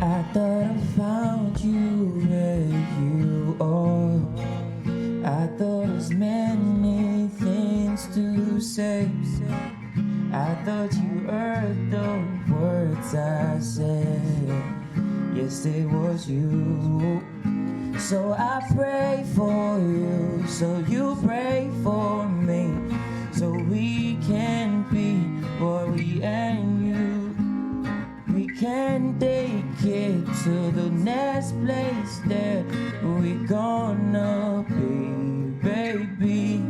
I thought I found you where you are. I thought there's many things to say. I thought you heard the words I said. Yes, it was you. So I pray for you, so you pray for me, so we can be what we and you. We can take it to the next place that we gonna be, baby.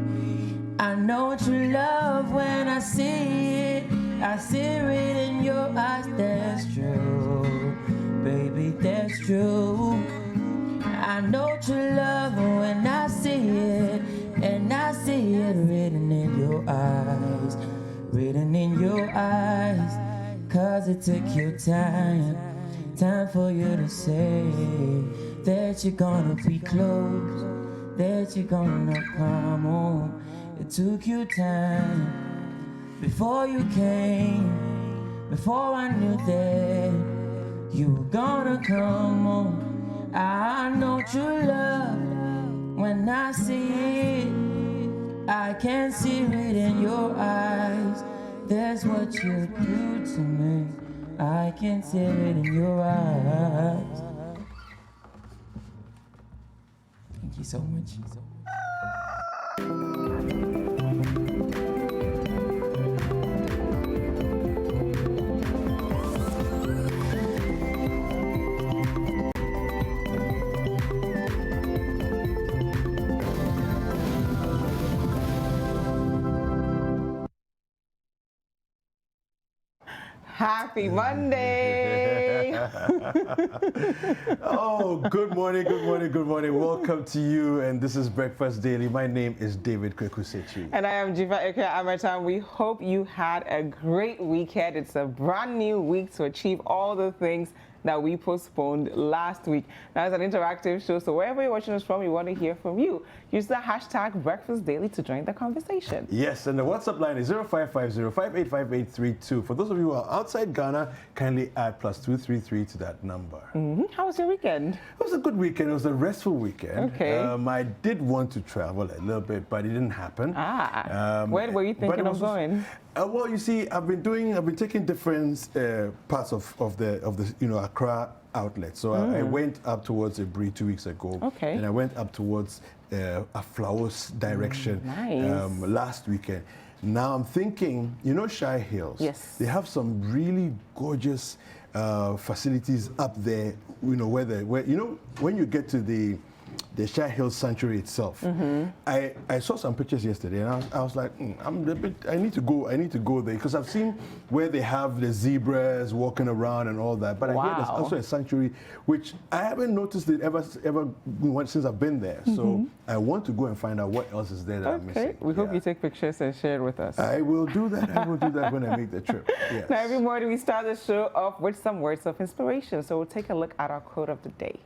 I know true love when I see it. I see it in your eyes, that's true, baby, that's true. I know true love when I see it, and I see it written in your eyes, written in your eyes. Cause it took you time for you to say that you're gonna be close, that you're gonna come home. It took you time before you came, before I knew that you were gonna come home. I know true love when I see it. I can see it in your eyes. That's what you do to me. I can see it in your eyes. Thank you so much. Happy Monday! Oh, good morning, good morning, good morning. Welcome to you, and this is Breakfast Daily. My name is David Kwaku. And I am Dziffa, Ametam. We hope you had a great weekend. It's a brand new week to achieve all the things that we postponed last week. Now, it's an interactive show, so wherever you're watching us from, we want to hear from you. Use the hashtag Breakfast Daily to join the conversation. Yes, and the WhatsApp line is 0550-585-832. For those of you who are outside Ghana, kindly add +233 to that number. How was your weekend? It was a good weekend. It was a restful weekend. Okay. I did want to travel a little bit, but it didn't happen. Where were you thinking of going? Well, you see, I've been taking different parts of the Accra outlet. So I went up towards Ebri 2 weeks ago. Okay. And I went up towards a Flowers direction nice. Last weekend. Now I'm thinking, Shy Hills. Yes. They have some really gorgeous facilities up there. Where when you get to the Shy Hills Sanctuary itself. I saw some pictures yesterday, and I was like, I need to go there, because I've seen where they have the zebras walking around and all that. But I hear there's also a sanctuary which I haven't noticed it ever since I've been there. So I want to go and find out what else is there that I'm missing. We hope you take pictures and share it with us. I will do that. I will do that when I make the trip. Yes. Now, every morning we start the show off with some words of inspiration. So we'll take a look at our quote of the day.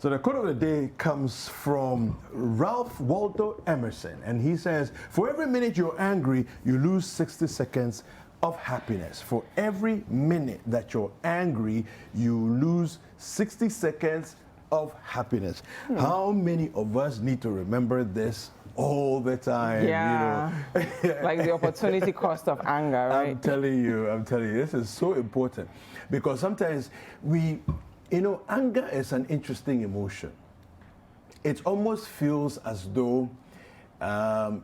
So the quote of the day comes from Ralph Waldo Emerson, and he says, "For every minute you're angry, you lose 60 seconds of happiness. For every minute that you're angry, you lose 60 seconds of happiness." How many of us need to remember this all the time? Yeah, like the opportunity cost of anger, right? I'm telling you, this is so important, because sometimes anger is an interesting emotion. It almost feels as though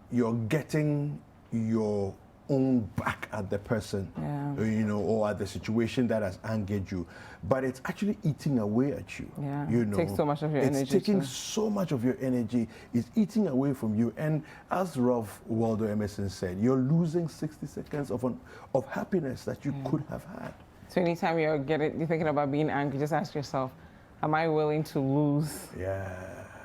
you're getting your own back at the person, or at the situation that has angered you. But it's actually eating away at you. Yeah, it takes so much of your energy. It's taking so much of your energy. It's eating away from you. And as Ralph Waldo Emerson said, you're losing 60 seconds of happiness that you could have had. So anytime you're thinking about being angry, just ask yourself, am I willing to lose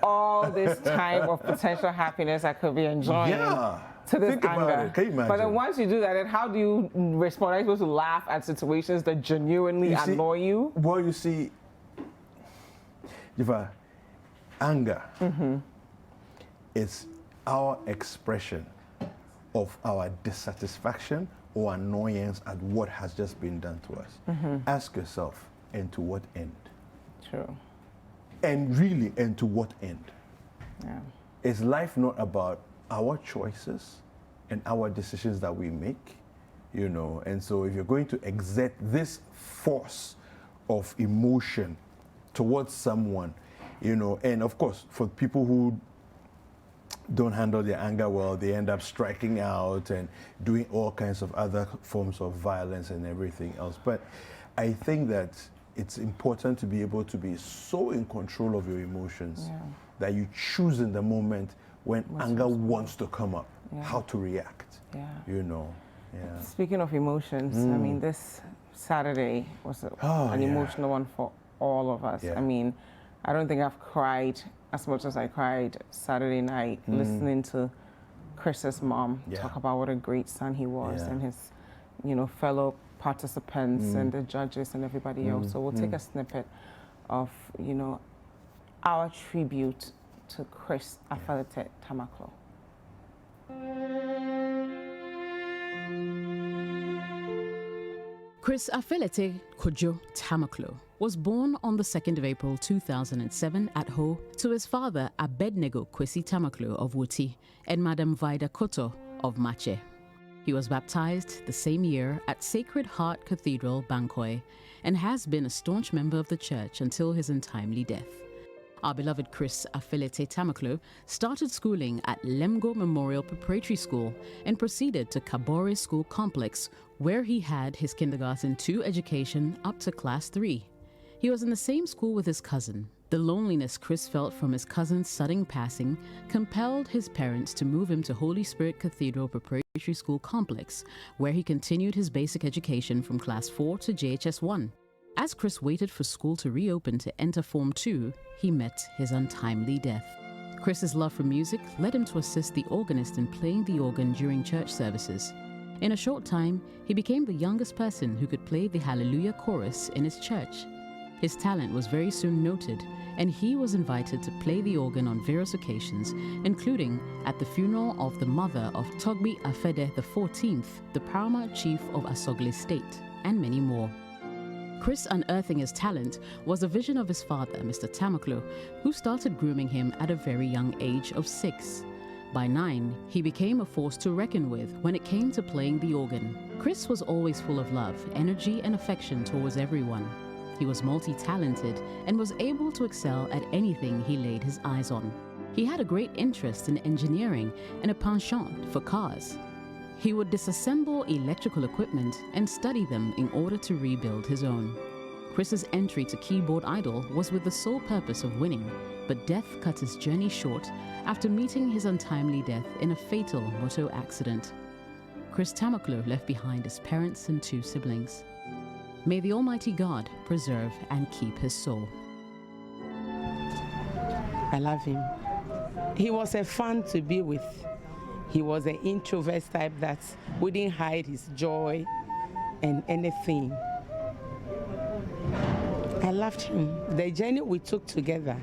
all this time of potential happiness I could be enjoying to this Think anger? about it. Can you imagine? But then once you do that, then how do you respond? Are you supposed to laugh at situations that genuinely annoy you? Well, you see, anger is our expression of our dissatisfaction or annoyance at what has just been done to us. Ask yourself, and to what end? True. And really, and to what end? Yeah. Is life not about our choices and our decisions that we make? You know, and so if you're going to exert this force of emotion towards someone, you know, and of course, for people who don't handle their anger well, they end up striking out and doing all kinds of other forms of violence and everything else. But I think that it's important to be able to be so in control of your emotions that you choose in the moment when anger wants to come up, how to react, you know. Yeah. Speaking of emotions, I mean, this Saturday was an emotional one for all of us. I mean, I don't think I've cried as much as I cried Saturday night listening to Chris's mom talk about what a great son he was and his, you know, fellow participants and the judges and everybody else. So we'll take a snippet of, you know, our tribute to Chris Afelete Tamaklo. Chris Afelete Kojo Tamaklo was born on the 2nd of April 2007 at Ho to his father Abednego Kwesi Tamaklo of Wuti and Madam Vida Koto of Mache. He was baptized the same year at Sacred Heart Cathedral, Bankoe, and has been a staunch member of the church until his untimely death. Our beloved Chris Afelete Tamaklo started schooling at Lemgo Memorial Preparatory School and proceeded to Kabore School Complex, where he had his kindergarten 2 education up to class 3. He was in the same school with his cousin. The loneliness Chris felt from his cousin's sudden passing compelled his parents to move him to Holy Spirit Cathedral Preparatory School Complex, where he continued his basic education from class 4 to JHS 1. As Chris waited for school to reopen to enter Form 2, he met his untimely death. Chris's love for music led him to assist the organist in playing the organ during church services. In a short time, he became the youngest person who could play the Hallelujah chorus in his church. His talent was very soon noted, and he was invited to play the organ on various occasions, including at the funeral of the mother of Togbi Afede XIV, the paramount chief of Asogle State, and many more. Chris unearthing his talent was a vision of his father, Mr. Tamaklo, who started grooming him at a very young age of 6. By 9, he became a force to reckon with when it came to playing the organ. Chris was always full of love, energy, and affection towards everyone. He was multi-talented and was able to excel at anything he laid his eyes on. He had a great interest in engineering and a penchant for cars. He would disassemble electrical equipment and study them in order to rebuild his own. Chris's entry to Keyboard Idol was with the sole purpose of winning, but death cut his journey short after meeting his untimely death in a fatal motor accident. Chris Tamaklo left behind his parents and 2 siblings. May the Almighty God preserve and keep his soul. I love him. He was a fun to be with. He was an introvert type that wouldn't hide his joy and anything. I loved him. The journey we took together,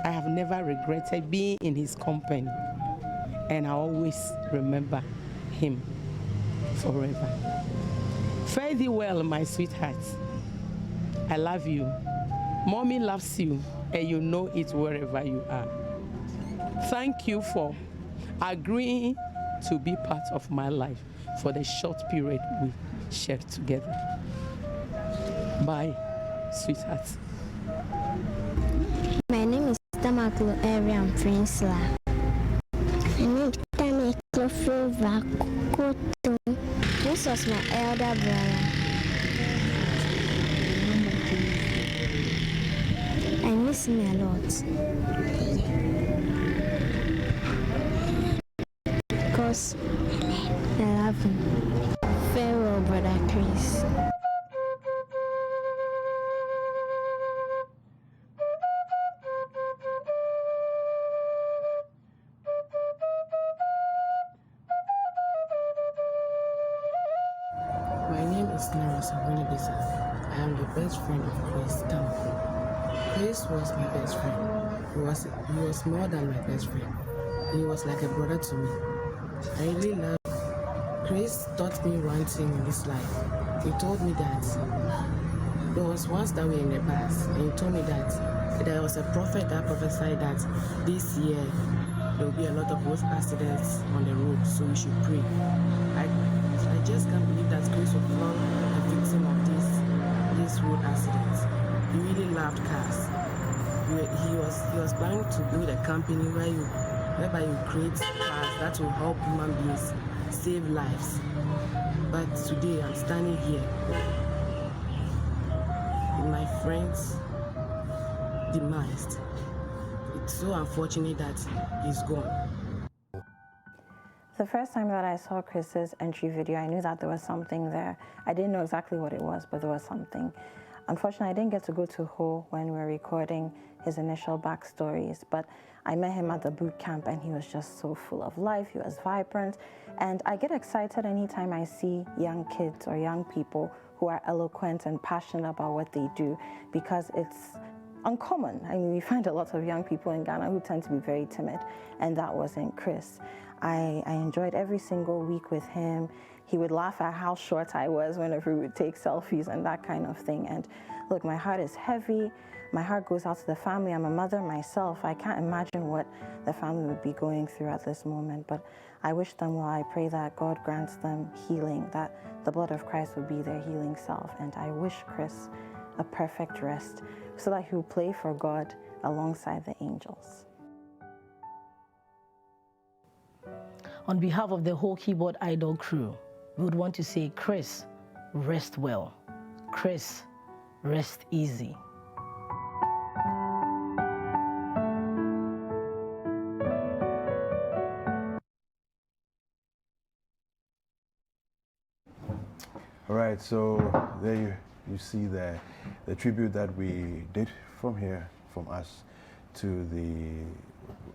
I have never regretted being in his company, and I always remember him forever. Fare thee well, my sweetheart. I love you. Mommy loves you, and you know it wherever you are. Thank you for agreeing to be part of my life for the short period we shared together. Bye, sweetheart. My name is Tamaklo Ariam Prinsla. My name is Tamaklo Koto. This was my elder brother. I miss him a lot. Because I love him. Farewell, Brother Chris. My name is Nara Sabrina Bisa. I am the best friend of Chris Tamaklo. Chris was my best friend. He was more than my best friend. He was like a brother to me. I really love Chris taught me one thing in this life. He told me that There was once that we were in the bus, and he told me that there was a prophet that prophesied that this year there will be a lot of road accidents on the road, so we should pray. I just can't believe that Chris would fall a victim of this road accidents. He really loved cars. He was planning to build a company whereby you create cars that will help human beings save lives. But today I'm standing here with my friends demised. It's so unfortunate that he's gone. The first time that I saw Chris's entry video, I knew that there was something there. I didn't know exactly what it was, but there was something. Unfortunately, I didn't get to go to Ho when we were recording his initial backstories, but I met him at the boot camp and he was just so full of life, he was vibrant. And I get excited anytime I see young kids or young people who are eloquent and passionate about what they do, because it's uncommon. I mean, we find a lot of young people in Ghana who tend to be very timid, and that wasn't Chris. I enjoyed every single week with him. He would laugh at how short I was whenever we would take selfies and that kind of thing. And look, my heart is heavy. My heart goes out to the family. I'm a mother myself. I can't imagine what the family would be going through at this moment, but I wish them well. I pray that God grants them healing, that the blood of Christ will be their healing self. And I wish Chris a perfect rest so that he will play for God alongside the angels. On behalf of the whole Keyboard Idol crew, we would want to say, Chris, rest well. Chris, rest easy. All right, so there you see the tribute that we did from here, from us,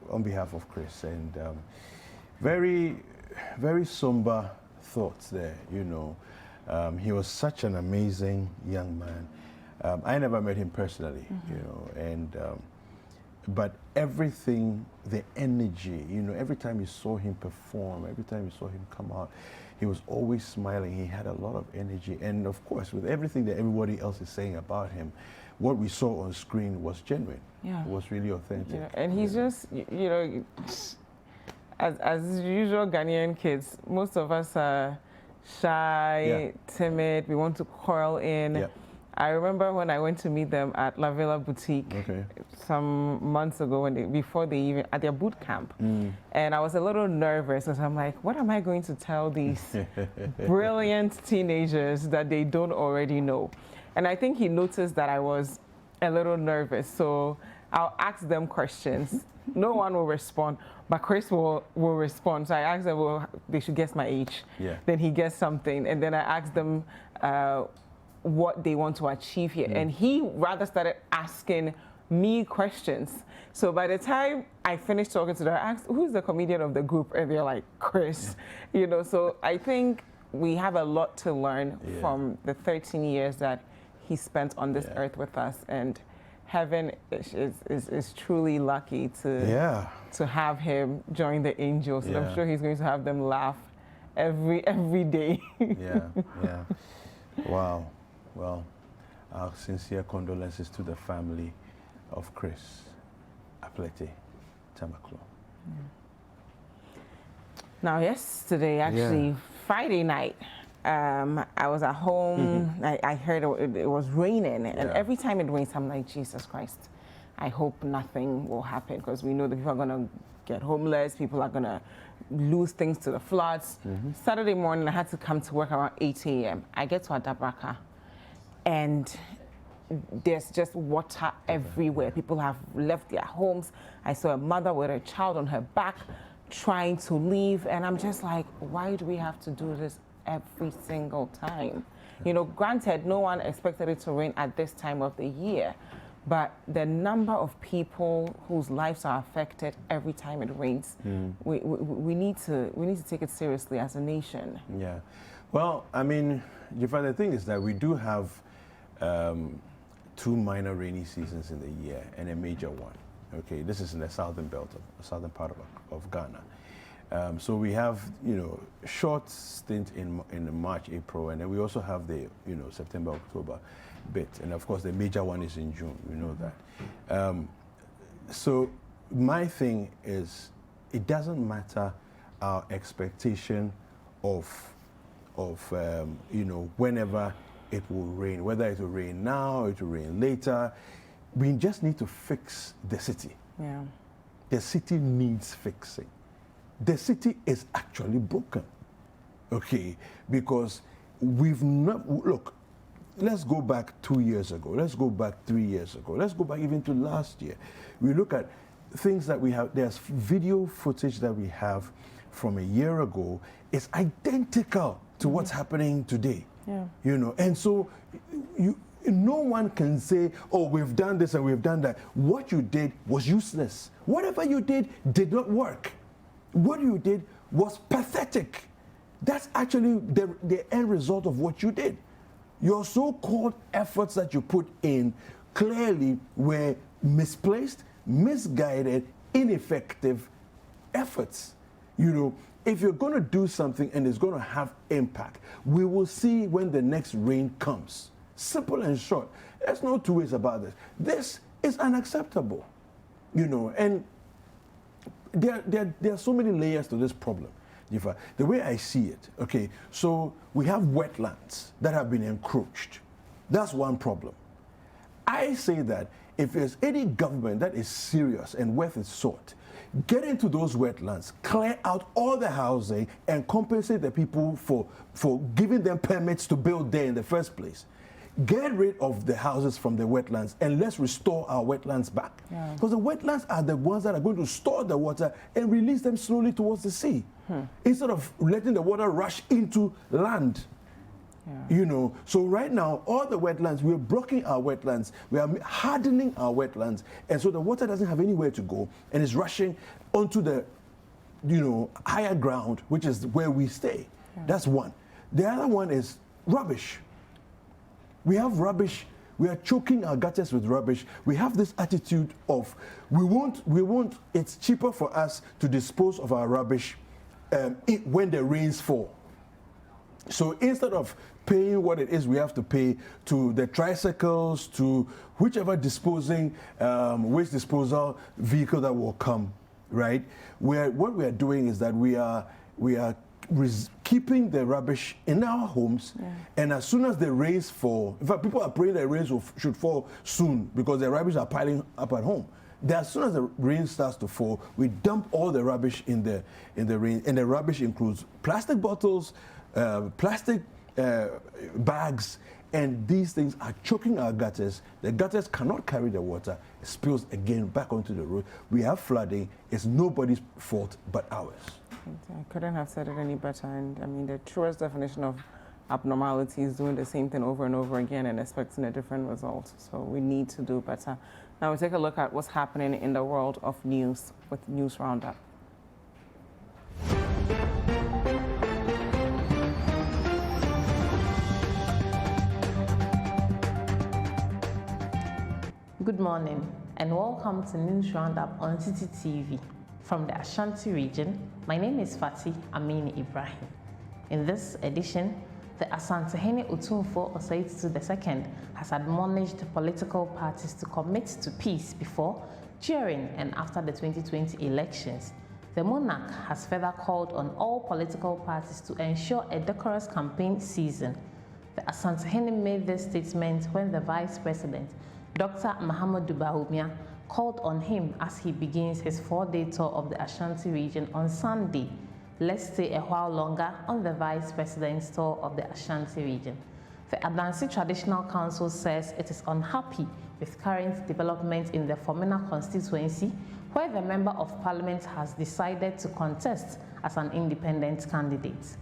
on behalf of Chris, and very, very somber thoughts there, you know. He was such an amazing young man. I never met him personally, you know, and but everything, the energy, you know, every time you saw him perform, every time you saw him come out, he was always smiling. He had a lot of energy, and of course, with everything that everybody else is saying about him, what we saw on screen was genuine. Yeah, it was really authentic. Yeah. And he's just, you know, as usual Ghanaian kids, most of us are shy, timid, we want to curl in. Yeah. I remember when I went to meet them at La Villa Boutique some months ago, before they even, at their boot camp. And I was a little nervous because I'm like, what am I going to tell these brilliant teenagers that they don't already know? And I think he noticed that I was a little nervous. So I'll ask them questions. No one will respond, but Chris will respond. So I asked them, well, they should guess my age. Yeah. Then he guessed something. And then I asked them what they want to achieve here. And he rather started asking me questions. So by the time I finished talking to them, I asked, who's the comedian of the group? And they're like, Chris. You know, so I think we have a lot to learn from the 13 years that he spent on this earth with us. And heaven is truly lucky to have him join the angels. And I'm sure he's going to have them laugh every day. Wow. Well, our sincere condolences to the family of Chris Aplete Tamaklo. Now, yesterday, actually, Friday night, I was at home. I heard it was raining, and every time it rains, I'm like, Jesus Christ, I hope nothing will happen, because we know that people are going to get homeless, people are going to lose things to the floods. Saturday morning, I had to come to work around 8 a.m. I get to Adabraka, and there's just water everywhere. People have left their homes. I saw a mother with a child on her back trying to leave, and I'm just like, why do we have to do this every single time? You know, granted, no one expected it to rain at this time of the year, but the number of people whose lives are affected every time it rains, we need to take it seriously as a nation. Yeah. Well, I mean, Dziffa, the thing is that we do have 2 minor rainy seasons in the year and a major one. Okay, this is in the southern belt, the southern part of Ghana. So we have, short stint in March, April, and then we also have the, September, October bit. And of course, the major one is in June, we know that. So my thing is, it doesn't matter our expectation of whenever it will rain, whether it will rain now, it will rain later. We just need to fix the city. Yeah. The city needs fixing. The city is actually broken, okay? Because we've not, look, let's go back 2 years ago. Let's go back 3 years ago. Let's go back even to last year. We look at things that we have, there's video footage that we have from a year ago. It's identical to what's happening today. Yeah. And so no one can say, oh, we've done this and we've done that. What you did was useless. Whatever you did not work. What you did was pathetic. That's actually the end result of what you did. Your so-called efforts that you put in clearly were misplaced, misguided, ineffective efforts. If you're going to do something and it's going to have impact, we will see when the next rain comes. Simple and short. There's no two ways about this. This is unacceptable, and there are so many layers to this problem. Dziffa, the way I see it, okay, so we have wetlands that have been encroached. That's one problem. I say that if there's any government that is serious and worth its salt, get into those wetlands, clear out all the housing, and compensate the people for giving them permits to build there in the first place. Get rid of the houses from the wetlands and let's restore our wetlands back. Because the wetlands are the ones that are going to store the water and release them slowly towards the sea. Instead of letting the water rush into land. So right now, all the wetlands, we're blocking our wetlands, we are hardening our wetlands, and so the water doesn't have anywhere to go and is rushing onto the, higher ground, which is where we stay. That's one. The other one is rubbish. We have rubbish. We are choking our gutters with rubbish. We have this attitude of we won't. It's cheaper for us to dispose of our rubbish when the rains fall. So instead of paying what it is we have to pay to the tricycles, to whichever waste disposal vehicle that will come, right? What we are doing is that we are keeping the rubbish in our homes, and as soon as the rains fall, in fact, people are praying the rains should fall soon because the rubbish are piling up at home. Then as soon as the rain starts to fall, we dump all the rubbish in the rain, and the rubbish includes plastic bottles, plastic bags, and these things are choking our gutters. The gutters cannot carry the water. It spills again back onto the road. We have flooding. It's nobody's fault but ours. I couldn't have said it any better. And I mean, the truest definition of abnormality is doing the same thing over and over again and expecting a different result. So we need to do better. Now we take a look at what's happening in the world of news with News Roundup. Good morning and welcome to News Roundup on City TV. From the Ashanti region, my name is Fatih Amin Ibrahim. In this edition, the Asantehene Otumfuo Oseitu II has admonished political parties to commit to peace before, during and after the 2020 elections. The monarch has further called on all political parties to ensure a decorous campaign season. The Asantehene made this statement when the Vice President, Dr. Mahamudu Bawumia, called on him as he begins his 4-day tour of the Ashanti region on Sunday. Let's stay a while longer on the Vice President's tour of the Ashanti region. The Adansi Traditional Council says it is unhappy with current development in the Fomena constituency, where the Member of Parliament has decided to contest as an independent candidate.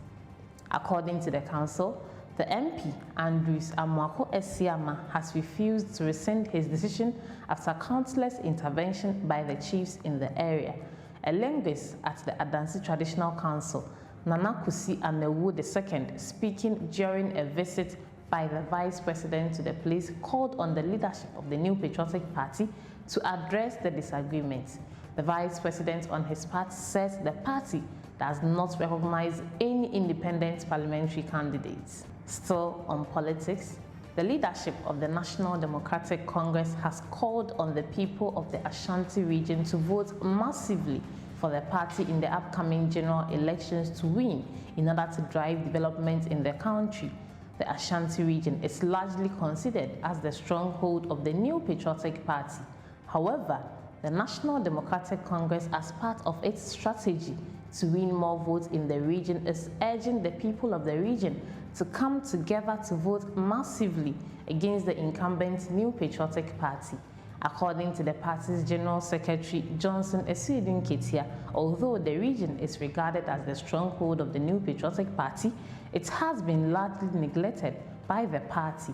According to the council, the MP, Andrews Amwako Esiama, has refused to rescind his decision after countless intervention by the chiefs in the area. A linguist at the Adansi Traditional Council, Nana Kusi Anewu II, speaking during a visit by the Vice President to the place, called on the leadership of the New Patriotic Party to address the disagreement. The Vice President, on his part, says the party does not recognize any independent parliamentary candidates. Still on politics, the leadership of the National Democratic Congress has called on the people of the Ashanti region to vote massively for the party in the upcoming general elections to win in order to drive development in the country. The Ashanti region is largely considered as the stronghold of the New Patriotic Party. However, the National Democratic Congress, as part of its strategy to win more votes in the region, is urging the people of the region to come together to vote massively against the incumbent New Patriotic Party. According to the party's General Secretary Johnson Esiedun-Ketia, although the region is regarded as the stronghold of the New Patriotic Party, it has been largely neglected by the party.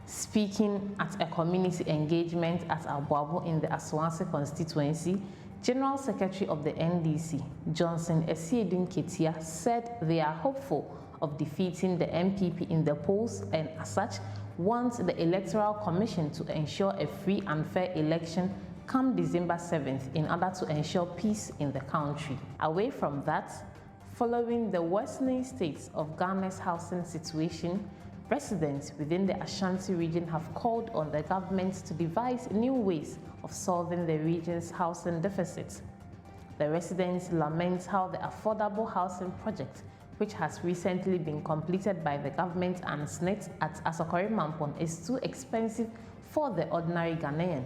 Speaking at a community engagement at Abuabo in the Aswanse constituency, General Secretary of the NDC, Johnson Esiedun-Ketia, said they are hopeful of defeating the MPP in the polls and, as such, wants the Electoral Commission to ensure a free and fair election come December 7th in order to ensure peace in the country. Away from that, following the worsening states of Ghana's housing situation, residents within the Ashanti region have called on the government to devise new ways of solving the region's housing deficit. The residents lament how the affordable housing project, which has recently been completed by the government and SNET at Asokore Mampon, is too expensive for the ordinary Ghanaian.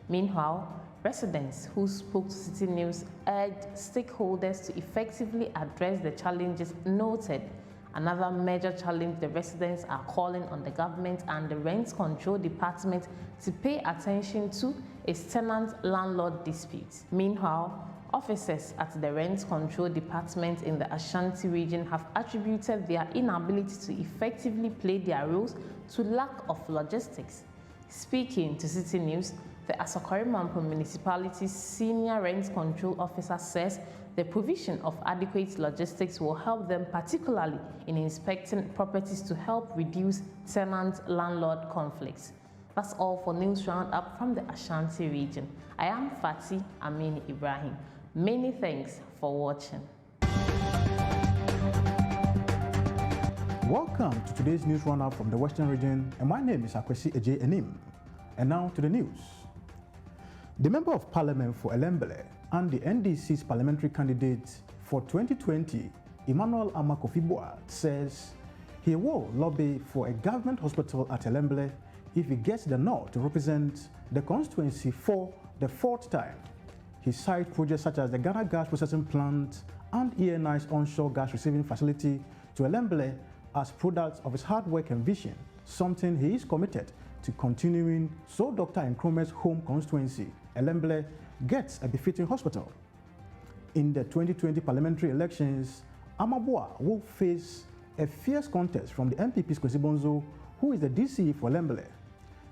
Meanwhile, residents who spoke to City News urged stakeholders to effectively address the challenges noted. Another major challenge the residents are calling on the government and the Rent Control Department to pay attention to is tenant-landlord disputes. Meanwhile, officers at the Rent Control Department in the Ashanti region have attributed their inability to effectively play their roles to lack of logistics. Speaking to City News, the Asokore Mampon Municipality's senior rent control officer says the provision of adequate logistics will help them, particularly in inspecting properties, to help reduce tenant-landlord conflicts. That's all for News Roundup from the Ashanti region. I am Fatih Amin Ibrahim. Many thanks for watching. Welcome to today's News Roundup from the Western region, and my name is Akwesi Eje Enim. And now to the news. The Member of Parliament for Elembele and the NDC's parliamentary candidate for 2020, Emmanuel Amakofi-Boa, says he will lobby for a government hospital at Elembele if he gets the nod to represent the constituency for the fourth time. He cites projects such as the Ghana Gas Processing Plant and ENI's onshore gas receiving facility to Elembele as products of his hard work and vision, something he is committed to continuing so Dr. Nkrumah's home constituency, Elembele, gets a befitting hospital. In the 2020 parliamentary elections, Amaboa will face a fierce contest from the MPP's Kwesi Bonzo, who is the DC for Elembele.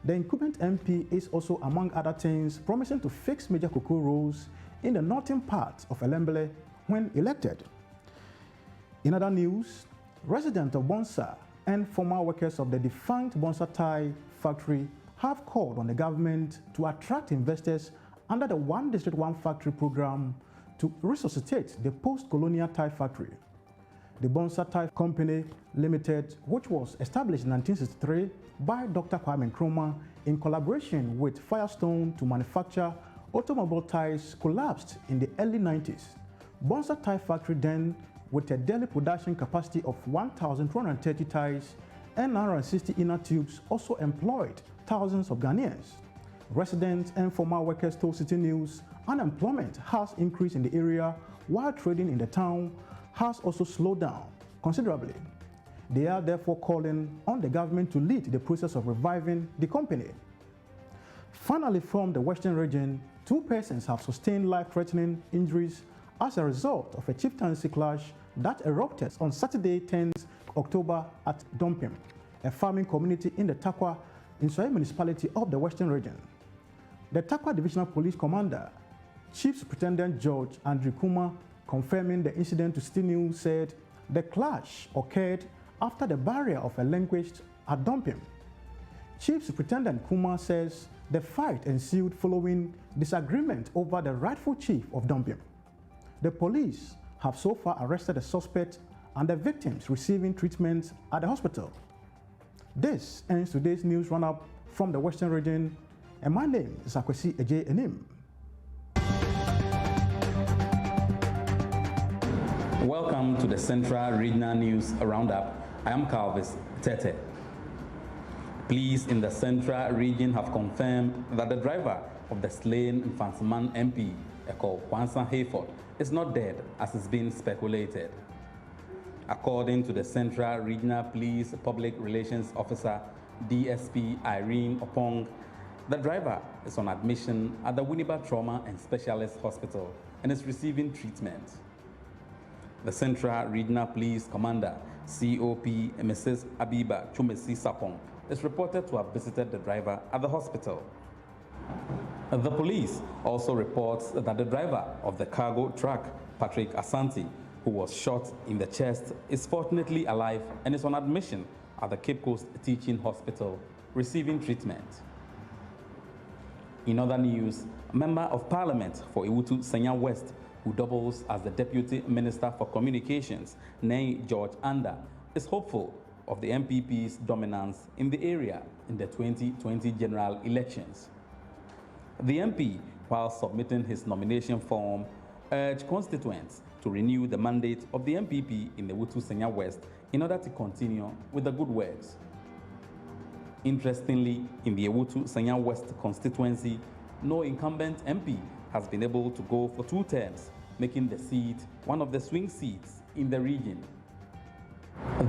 The incumbent MP is also, among other things, promising to fix major cocoa roads in the northern part of Elembele when elected. In other news, residents of Bonsa and former workers of the defunct Bonsa Tie factory have called on the government to attract investors under the One District One Factory program to resuscitate the post-colonial tie factory. The Bonsa Tie Company Limited, which was established in 1963 by Dr. Kwame Nkrumah in collaboration with Firestone to manufacture automobile ties, collapsed in the early 90s. Bonsa Tie Factory then, with a daily production capacity of 1,230 ties and 960 inner tubes, also employed thousands of Ghanaians. Residents and former workers told City News unemployment has increased in the area while trading in the town has also slowed down considerably. They are therefore calling on the government to lead the process of reviving the company. Finally, from the Western region, 2 persons have sustained life-threatening injuries as a result of a chieftaincy clash that erupted on Saturday, 10th October at Dompim, a farming community in the Takwa Insoi municipality of the Western region. The Takwa Divisional Police Commander, Chief Superintendent George Andrew Kuma, confirming the incident to City News, said the clash occurred after the barrier of a languished at Dompim. Chief Superintendent Kuma says the fight ensued following disagreement over the rightful chief of Dompim. The police have so far arrested the suspect and the victims receiving treatment at the hospital. This ends today's news roundup from the Western region, and my name is Sakyi Enim. Welcome to the Central Regional News Roundup. I am Calvis Tete. Police in the Central region have confirmed that the driver of the slain Mfantsiman MP, Eko Kwansan Hayford, is not dead as is being speculated. According to the Central Regional Police Public Relations Officer, DSP Irene Opong, the driver is on admission at the Winneba Trauma and Specialist Hospital and is receiving treatment. The Central Regional Police Commander, COP Mrs. Abiba Chumesi Sapong, is reported to have visited the driver at the hospital. The police also reports that the driver of the cargo truck, Patrick Asante, who was shot in the chest, is fortunately alive and is on admission at the Cape Coast Teaching Hospital receiving treatment. In other news, a member of Parliament for Ewutu Senya West, who doubles as the Deputy Minister for Communications, Nei George Anda, is hopeful of the MPP's dominance in the area in the 2020 general elections. The MP, while submitting his nomination form, urged constituents to renew the mandate of the MPP in the Ewutu Senya West in order to continue with the good works. Interestingly, in the Ewutu Senya West constituency, no incumbent MP has been able to go for 2 terms, making the seat one of the swing seats in the region.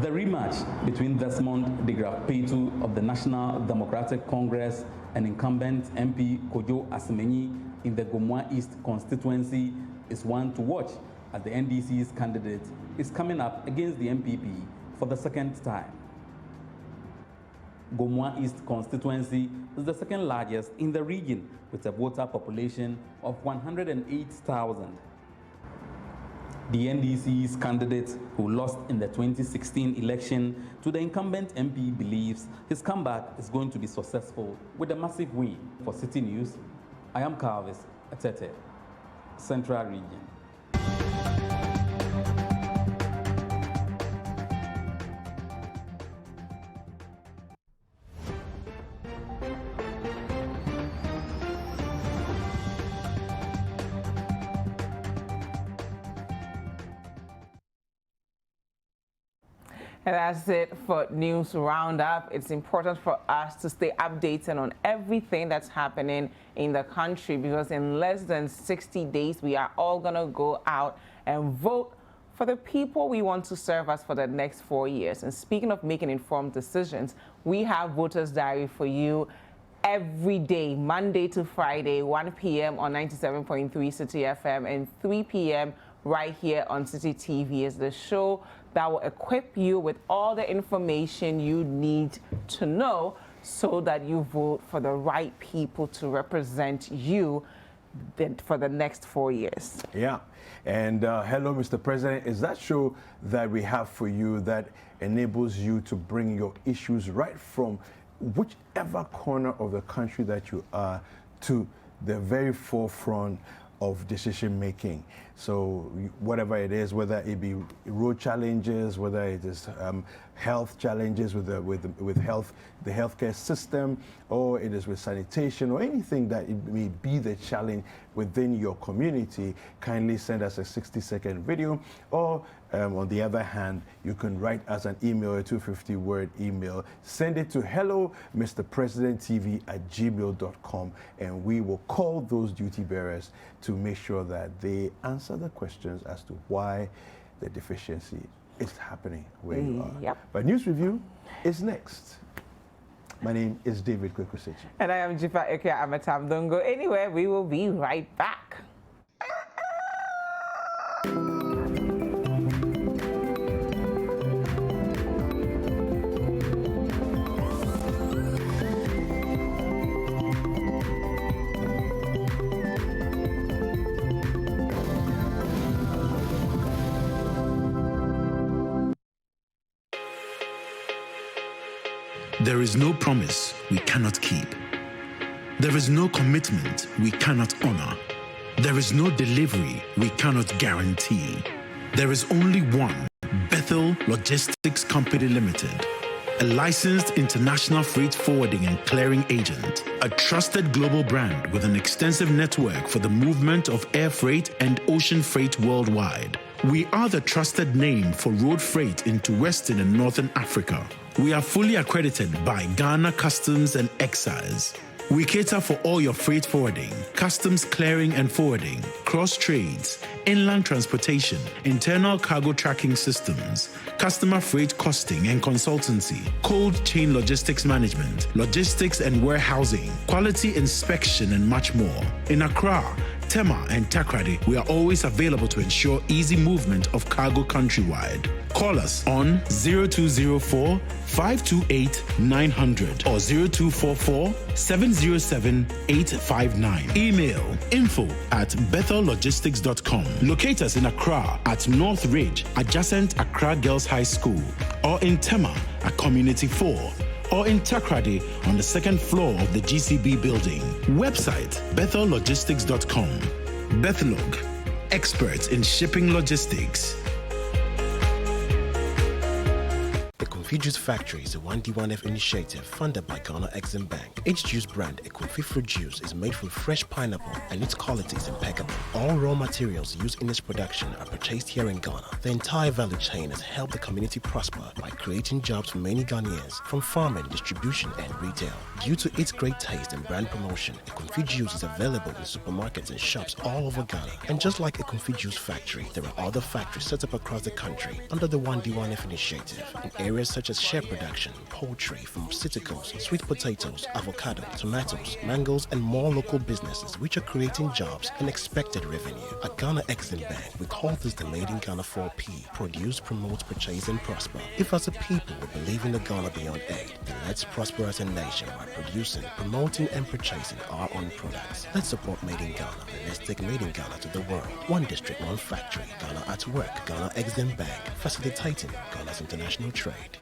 The rematch between Desmond de Graaf Petu of the National Democratic Congress and incumbent MP Kojo Asemenyi in the Gomwa East constituency is one to watch, as the NDC's candidate is coming up against the MPP for the second time. Gomwa East constituency is the second largest in the region with a voter population of 108,000. The NDC's candidate, who lost in the 2016 election to the incumbent MP, believes his comeback is going to be successful with a massive win. For City News, I am Calvis Atete, Central Region. And that's it for News Roundup. It's important for us to stay updated on everything that's happening in the country, because in less than 60 days, we are all going to go out and vote for the people we want to serve us for the next 4 years. And speaking of making informed decisions, we have Voters Diary for you every day, Monday to Friday, 1 p.m. on 97.3 City FM and 3 p.m. right here on City TV. Is the show that will equip you with all the information you need to know so that you vote for the right people to represent you for the next 4 years. Yeah. And hello, Mr. President, is that show that we have for you that enables you to bring your issues right from whichever corner of the country that you are to the very forefront of decision making. So whatever it is, whether it be road challenges, whether it is health challenges with the healthcare system, or it is with sanitation, or anything that it may be the challenge within your community, kindly send us a 60-second video, or on the other hand, you can write us an email, a 250-word email. Send it to hello@mrpresidenttv@gmail.com, and we will call those duty bearers to make sure that they answer the questions as to why the deficiency is happening where you are. Yep. But News Review is next. My name is David Kwaku. And I am Dziffa Ametam. Don't go anywhere. We will be right back. There is no promise we cannot keep. There is no commitment we cannot honor. There is no delivery we cannot guarantee. There is only one Bethel Logistics Company Limited, a licensed international freight forwarding and clearing agent, a trusted global brand with an extensive network for the movement of air freight and ocean freight worldwide. We are the trusted name for road freight into Western and Northern Africa. We are fully accredited by Ghana Customs and Excise. We cater for all your freight forwarding, customs clearing and forwarding, cross trades, inland transportation, internal cargo tracking systems, customer freight costing and consultancy, cold chain logistics management, logistics and warehousing, quality inspection, and much more. In Accra, Tema, and Takrady, we are always available to ensure easy movement of cargo countrywide. Call us on 0204 528 900 or 0244 707 859. Email info@bethellogistics.com. Locate us in Accra at North Ridge, adjacent Accra Girls High School, or in Tema at Community 4, or in Takrady on the second floor of the GCB building. Website bethellogistics.com. Bethlog, experts in shipping logistics. The Confit Juice Factory is a 1D1F initiative funded by Ghana Exim Bank. Each juice brand, a Confit fruit juice, is made from fresh pineapple and its quality is impeccable. All raw materials used in its production are purchased here in Ghana. The entire value chain has helped the community prosper by creating jobs for many Ghanaians, from farming, distribution, and retail. Due to its great taste and brand promotion, a Confit Juice is available in supermarkets and shops all over Ghana. And just like a Confit Juice factory, there are other factories set up across the country under the 1D1F initiative in areas such as shea production, poultry, pharmaceuticals, sweet potatoes, avocado, tomatoes, mangoes, and more local businesses which are creating jobs and expected revenue. At Ghana Exim Bank, we call this the Made in Ghana 4P. Produce, promote, purchase, and prosper. If as a people we believe in the Ghana beyond aid, then let's prosper as a nation by producing, promoting, and purchasing our own products. Let's support Made in Ghana and let's take Made in Ghana to the world. One district, one factory. Ghana at work. Ghana Exim Bank. Facilitating Ghana's international trade.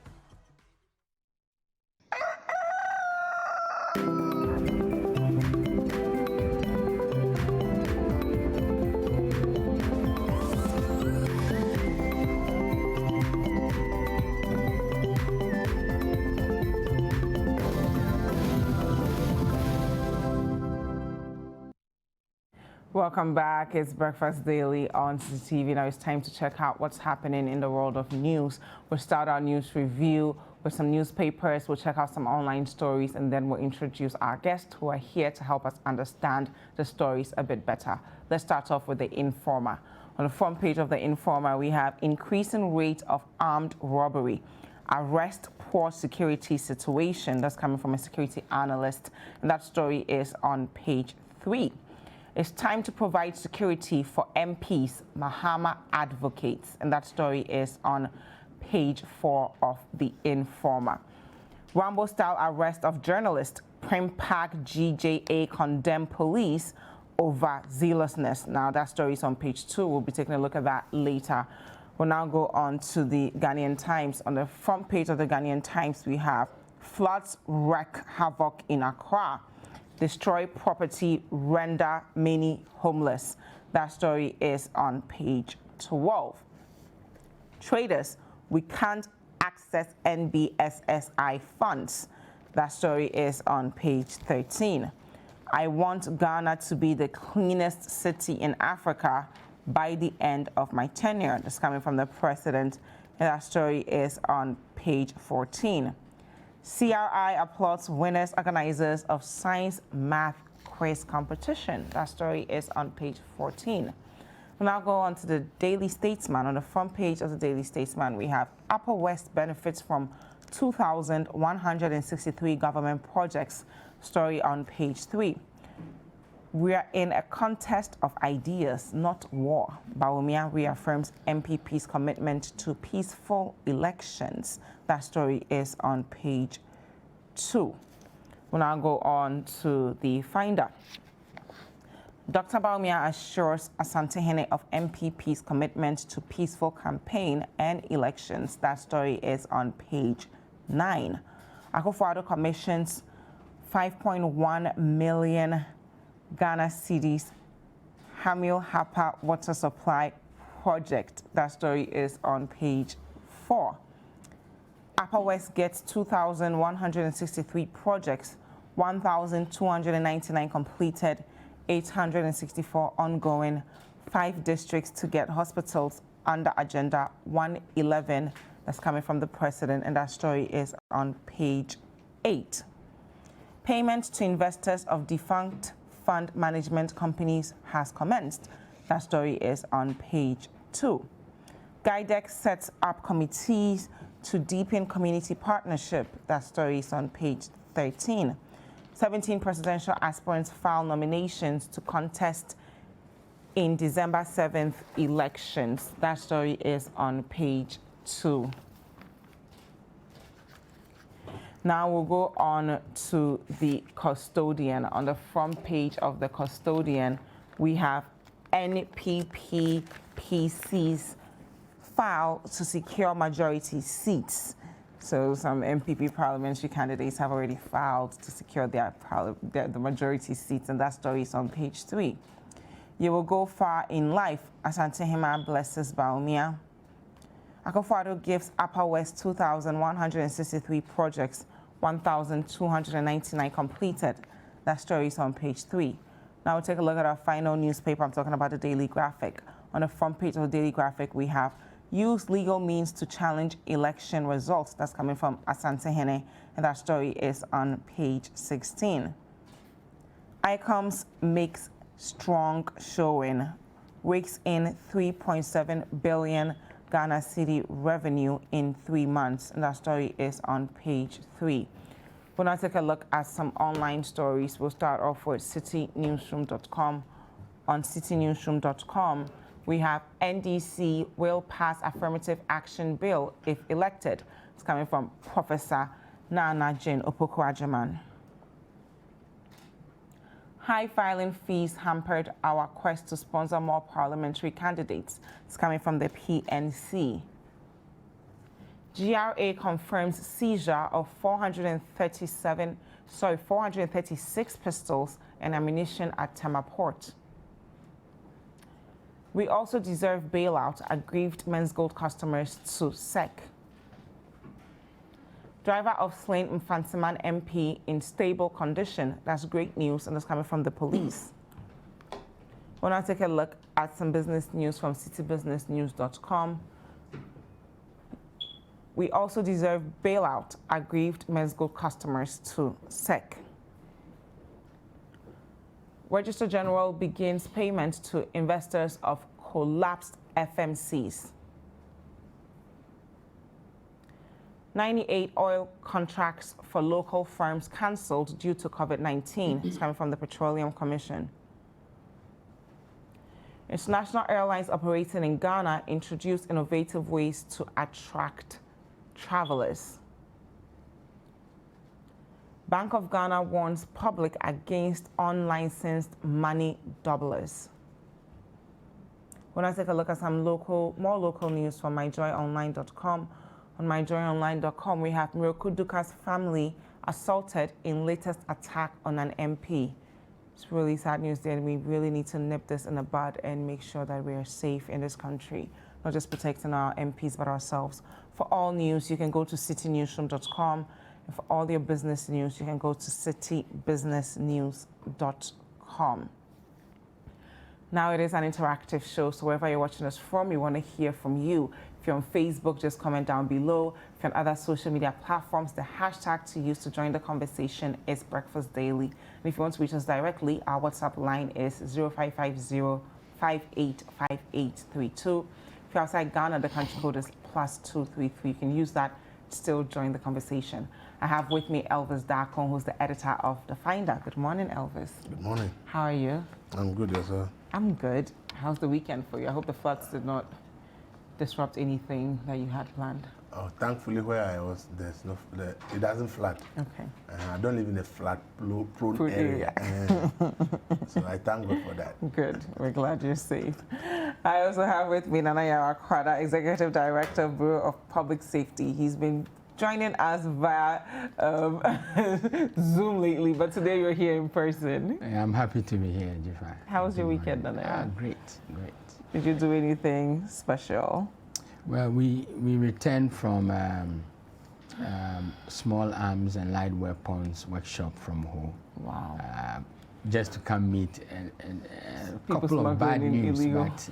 Welcome back. It's Breakfast Daily on CCTV. Now it's time to check out what's happening in the world of news. We'll start our news review with some newspapers. We'll check out some online stories, and then we'll introduce our guests who are here to help us understand the stories a bit better. Let's start off with the Informer. On the front page of the Informer, we have increasing rate of armed robbery. Arrest poor security situation. That's coming from a security analyst, and that story is on page 3. It's time to provide security for MPs, Mahama advocates, and that story is on page 4 of the Informer. Rambo-style arrest of journalist, Primpark GJA condemn police over zealousness. Now that story is on page 2. We'll be taking a look at that later. We'll now go on to the Ghanaian Times. On the front page of the Ghanaian Times, we have floods wreak havoc in Accra. Destroy property, render many homeless. That story is on page 12. Traders, we can't access NBSSI funds. That story is on page 13. I want Ghana to be the cleanest city in Africa by the end of my tenure. That's coming from the president, and that story is on page 14. CRI applauds winners, organizers of science math quiz competition. That story is on page 14. We'll now go on to the Daily Statesman. On the front page of the Daily Statesman, we have Upper West benefits from 2,163 government projects. Story on page 3. We are in a contest of ideas, not war. Bawumia reaffirms MPP's commitment to peaceful elections. That story is on page 2. We'll now go on to the Finder. Dr. Bawumia assures Asantehene of MPP's commitment to peaceful campaign and elections. That story is on page 9. Akua commissions 5.1 million Ghana cedis Hamil Hapa water supply project. That story is on page 4. Upper West gets 2,163 projects, 1,299 completed, 864 ongoing, 5 districts to get hospitals under Agenda 111. That's coming from the president, and that story is on page 8. Payment to investors of defunct fund management companies has commenced. That story is on page 2. GUIDEC sets up committees to deepen community partnership. That story is on page 13. 17 presidential aspirants file nominations to contest in December 7th elections. That story is on page 2. Now we'll go on to the Custodian. On the front page of the Custodian, we have NPP-PC's file to secure majority seats. So some MPP parliamentary candidates have already filed to secure the majority seats, and that story is on page 3. You will go far in life. Asante Hima blesses Baumia. Akua gives Upper West 2,163 projects, 1,299 completed. That story is on page 3. Now we'll take a look at our final newspaper. I'm talking about the Daily Graphic. On the front page of the Daily Graphic, we have use legal means to challenge election results. That's coming from Asante Hene, and that story is on page 16. ICOMS makes strong showing, rakes in 3.7 billion Ghana cedi revenue in 3 months, and that story is on page 3. We'll now take a look at some online stories. We'll start off with citynewsroom.com. On citynewsroom.com, we have NDC will pass affirmative action bill if elected. It's coming from Professor Nana Jane Opoku-Agyemang. High filing fees hampered our quest to sponsor more parliamentary candidates. It's coming from the PNC. GRA confirms seizure of 436 pistols and ammunition at Tema Port. We also deserve bailout, aggrieved Men's Gold customers to SEC. Driver of slain Mfantsiman MP in stable condition. That's great news, and that's coming from the police. We'll now take a look at some business news from citybusinessnews.com. We also deserve bailout, aggrieved Men's Gold customers to SEC. Registrar General begins payment to investors of collapsed FMCs. 98 oil contracts for local firms cancelled due to COVID-19. It's coming from the Petroleum Commission. International airlines operating in Ghana introduced innovative ways to attract travelers. Bank of Ghana warns public against unlicensed money doublers. When I take a look at some more local news from myjoyonline.com. On myjoyonline.com, we have Miracle Duka's family assaulted in latest attack on an MP. It's really sad news there, and we really need to nip this in the bud and make sure that we are safe in this country, not just protecting our MPs, but ourselves. For all news, you can go to citynewsroom.com. And for all your business news, you can go to citybusinessnews.com. Now it is an interactive show, so wherever you're watching us from, we want to hear from you. If you're on Facebook, just comment down below. If you're on other social media platforms, the hashtag to use to join the conversation is Breakfast Daily. And if you want to reach us directly, our WhatsApp line is 0550-585832. If you're outside Ghana, the country code is +233. You can use that to still join the conversation. I have with me Elvis Darkon, who's the editor of The Finder. Good morning, Elvis. Good morning. How are you? I'm good, yes, sir. I'm good. How's the weekend for you? I hope the floods did not disrupt anything that you had planned. Oh, thankfully, where I was, it doesn't flood. Okay. I don't live in a flood-prone area. So I thank God for that. Good. We're glad you're safe. I also have with me Nana Akua, Executive Director of Bureau of Public Safety. He's been joining us via Zoom lately, but today you're here in person. I'm happy to be here, Dziffa. How was your weekend, Nana? Great. Did you do anything special? Well, we returned from small arms and light weapons workshop from home. Wow. Just to come meet a couple of bad news, illegal. but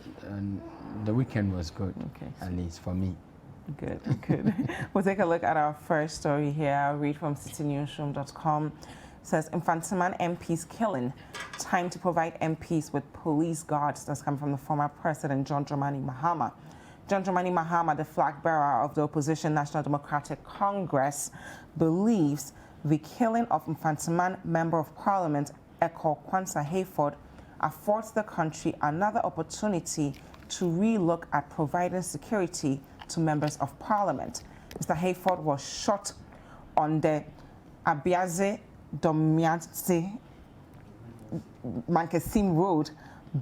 the weekend was good, at least for me. Good, good. We'll take a look at our first story here. I'll read from citynewsroom.com. It says, Infantiman MPs killing. Time to provide MPs with police guards. That's come from the former President John Dramani Mahama. John Dramani Mahama, the flag bearer of the opposition National Democratic Congress, believes the killing of Infantiman Member of Parliament Akua Hayford affords the country another opportunity to relook at providing security to members of parliament. Mr. Hayford was shot on the Abiaze Domiatse Mankesim Road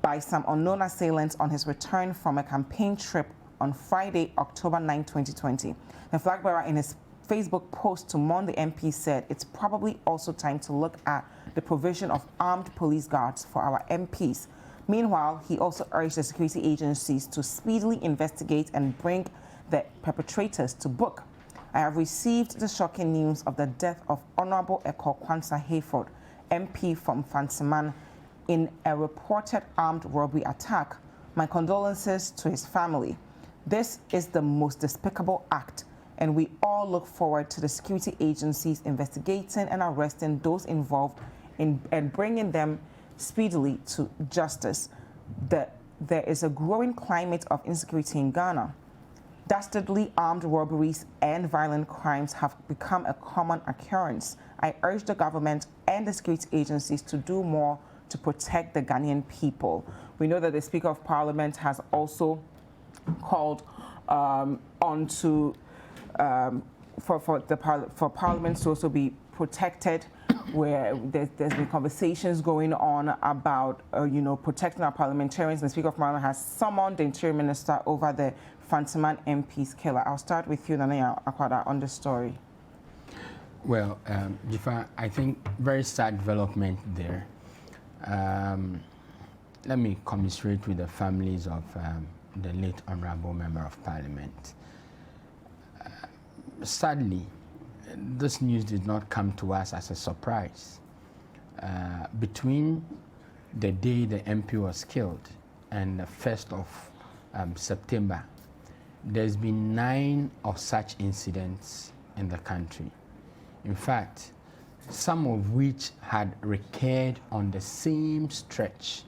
by some unknown assailants on his return from a campaign trip on Friday, October 9, 2020. The flag bearer in his Facebook post to mourn the MP said it's probably also time to look at the provision of armed police guards for our MPs. Meanwhile, he also urged the security agencies to speedily investigate and bring the perpetrators to book. I have received the shocking news of the death of Honorable Akua Hayford, MP from Infantiman, in a reported armed robbery attack. My condolences to his family. This is the most despicable act, and we all look forward to the security agencies investigating and arresting those involved and bringing them speedily to justice. There is a growing climate of insecurity in Ghana. Dastardly armed robberies and violent crimes have become a common occurrence. I urge the government and the security agencies to do more to protect the Ghanaian people. We know that the Speaker of Parliament has also called for Parliament to also be protected, where there's been conversations going on about protecting our parliamentarians. The Speaker of Parliament has summoned the Interior Minister over the Infantiman MP's killer. I'll start with you, Nana Akwada, on the story. Well, Dziffa, I think very sad development there. Let me commiserate with the families of the late Honorable Member of Parliament. Sadly, this news did not come to us as a surprise. Between the day the MP was killed and the 1st of September, there's been 9 of such incidents in the country. In fact, some of which had recurred on the same stretch.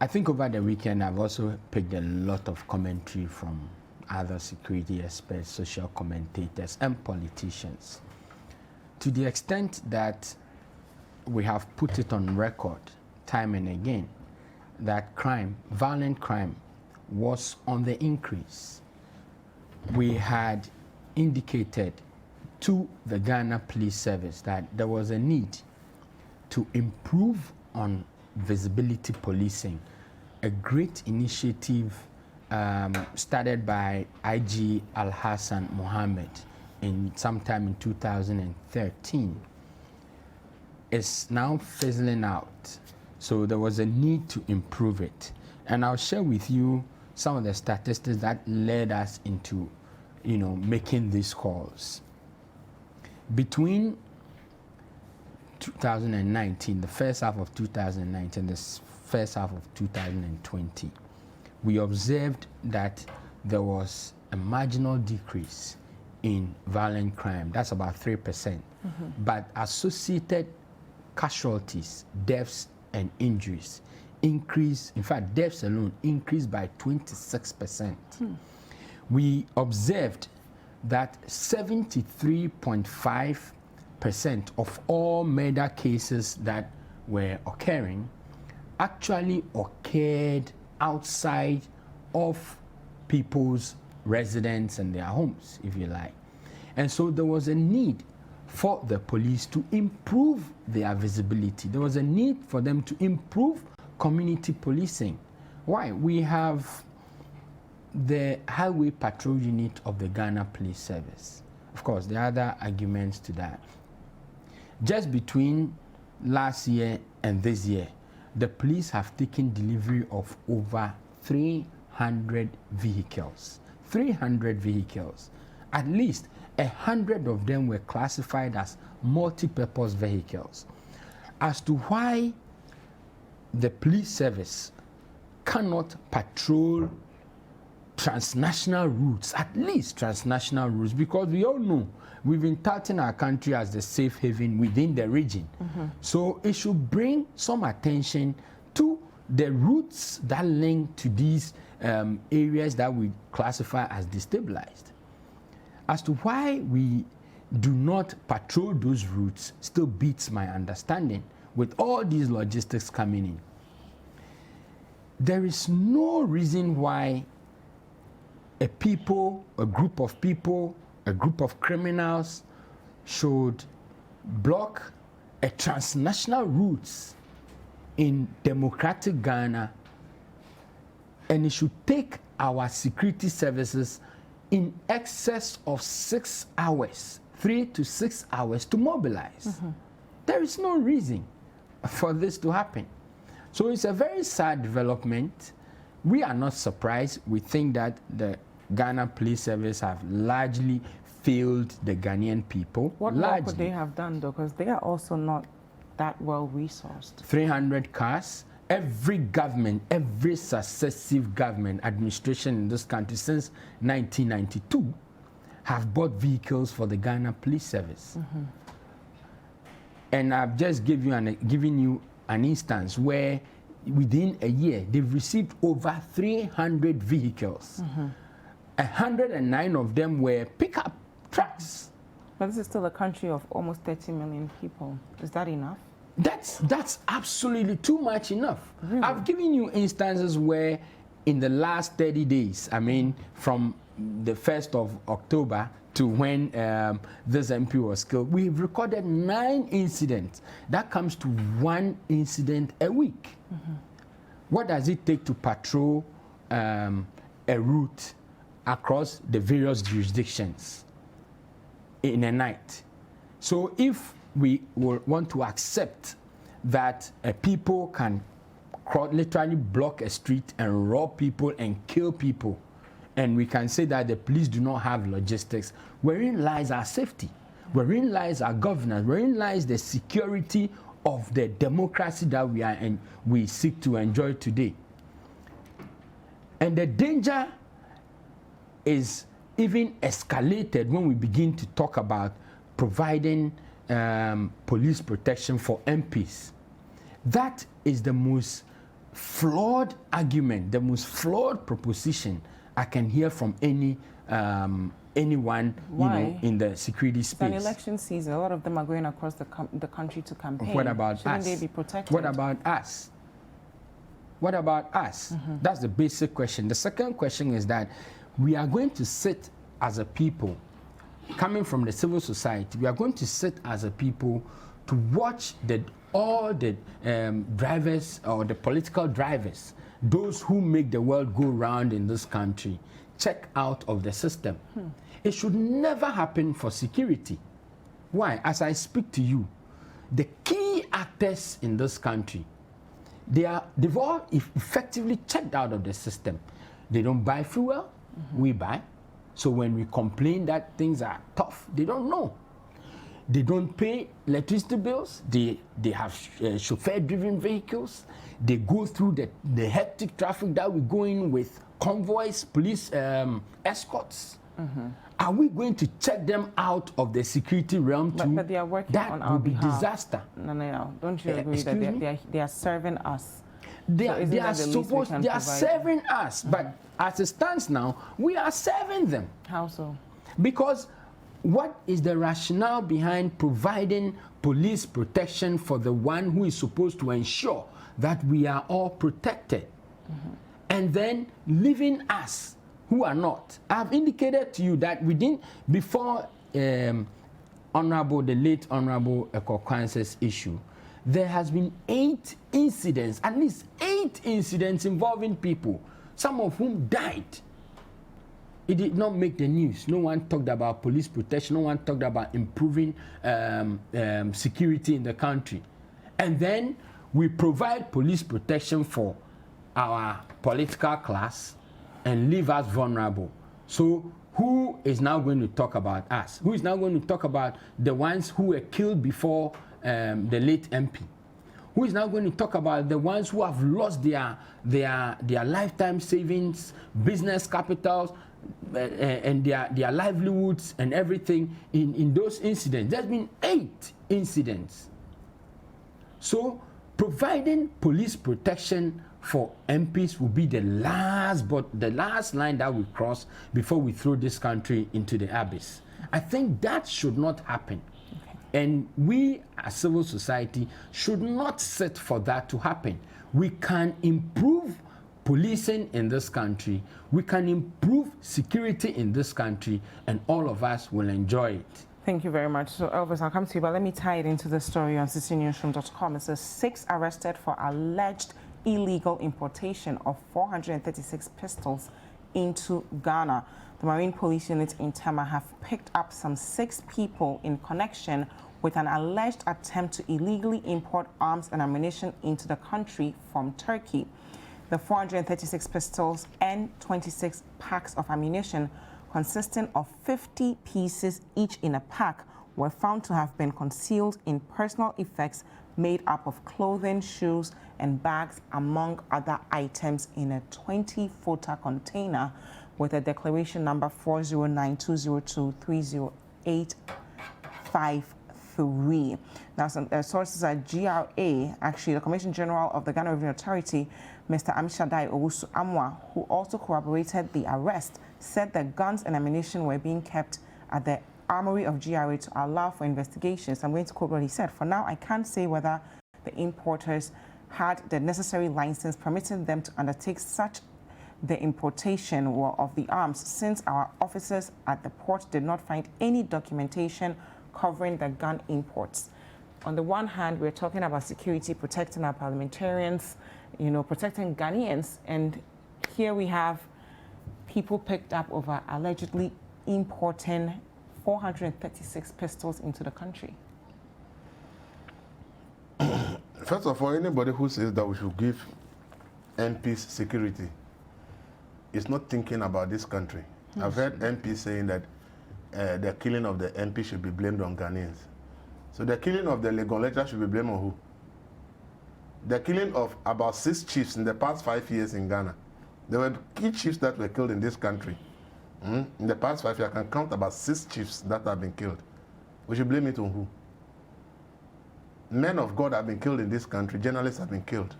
I think over the weekend I've also picked a lot of commentary from other security experts, social commentators, and politicians, to the extent that we have put it on record time and again that crime, violent crime, was on the increase. We had indicated to the Ghana Police Service that there was a need to improve on visibility policing, a great initiative started by IG Al-Hassan Mohammed sometime in 2013. Is now fizzling out. So there was a need to improve it. And I'll share with you some of the statistics that led us into, making these calls. Between 2019, the first half of 2019, the first half of 2020, we observed that there was a marginal decrease in violent crime. That's about 3%. But associated casualties, deaths, and injuries increased. In fact, deaths alone increased by 26%. We observed that 73.5% of all murder cases that were occurring actually occurred outside of people's residence and their homes, if you like. And so there was a need for the police to improve their visibility. There was a need for them to improve community policing. Why? We have the Highway Patrol Unit of the Ghana Police Service. Of course, there are other arguments to that. Just between last year and this year, the police have taken delivery of over 300 vehicles. 300 vehicles. At least 100 of them were classified as multi-purpose vehicles. As to why the police service cannot patrol transnational routes, at least transnational routes, because we all know we've been touting our country as the safe haven within the region. So it should bring some attention to the routes that link to these areas that we classify as destabilized. As to why we do not patrol those routes still beats my understanding with all these logistics coming in. There is no reason why a group of people, a group of criminals should block a transnational routes in democratic Ghana, and it should take our security services in excess of 6 hours, 3 to 6 hours to mobilize. There is no reason for this to happen. So it's a very sad development. We are not surprised. We think that the Ghana Police Service have largely failed the Ghanaian people. What more could they have done, though? Because they are also not that well resourced. 300 cars. Every government, every successive government administration in this country since 1992 have bought vehicles for the Ghana Police Service. And I've just given you an instance where within a year they've received over 300 vehicles. 109 of them were pickup trucks. But this is still a country of almost 30 million people. Is that enough? That's absolutely too much enough. Really? I've given you instances where in the last 30 days, I mean, from the 1st of October to when this MP was killed, we've recorded 9 incidents. That comes to 1 incident a week. What does it take to patrol a route across the various jurisdictions in a night? So if we will want to accept that people can literally block a street and rob people and kill people, and we can say that the police do not have logistics, wherein lies our safety, wherein lies our governance, wherein lies the security of the democracy that we seek to enjoy today. And the danger is even escalated when we begin to talk about providing police protection for MPs. That is the most flawed argument, the most flawed proposition I can hear from anyone in the security space. It's an election season. A lot of them are going across the country to campaign. What about Shouldn't us? they be protected? What about us? What about us? That's the basic question. The second question is that we are going to sit as a people, coming from the civil society, we are going to sit as a people to watch all the drivers or the political drivers, those who make the world go round in this country, check out of the system. It should never happen for security. Why? As I speak to you, the key actors in this country, they've all effectively checked out of the system. They don't buy fuel, we buy. So when we complain that things are tough, they don't know. They don't pay electricity bills. They have chauffeur-driven vehicles. They go through the hectic traffic that we go in with convoys, police escorts. Are we going to check them out of the security realm too? But they are working on our behalf. That would be disaster. No. Don't you agree that they are serving us? They are serving us, but as it stands now, we are serving them. How so? Because what is the rationale behind providing police protection for the one who is supposed to ensure that we are all protected, and then leaving us who are not? I've indicated to you that before the late Honorable Ekokwanse's issue, there has been 8 incidents, at least 8 incidents involving people, some of whom died. It did not make the news. No one talked about police protection. No one talked about improving security in the country. And then we provide police protection for our political class and leave us vulnerable. So who is now going to talk about us? Who is now going to talk about the ones who were killed before the late MP? Who is now going to talk about the ones who have lost their lifetime savings, business capitals, and their livelihoods and everything in those incidents? There's been 8 incidents. So providing police protection for MPs will be the last line that we cross before we throw this country into the abyss. I think that should not happen. And we as civil society should not sit for that to happen. We can improve policing in this country, we can improve security in this country, and all of us will enjoy it. Thank you very much. So Elvis, I'll come to you, but let me tie it into the story on ccnewsroom.com. It says 6 arrested for alleged illegal importation of 436 pistols into Ghana. The Marine Police Unit in Tema have picked up some 6 people in connection with an alleged attempt to illegally import arms and ammunition into the country from Turkey. The 436 pistols and 26 packs of ammunition, consisting of 50 pieces each in a pack, were found to have been concealed in personal effects made up of clothing, shoes, and bags, among other items, in a 20-footer container with a declaration number 40920230853. Now, some sources at GRA, actually, the Commissioner General of the Ghana Revenue Authority, Mr. Amshadai Owusu Amwa, who also corroborated the arrest, said that guns and ammunition were being kept at the armory of GRA to allow for investigations. I'm going to quote what he said. For now, I can't say whether the importers had the necessary license permitting them to undertake such the importation of the arms, since our officers at the port did not find any documentation covering the gun imports. On the one hand, we're talking about security, protecting our parliamentarians, protecting Ghanaians, and here we have people picked up over allegedly importing 436 pistols into the country. First of all, anybody who says that we should give MPs security is not thinking about this country. Yes. I've heard MPs saying that the killing of the MP should be blamed on Ghanaians. So the killing of the Legon letter should be blamed on who? The killing of about 6 chiefs in the past 5 years in Ghana. There were key chiefs that were killed in this country. In the past 5 years, I can count about 6 chiefs that have been killed. We should blame it on who? Men of God have been killed in this country. Journalists have been killed.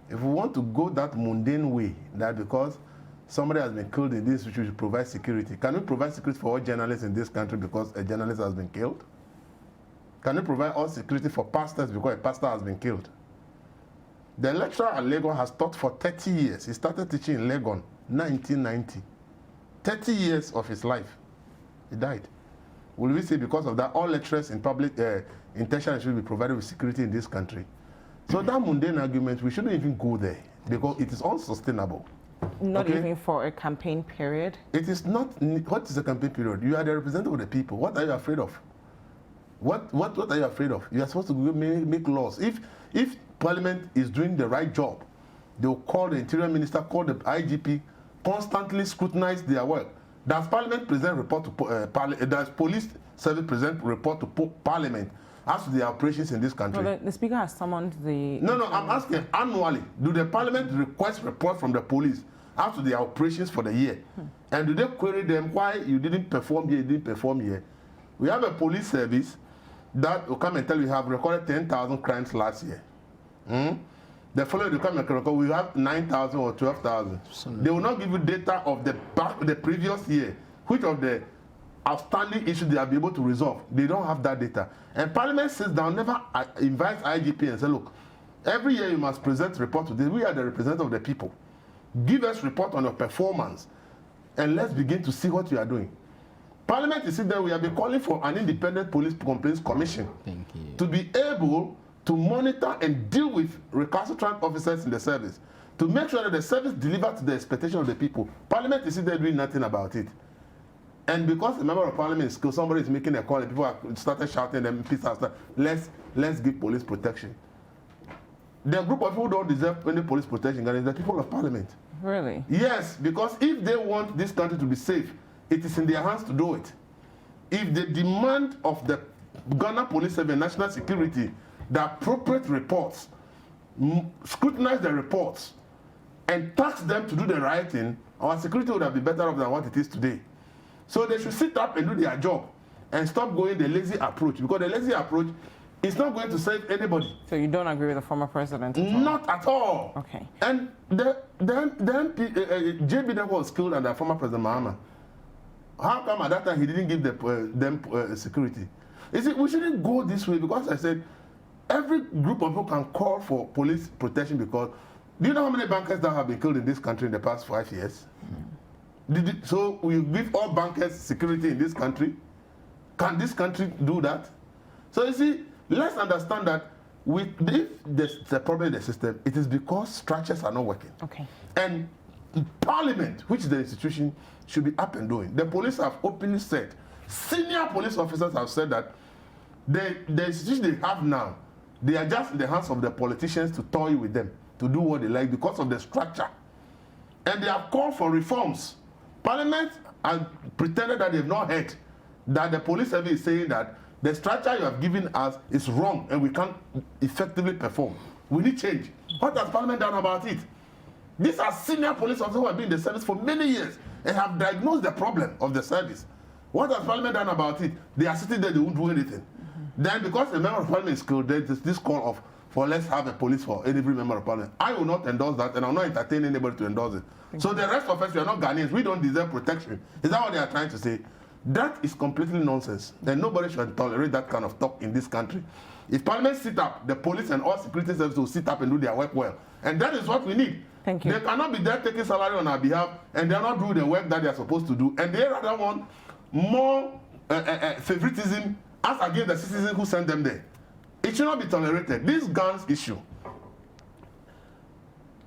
If we want to go that mundane way, that because somebody has been killed in this, we should provide security. Can we provide security for all journalists in this country because a journalist has been killed? Can we provide all security for pastors because a pastor has been killed? The lecturer at Legon has taught for 30 years. He started teaching in Legon 1990. 30 years of his life. He died. Will we say because of that all lecturers in public intention should be provided with security in this country? So that mundane argument, we shouldn't even go there because it is unsustainable. Not even for a campaign period? It is not. What is a campaign period? You are the representative of the people. What are you afraid of? What are you afraid of? You are supposed to make laws. If Parliament is doing the right job, they will call the Interior Minister, call the IGP, constantly scrutinize their work. Does Parliament present report to does Police Service present report to Parliament as to the operations in this country? Well, the Speaker has summoned the... No, I'm asking annually. Do the Parliament request report from the police as to their operations for the year? And do they query them why you didn't perform here, you didn't perform here? We have a police service that will come and tell you have recorded 10,000 crimes last year. The following, they come and record, we have 9,000 or 12,000. They will not give you data of the previous year, which of the outstanding issues they will be able to resolve. They don't have that data. And Parliament sits down, never invites IGP and say, look, every year you must present report to this. We are the representative of the people. Give us report on your performance, and let's begin to see what you are doing. Parliament is sitting there, we have been calling for an independent police complaints commission to be able to monitor and deal with recalcitrant officers in the service, to make sure that the service delivers to the expectation of the people. Parliament is sitting there doing nothing about it. And because a member of Parliament is killed, somebody is making a call, and people have started shouting, and MPs have started, let's give police protection. the group of people who don't deserve any police protection is the people of parliament. Really? Yes, because if they want this country to be safe, it is in their hands to do it. If the demand of the Ghana Police Service and National Security, the appropriate reports, scrutinize the reports, and tax them to do the right thing, our security would have been better off than what it is today. So they should sit up and do their job and stop going the lazy approach, because the lazy approach is not going to save anybody. So you don't agree with the former president at all? Not at all. Okay. And then JB was killed under former President Mahama. How come at that time he didn't give them security? You see, we shouldn't go this way, because I said every group of people can call for police protection, because do you know how many bankers that have been killed in this country in the past 5 years? So we give all bankers security in this country? Can this country do that? So you see, let's understand that if there's a problem in the system, it is because structures are not working. Okay. And Parliament, which is the institution, should be up and doing. The police have openly said, senior police officers have said that the institution they have now, they are just in the hands of the politicians to toy with them, to do what they like because of the structure. And they have called for reforms. Parliament has pretended that they've not heard that the police service is saying that the structure you have given us is wrong and we can't effectively perform. We need change. What has Parliament done about it? These are senior police officers who have been in the service for many years and have diagnosed the problem of the service. What has Parliament done about it? They are sitting there, they won't do anything. Then because a member of Parliament is killed, there is this call for let's have a police for every member of Parliament. I will not endorse that, and I will not entertain anybody to endorse it. So the rest of us, we are not Ghanaians, we don't deserve protection. Is that what they are trying to say? That is completely nonsense. And nobody should tolerate that kind of talk in this country. If Parliament sit up, the police and all security services will sit up and do their work well. And that is what we need. Thank you. They cannot be there taking salary on our behalf, and they are not doing the work that they are supposed to do. And they rather want more favoritism as against the citizens who sent them there. It should not be tolerated. This guns issue.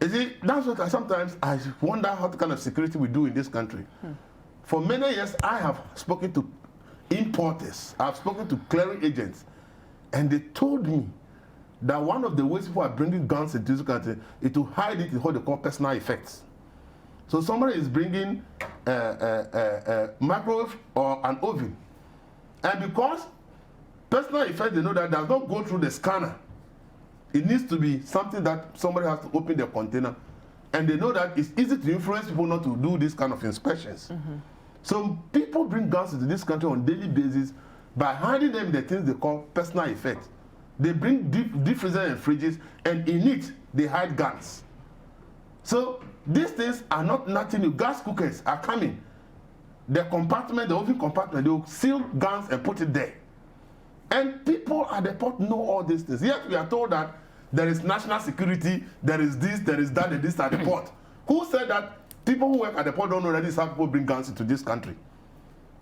You see, that's what sometimes I wonder what kind of security we do in this country. For many years, I have spoken to importers, I have spoken to clearing agents, and they told me that one of the ways people are bringing guns into this country is to hide it in what they call personal effects. So somebody is bringing a microwave or an oven, and because personal effects, they know that does not go through the scanner. It needs to be something that somebody has to open the container, and they know that it's easy to influence people not to do this kind of inspections. So people bring guns into this country on a daily basis by hiding them in the things they call personal effects. They bring deep freezers and fridges, and in it, they hide guns. So these things are not nothing new. Gas cookers are coming. The compartment, the oven compartment, they will seal guns and put it there. And people at the port know all these things. Yet we are told that there is national security, there is this, there is that, and this at the port. Who said that people who work at the port don't know that this is how people bring guns into this country?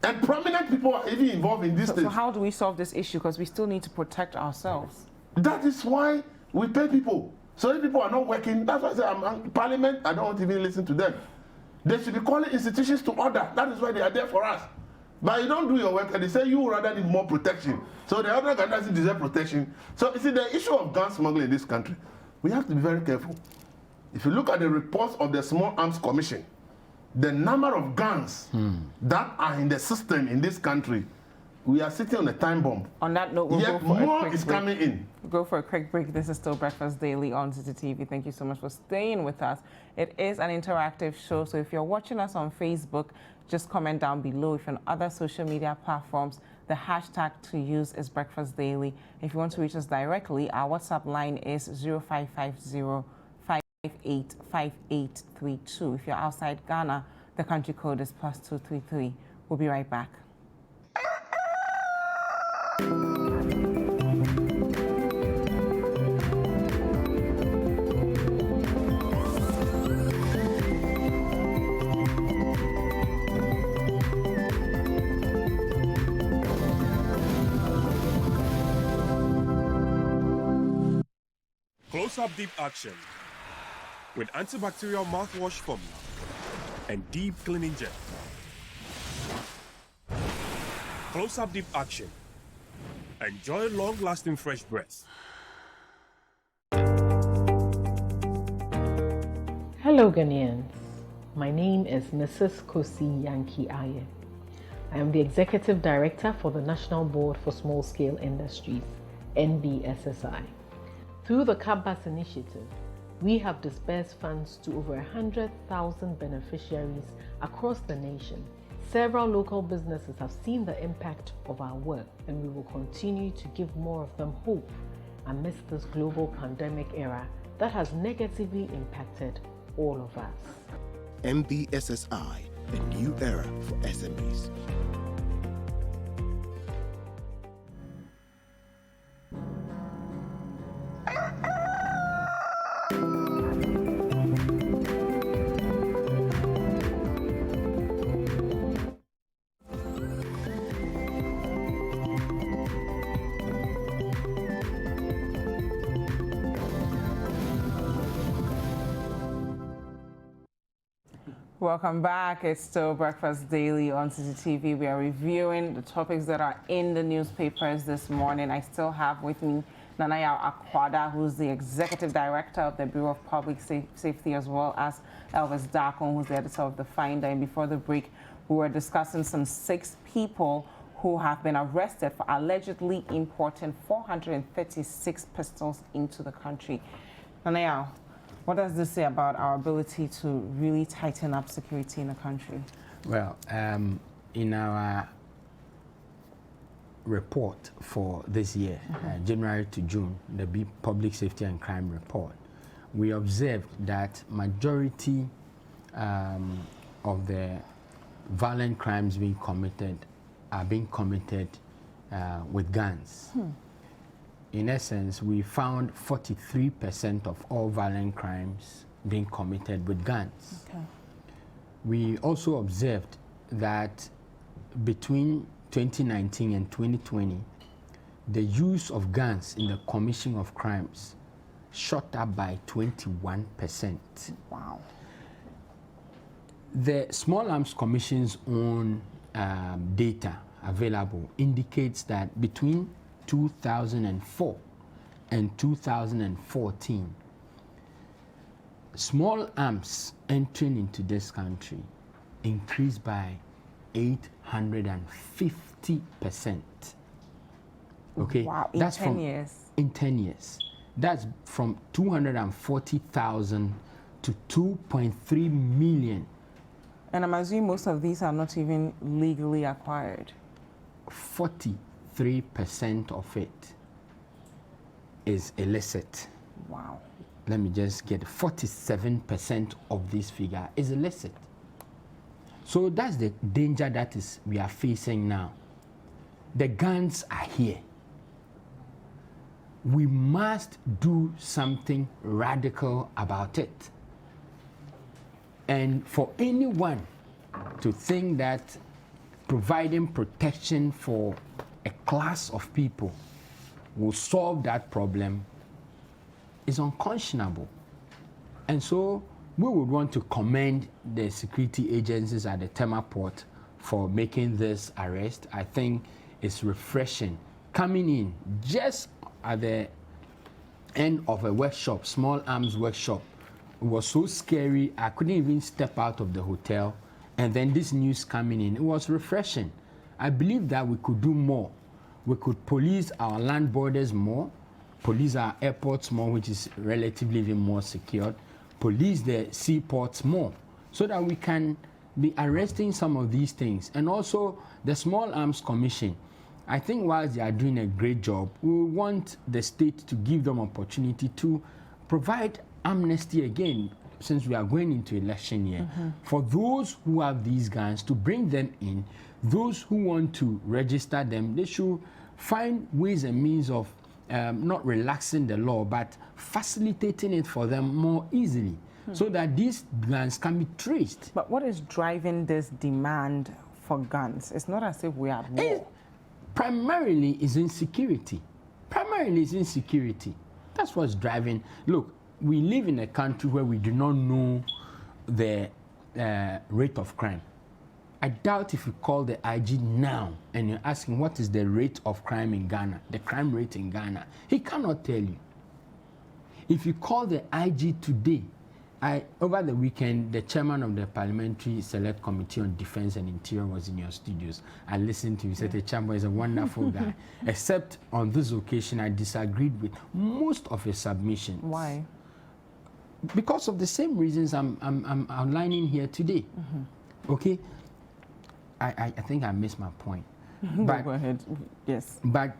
And prominent people are even involved in this thing. So how do we solve this issue? Because we still need to protect ourselves. That is why we pay people. So if people are not working, that's why I say I'm Parliament, I don't want to even listen to them. They should be calling institutions to order. That is why they are there for us. But you don't do your work and they say you rather need more protection. So the other guy doesn't deserve protection. So you see, the issue of gun smuggling in this country, we have to be very careful. If you look at the reports of the Small Arms Commission, the number of guns that are in the system in this country, we are sitting on a time bomb. On that note, we'll go for more a quick is break. coming in. We'll go for a quick break. This is still Breakfast Daily on City TV. Thank you so much for staying with us. It is an interactive show, so if you're watching us on Facebook, just comment down below. If you're on other social media platforms, the hashtag to use is Breakfast Daily. If you want to reach us directly, our WhatsApp line is 0550 585832. If you're outside Ghana, the country code is +233. We'll be right back. Close-up deep action with antibacterial mouthwash formula and deep cleaning gel. Close-up deep action. Enjoy long-lasting fresh breath. Hello Ghanaians, my name is Mrs. Kosi Yankee Aye. I am the Executive Director for the National Board for Small Scale Industries, NBSSI. Through the CABAS initiative, we have disbursed funds to over 100,000 beneficiaries across the nation. Several local businesses have seen the impact of our work, and we will continue to give more of them hope amidst this global pandemic era that has negatively impacted all of us. MBSSI, a new era for SMEs. Welcome back. It's still Breakfast Daily on CCTV. We are reviewing the topics that are in the newspapers this morning. I still have with me Nanaya Akua, who's the Executive Director of the Bureau of Public Safety, as well as Elvis Darkon, who's the editor of The Finder. And before the break, we were discussing some 6 people who have been arrested for allegedly importing 436 pistols into the country. Nanaya, what does this say about our ability to really tighten up security in the country? Well, in our report for this year, January to June, the Public Safety and Crime Report, we observed that majority of the violent crimes being committed are being committed with guns. In essence, we found 43% of all violent crimes being committed with guns. Okay. We also observed that between 2019 and 2020, the use of guns in the commission of crimes shot up by 21%. Wow. The Small Arms Commission's own data available indicates that between 2004 and 2014, small arms entering into this country increased by 850%. Okay, wow, in that's 10 years. In 10 years, that's from 240,000 to 2.3 million. And I'm assuming most of these are not even legally acquired. 43% of it is illicit. Wow. Let me just get 47% of this figure is illicit. So that's the danger that we are facing now. The guns are here. We must do something radical about it. And for anyone to think that providing protection for a class of people will solve that problem is unconscionable. And so we would want to commend the security agencies at the Tema Port for making this arrest. I think it's refreshing. Coming in just at the end of a workshop, small arms workshop, it was so scary, I couldn't even step out of the hotel. And then this news coming in, it was refreshing. I believe that we could do more. We could police our land borders more, police our airports more, which is relatively even more secured, police the seaports more, so that we can be arresting some of these things. And also the Small Arms Commission, I think whilst they are doing a great job, we want the state to give them opportunity to provide amnesty again, since we are going into election year, for those who have these guns, to bring them in. Those who want to register them, they should find ways and means of not relaxing the law, but facilitating it for them more easily, so that these guns can be traced. But what is driving this demand for guns? It's not as if we are war. Primarily is insecurity. Primarily is insecurity. That's what's driving. Look, we live in a country where we do not know the rate of crime. I doubt if you call the IG now and you're asking what is the rate of crime in Ghana, the crime rate in Ghana, he cannot tell you. If you call the IG today over the weekend, the chairman of the Parliamentary Select Committee on Defense and Interior was in your studios. I listened to you. He said the chairman is a wonderful guy. Except on this occasion, I disagreed with most of his submissions. Why? Because of the same reasons I'm outlining here today. Okay? I think I missed my point. But go ahead. Yes. But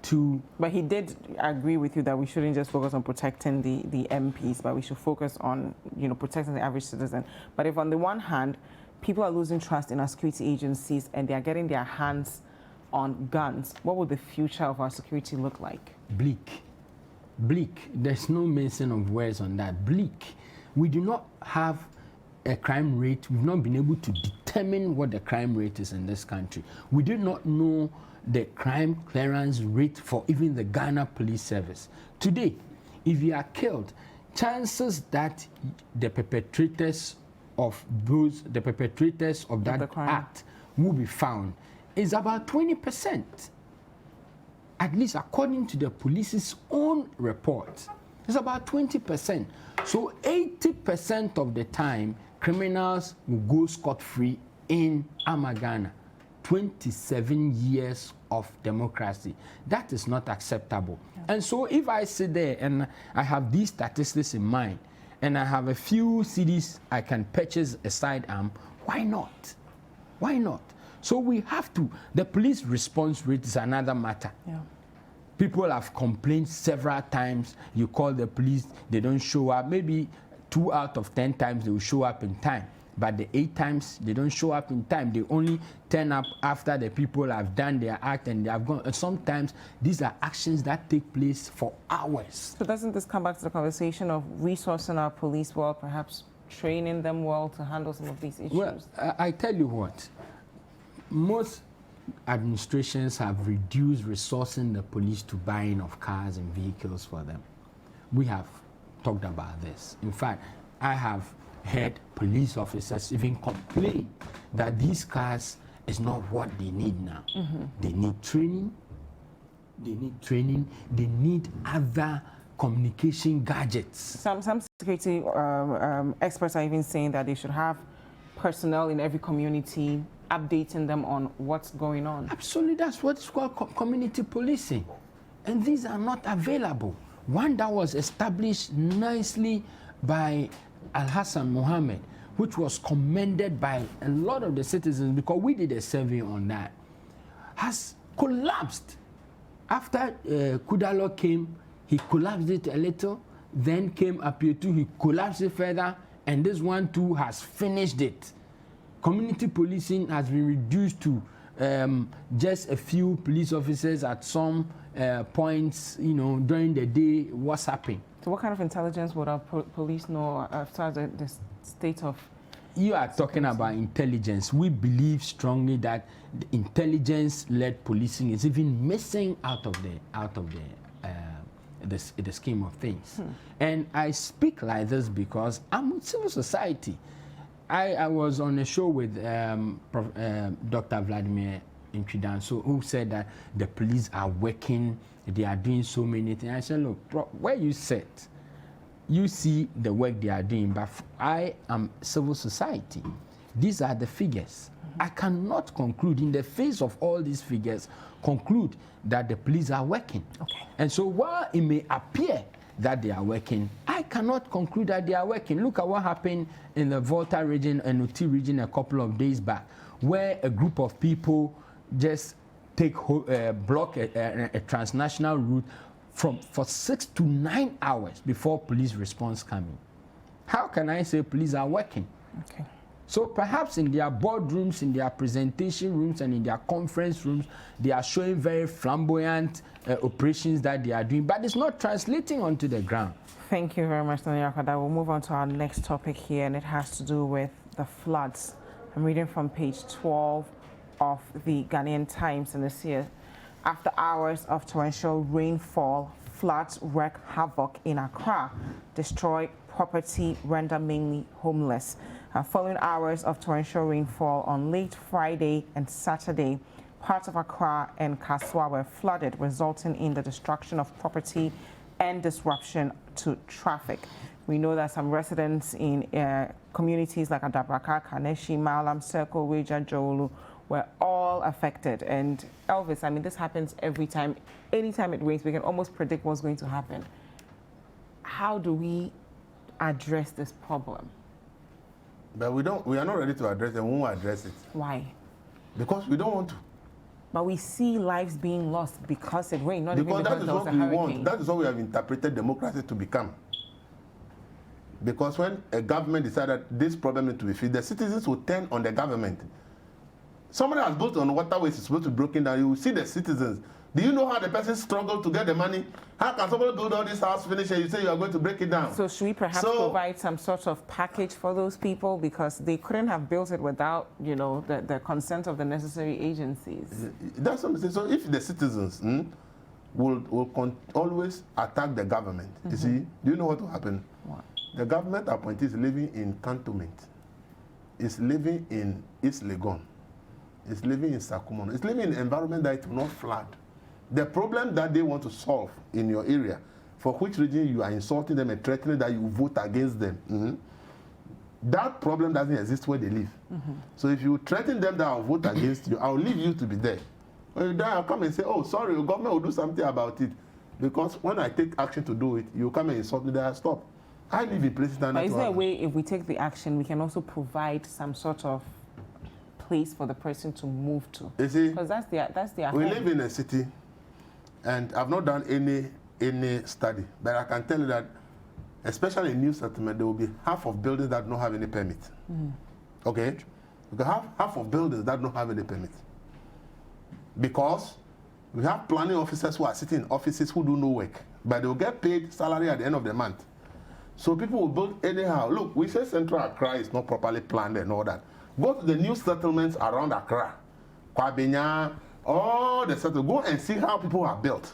he did agree with you that we shouldn't just focus on protecting the MPs, but we should focus on protecting the average citizen. But if on the one hand, people are losing trust in our security agencies and they are getting their hands on guns, what will the future of our security look like? Bleak. Bleak. There's no mention of words on that. Bleak. We do not have a crime rate. We've not been able to determine what the crime rate is in this country. We do not know the crime clearance rate for even the Ghana Police Service. Today, if you are killed, chances that the perpetrators of that act will be found is about 20%. At least according to the police's own report. It's about 20%. So 80% of the time, criminals will go scot-free in Ghana. 27 years of democracy. That is not acceptable. Yeah. And so if I sit there and I have these statistics in mind, and I have a few CDs I can purchase a sidearm, why not? Why not? So we have to. The police response rate is another matter. Yeah. People have complained several times. You call the police, they don't show up. Maybe 2 out of 10 times they will show up in time. But the 8 times they don't show up in time. They only turn up after the people have done their act and they have gone. And sometimes these are actions that take place for hours. So doesn't this come back to the conversation of resourcing our police well, perhaps training them well to handle some of these issues? Well, I tell you what, most administrations have reduced resourcing the police to buying of cars and vehicles for them. We have talked about this. In fact, I have heard police officers even complain that these cars is not what they need now. They need training. They need other communication gadgets. Some security experts are even saying that they should have personnel in every community updating them on what's going on. Absolutely, that's what's called community policing. And these are not available. One that was established nicely by Al-Hassan Mohammed, which was commended by a lot of the citizens because we did a survey on that, has collapsed. After Kudalo came, he collapsed it a little, then came Apietu, he collapsed it further, and this one too has finished it. Community policing has been reduced to just a few police officers at some points, during the day, WhatsApping. So what kind of intelligence would our police know after the state of... You are talking about intelligence. We believe strongly that the intelligence-led policing is even missing out of the scheme of things. And I speak like this because I'm with civil society. I was on a show with Dr. Vladimir Intwidanso, who said that the police are working, they are doing so many things. I said, look, bro, where you sit, you see the work they are doing, but I am civil society. These are the figures. I cannot conclude, in the face of all these figures, conclude that the police are working. Okay. And so while it may appear that they are working, I cannot conclude that they are working. Look at what happened in the Volta region and Uti region a couple of days back, where a group of people just block a transnational route for 6 to 9 hours before police response coming. How can I say police are working? Okay. So perhaps in their boardrooms, in their presentation rooms, and in their conference rooms, they are showing very flamboyant operations that they are doing, but it's not translating onto the ground. Thank you very much, Daniel Akada. We'll move on to our next topic here, and it has to do with the floods. I'm reading from page 12 of the Ghanaian Times, and this year, after hours of torrential rainfall, floods wreak havoc in Accra, destroy property, render mainly homeless. Following hours of torrential rainfall on late Friday and Saturday, parts of Accra and Kaswa were flooded, resulting in the destruction of property and disruption to traffic. We know that some residents in communities like Adabraka, Kaneshi, Malam, Circle, Weja, Jolu were all affected. And Elvis, I mean, this happens every time. Anytime it rains, we can almost predict what's going to happen. How do we address this problem? But we are not ready to address it. We won't address it. Why? Because we don't want to. But we see lives being lost because it rained, not because even because there was a we hurricane. want. That is what we have interpreted democracy to become. Because when a government decided this problem needs to be fixed, the citizens will turn on the government. Somebody has built on waterways is supposed to be broken down. You will see the citizens. Do you know how the person struggled to get the money? How can somebody build all this house, finish, and you say you are going to break it down? So should we perhaps provide some sort of package for those people, because they couldn't have built it without, you know, the consent of the necessary agencies? That's what I'm saying. So if the citizens will always attack the government, you see, do you know what will happen? What? The government appointee is living in cantonment, is living in East Legon, is living in Sakumono, is living in an environment that it will not flood. The problem that they want to solve in your area, for which region you are insulting them and threatening that you vote against them, that problem doesn't exist where they live. So if you threaten them that I'll vote against you, I'll leave you to be there. When you die, I'll come and say, oh, sorry, the government will do something about it. Because when I take action to do it, you come and insult me, then I stop. I live in places that. But is there a way, if we take the action, we can also provide some sort of place for the person to move to? You see, because that's their we home. live in a city, and I've not done any study, but I can tell you that, especially in new settlement, there will be half of buildings that don't have any permit. Okay, because half of buildings that don't have any permit, because we have planning officers who are sitting in offices who do no work, but they will get paid salary at the end of the month. So people will build anyhow. Look, we say Central Accra is not properly planned and all that. Go to the new settlements around Accra, Kwabenya, all the settlements. Go and see how people are built,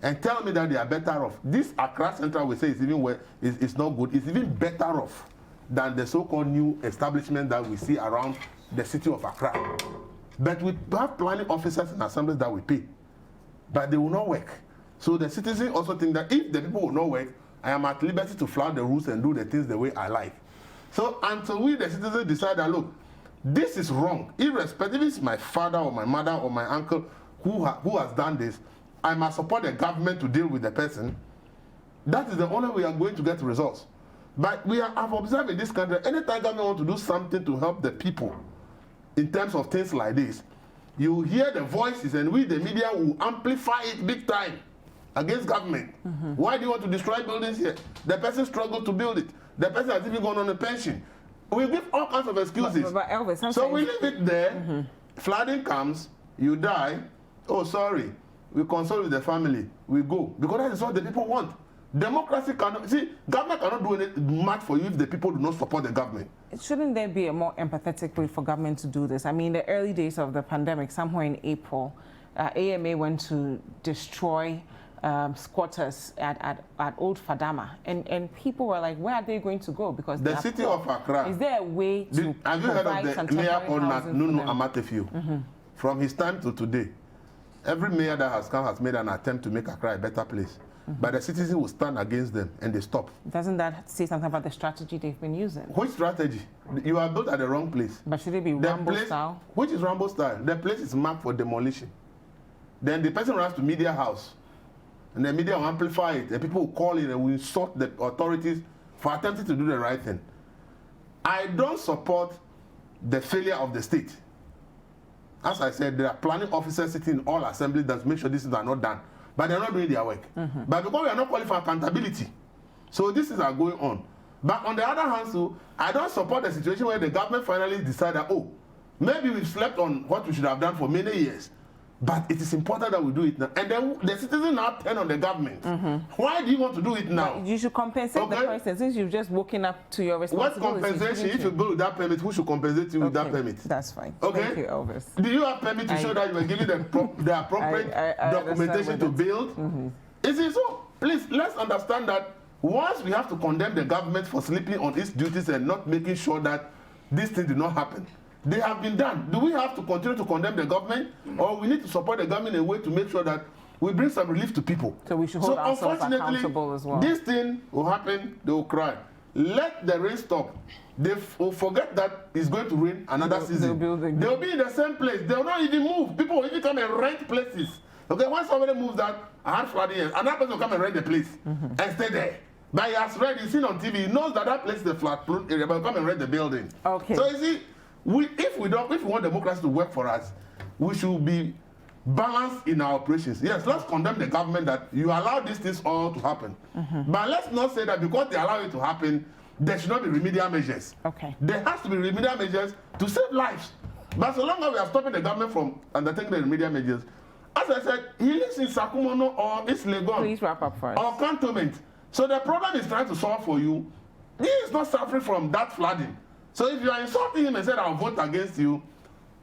and tell me that they are better off. This Accra Central, we say, is even is not good. It's even better off than the so-called new establishment that we see around the city of Accra. But we have planning officers and assemblies that we pay, but they will not work. So the citizens also think that if the people will not work, I am at liberty to flout the rules and do the things the way I like. So until we, the citizens, decide that, look, this is wrong, irrespective if it's my father or my mother or my uncle who has done this, I must support the government to deal with the person. That is the only way we are going to get results. But I've observed in this country, anytime government wants to do something to help the people in terms of things like this, you hear the voices, and we, the media, will amplify it big time against government. Why do you want to destroy buildings here? The person struggled to build it. The person has even gone on a pension. We give all kinds of excuses. But Elvis, so we leave it there. Flooding comes, you die. Oh, sorry. We console with the family. We go. Because that is what the people want. Democracy cannot, see, government cannot do anything much for you if the people do not support the government. Shouldn't there be a more empathetic way for government to do this? I mean, the early days of the pandemic, somewhere in April, AMA went to destroy squatters at Old Fadama, and people were like, where are they going to go? Because the city of Accra. Is there a way to have you heard of the mayor on Nunu Amatefiu? From his time to today, every mayor that has come has made an attempt to make Accra a better place. But the citizens will stand against them and they stop. Doesn't that say something about the strategy they've been using? Which strategy? You are built at the wrong place. But should it be Rambo style? Which is Rambo style? The place is marked for demolition. Then the person runs to media house, and the media will amplify it, and people will call in and will insult the authorities for attempting to do the right thing. I don't support the failure of the state. As I said, there are planning officers sitting in all assemblies that make sure these things are not done. But they're not doing their work. But because we are not qualified for accountability, so this is going on. But on the other hand, so I don't support the situation where the government finally decided, oh, maybe we've slept on what we should have done for many years. But it is important that we do it now. And then the citizens now turn on the government. Why do you want to do it now? But you should compensate the person since you've just woken up to your responsibility. What compensation? If you build with that permit, who should compensate you with that permit? That's fine. Okay. Thank you, Elvis. Do you have permit to show that you were given the appropriate documentation to build? Is it so? Please, let's understand that once we have to condemn the government for sleeping on its duties and not making sure that these things do not happen, they have been done. Do we have to continue to condemn the government, or we need to support the government in a way to make sure that we bring some relief to people. So we should hold ourselves accountable as well. This thing will happen, they will cry. Let the rain stop. They will forget that it's going to rain another season. They'll be in the same place. They will not even move. People will even come and rent places. Okay, once somebody moves that, I had flooding, another person will come and rent the place and stay there. But he has read, he's seen on TV, he knows that that place is the flood-prone area, but he'll come and rent the building. Okay. So you see, if we want democracy to work for us, we should be balanced in our operations. Yes, let's condemn the government that you allow these things all to happen. But let's not say that because they allow it to happen, there should not be remedial measures. Okay. There has to be remedial measures to save lives. But so long as we are stopping the government from undertaking the remedial measures, as I said, he lives in Sakumono or East Legon. Please wrap up for us. Or Cantonment. So the problem is trying to solve for you. He is not suffering from that flooding. So if you are insulting him and said, I'll vote against you,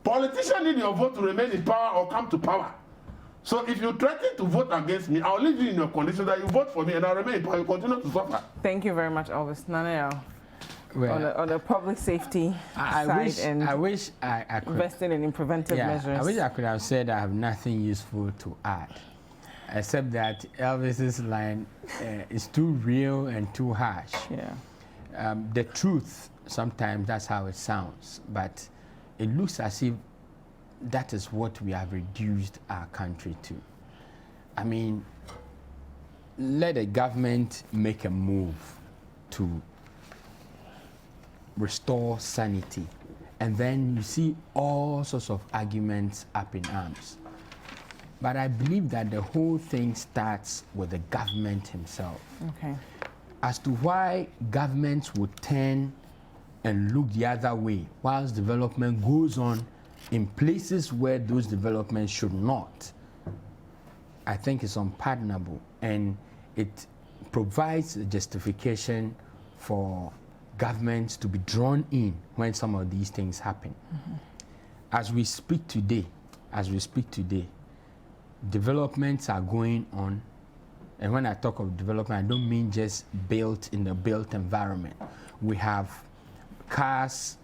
politicians need your vote to remain in power or come to power. So if you threaten to vote against me, I'll leave you in your condition that you vote for me and I'll remain in power. You continue to suffer. Thank you very much, Elvis. Nana, well, on the public safety side I wish I could investing in preventive measures. I wish I could have said I have nothing useful to add, except that Elvis's line is too real and too harsh. Yeah. The truth, sometimes that's how it sounds, but it looks as if that is what we have reduced our country to. I mean, let the government make a move to restore sanity, and then you see all sorts of arguments up in arms. But I believe that the whole thing starts with the government himself. Okay. As to why governments would turn and look the other way whilst development goes on in places where those developments should not, I think it's unpardonable, and it provides a justification for governments to be drawn in when some of these things happen. As we speak today, developments are going on, and when I talk of development, I don't mean just built in the built environment. We have cars,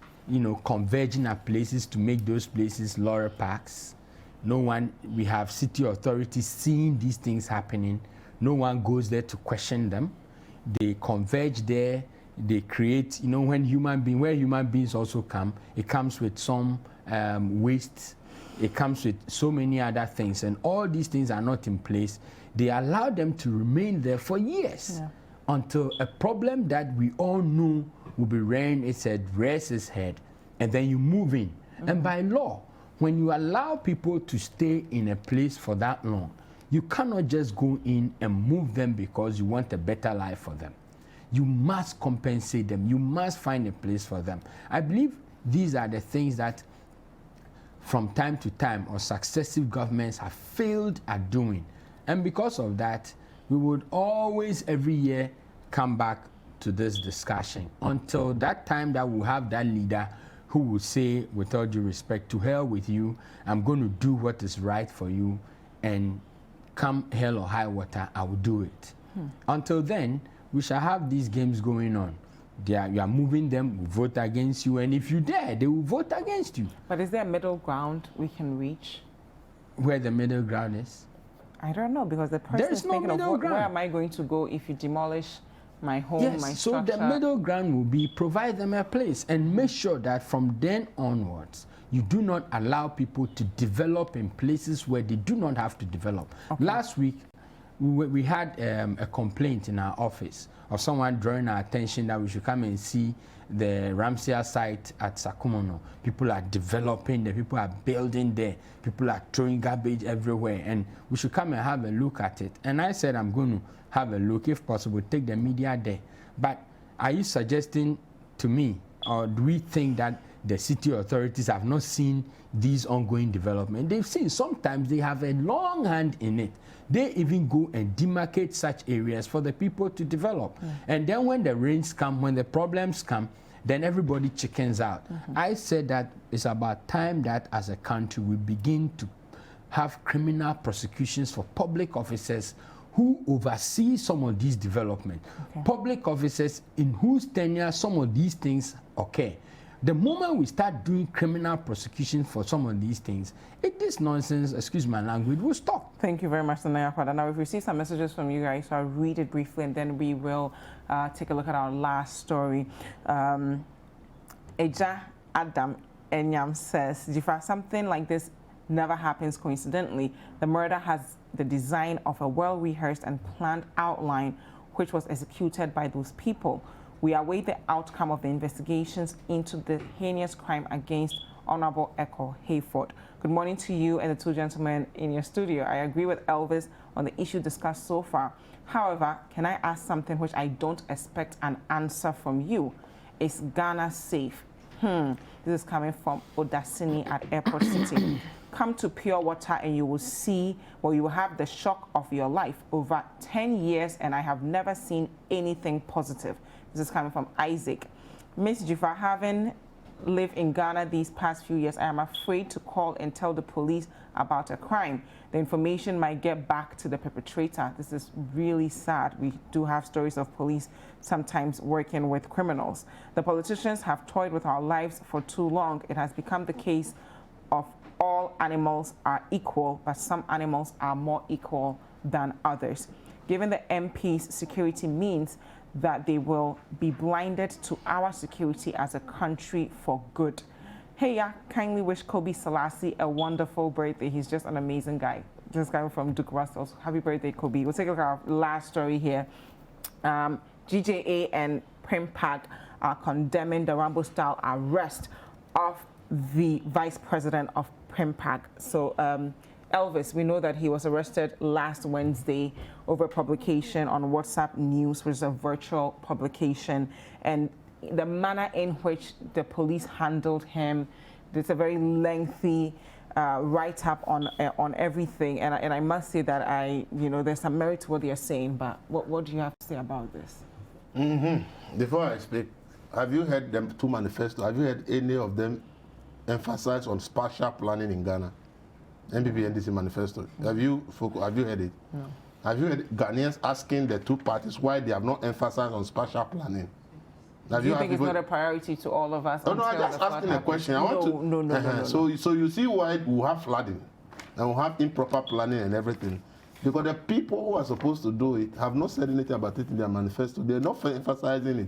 converging at places to make those places lorry parks. We have city authorities seeing these things happening. No one goes there to question them. They converge there. They create, where human beings also come, it comes with some waste. It comes with so many other things, and all these things are not in place. They allow them to remain there for years until a problem that we all know will be rearing its head, rears its head, and then you move in. And by law, when you allow people to stay in a place for that long, you cannot just go in and move them because you want a better life for them. You must compensate them. You must find a place for them. I believe these are the things that from time to time or successive governments have failed at doing. And because of that, we would always every year come back to this discussion until that time that we'll have that leader who will say, with all due respect, to hell with you, I'm going to do what is right for you, and come hell or high water, I will do it. Until then, we shall have these games going on. You are moving them, we vote against you, and if you dare, they will vote against you. But is there a middle ground we can reach? Where the middle ground is? I don't know, because the person is thinking of where am I going to go if you demolish my home, my structure? So the middle ground will be provide them a place and make sure that from then onwards, you do not allow people to develop in places where they do not have to develop. Last week, we had a complaint in our office of someone drawing our attention that we should come and see the Ramsey site at Sakumono. People are developing there, people are building there, people are throwing garbage everywhere, and we should come and have a look at it. And I said I'm going to have a look, if possible, take the media there. But are you suggesting to me, or do we think that the city authorities have not seen these ongoing development? They've seen. Sometimes they have a long hand in it. They even go and demarcate such areas for the people to develop. And then when the rains come, when the problems come, then everybody chickens out. I said that it's about time that as a country we begin to have criminal prosecutions for public officers who oversee some of these development. Public officers in whose tenure some of these things occur. The moment we start doing criminal prosecution for some of these things, this nonsense, excuse my language, will stop. Thank you very much, Naya Kwada. Now, we've received some messages from you guys, so I'll read it briefly, and then we will take a look at our last story. Eja Adam Enyam says, Dziffa, something like this never happens coincidentally. The murder has the design of a well-rehearsed and planned outline which was executed by those people. We await the outcome of the investigations into the heinous crime against Honorable Echo Hayford. Good morning to you and the two gentlemen in your studio. I agree with Elvis on the issue discussed so far. However, can I ask something which I don't expect an answer from you? Is Ghana safe? This is coming from Odasini at Airport City. Come to Pure Water and you will see, well, you will have the shock of your life. Over 10 years and I have never seen anything positive. This is coming from Isaac. Miss Dziffa, having lived in Ghana these past few years, I am afraid to call and tell the police about a crime. The information might get back to the perpetrator. This is really sad. We do have stories of police sometimes working with criminals. The politicians have toyed with our lives for too long. It has become the case of all animals are equal, but some animals are more equal than others. Given the MP's security means that they will be blinded to our security as a country for good. Hey, yeah, kindly wish Kobe Selassie a wonderful birthday. He's just an amazing guy. This guy from Duke Russell. Happy birthday, Kobe. We'll take a look at our last story here. GJA and Primpag are condemning the Rambo-style arrest of the vice president of Primpag. So, Elvis, we know that he was arrested last Wednesday over publication on WhatsApp News, which is a virtual publication, and the manner in which the police handled him, there's a very lengthy write-up on everything, and I must say that there's some merit to what they're saying, but what do you have to say about this? Before I speak, have you heard them two manifesto? Have you heard any of them emphasize on spatial planning in Ghana? NPP NDC manifesto. Have you heard it? No. Have you heard Ghanaians asking the two parties why they have not emphasized on spatial planning? Do you think it's not a priority to all of us? No, I'm just asking a question. No. So you see why we have flooding and we have improper planning and everything. Because the people who are supposed to do it have not said anything about it in their manifesto. They're not emphasizing it.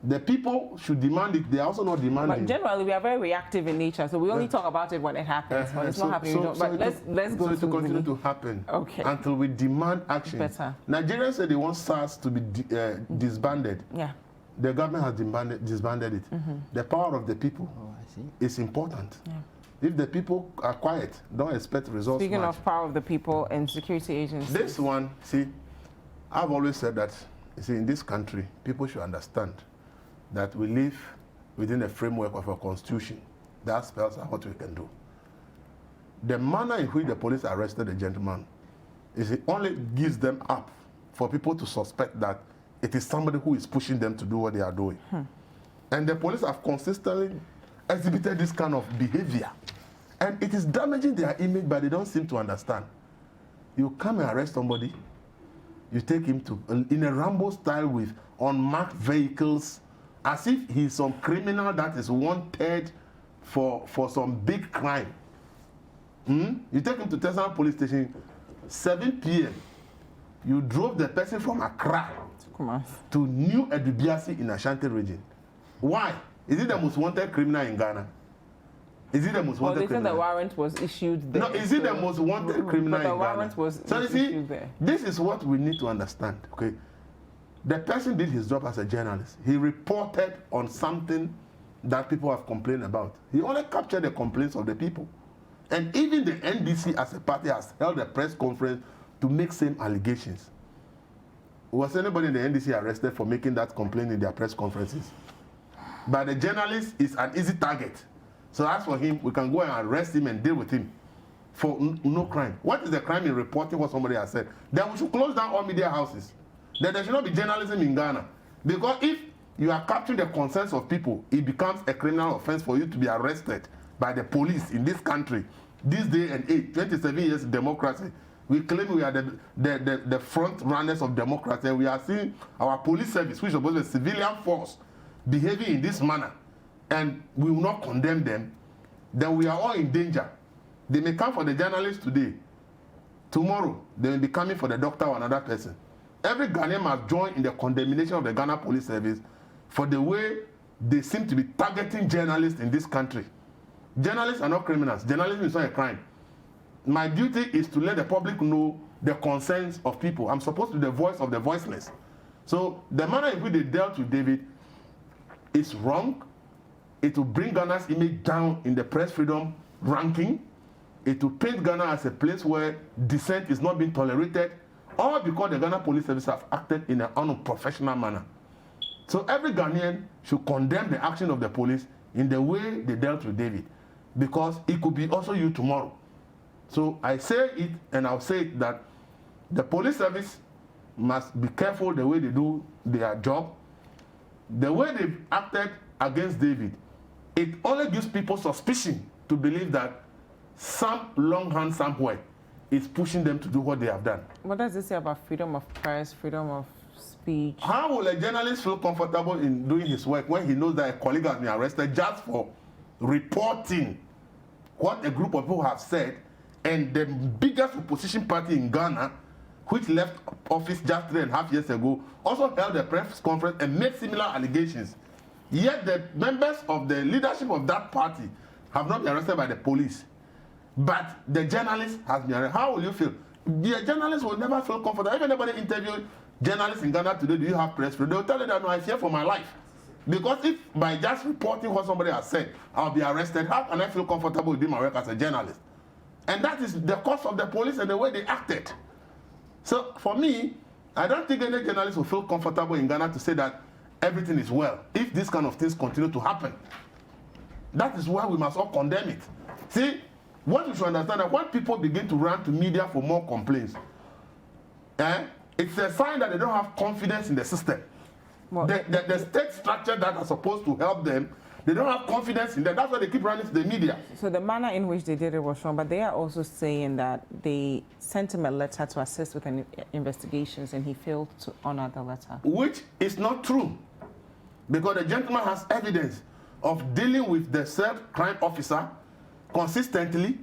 The people should demand it. They are also not demanding. But generally, we are very reactive in nature, so we only talk about it when it happens. When it's not happening, we don't. But let's go. So it will continue to happen. Okay. Until we demand action. Better. Nigerians said they want SARS to be disbanded. Yeah. The government has disbanded it. The power of the people is important. Yeah. If the people are quiet, don't expect results. Speaking of power of the people and security agencies. This one, see, I've always said that, in this country, people should understand that we live within the framework of a constitution. That spells out what we can do. The manner in which the police arrested the gentleman is it only gives them up for people to suspect that it is somebody who is pushing them to do what they are doing. And the police have consistently exhibited this kind of behavior. And it is damaging their image, but they don't seem to understand. You come and arrest somebody, you take him to, in a Rambo style with unmarked vehicles, as if he's some criminal that is wanted for some big crime. You take him to Tesla police station, 7 p.m. You drove the person from Accra to New Edubiasi in Ashanti region. Why? Is it the most wanted criminal in Ghana? Is it the most wanted criminal? They said the warrant was issued there. No, is it the most wanted criminal in Ghana? The warrant was issued there. This is what we need to understand, okay? The person did his job as a journalist. He reported on something that people have complained about. He only captured the complaints of the people. And even the NDC as a party has held a press conference to make same allegations. Was anybody in the NDC arrested for making that complaint in their press conferences? But the journalist is an easy target. So as for him, we can go and arrest him and deal with him for no crime. What is the crime in reporting what somebody has said? Then we should close down all media houses. Then there should not be journalism in Ghana. Because if you are capturing the concerns of people, it becomes a criminal offense for you to be arrested by the police in this country. This day and age, 27 years of democracy, we claim we are the front runners of democracy, and we are seeing our police service, which is supposed to be a civilian force, behaving in this manner. and we will not condemn them, then we are all in danger. They may come for the journalist today. Tomorrow, they will be coming for the doctor or another person. Every Ghanaian must join in the condemnation of the Ghana Police Service for the way they seem to be targeting journalists in this country. Journalists are not criminals. Journalism is not a crime. My duty is to let the public know the concerns of people. I'm supposed to be the voice of the voiceless. So the manner in which they dealt with David is wrong. It will bring Ghana's image down in the press freedom ranking. It will paint Ghana as a place where dissent is not being tolerated, all because the Ghana Police Service have acted in an unprofessional manner. So every Ghanaian should condemn the action of the police in the way they dealt with David, because it could be also you tomorrow. So I say it, and I'll say it, that the police service must be careful the way they do their job. The way they've acted against David, it only gives people suspicion to believe that some long hand somewhere is pushing them to do what they have done. What does this say about freedom of press, freedom of speech? How will a journalist feel comfortable in doing his work when he knows that a colleague has been arrested just for reporting what a group of people have said, and the biggest opposition party in Ghana, which left office just 3.5 years ago, also held a press conference and made similar allegations? Yet the members of the leadership of that party have not been arrested by the police. But the journalist has been arrested. How will you feel? The journalists will never feel comfortable. If anybody interview journalists in Ghana today, do you have press freedom? They'll tell you that, no, I fear for my life. Because if by just reporting what somebody has said, I'll be arrested, how can I feel comfortable doing my work as a journalist? And that is the cost of the police and the way they acted. So for me, I don't think any journalist will feel comfortable in Ghana to say that everything is well if these kind of things continue to happen. That is why we must all condemn it. See, what you should understand that when people begin to run to media for more complaints, it's a sign that they don't have confidence in the system. The state structure that are supposed to help them, they don't have confidence in them. That's why they keep running to the media. So the manner in which they did it was wrong, but they are also saying that they sent him a letter to assist with investigations and he failed to honor the letter. Which is not true, because the gentleman has evidence of dealing with the said crime officer consistently,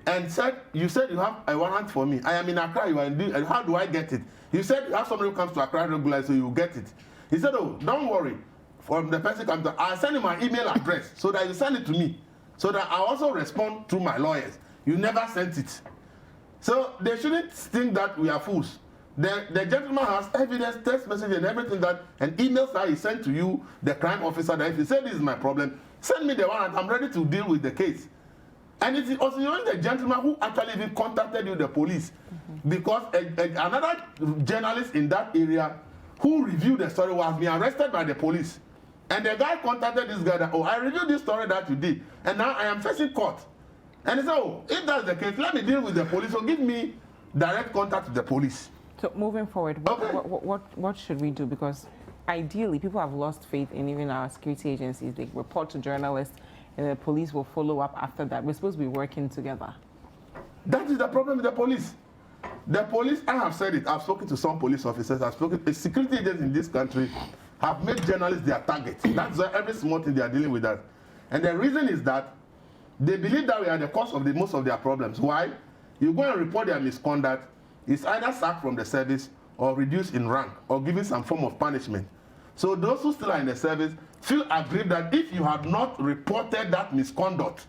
and said, you said you have a warrant for me. I am in Accra, you are in, how do I get it? You said you have somebody who comes to Accra regularly, so you get it. He said, oh, don't worry. From the person comes to, I'll send you my email address so that you send it to me, so that I also respond through my lawyers. You never sent it. So they shouldn't think that we are fools. The gentleman has evidence, text message and everything, that an email that he sent to you, the crime officer, that if you say this is my problem, send me the warrant, I'm ready to deal with the case. And it is also the gentleman who actually even contacted you, the police, because another journalist in that area who reviewed the story was being arrested by the police. And the guy contacted this guy that, oh, I reviewed this story that you did, and now I am facing court. And he said, oh, if that's the case, let me deal with the police, so give me direct contact with the police. So moving forward, what should we do? Because ideally, people have lost faith in even our security agencies. They report to journalists, and the police will follow up after that. We're supposed to be working together. That is the problem with the police. The police, I have said it, I've spoken to some police officers, I've spoken to security agents in this country, have made journalists their target. That's why every small thing they are dealing with that. And the reason is that they believe that we are the cause of most of their problems. Why? You go and report their misconduct, it's either sacked from the service or reduced in rank or given some form of punishment. So those who still are in the service feel aggrieved that if you had not reported that misconduct,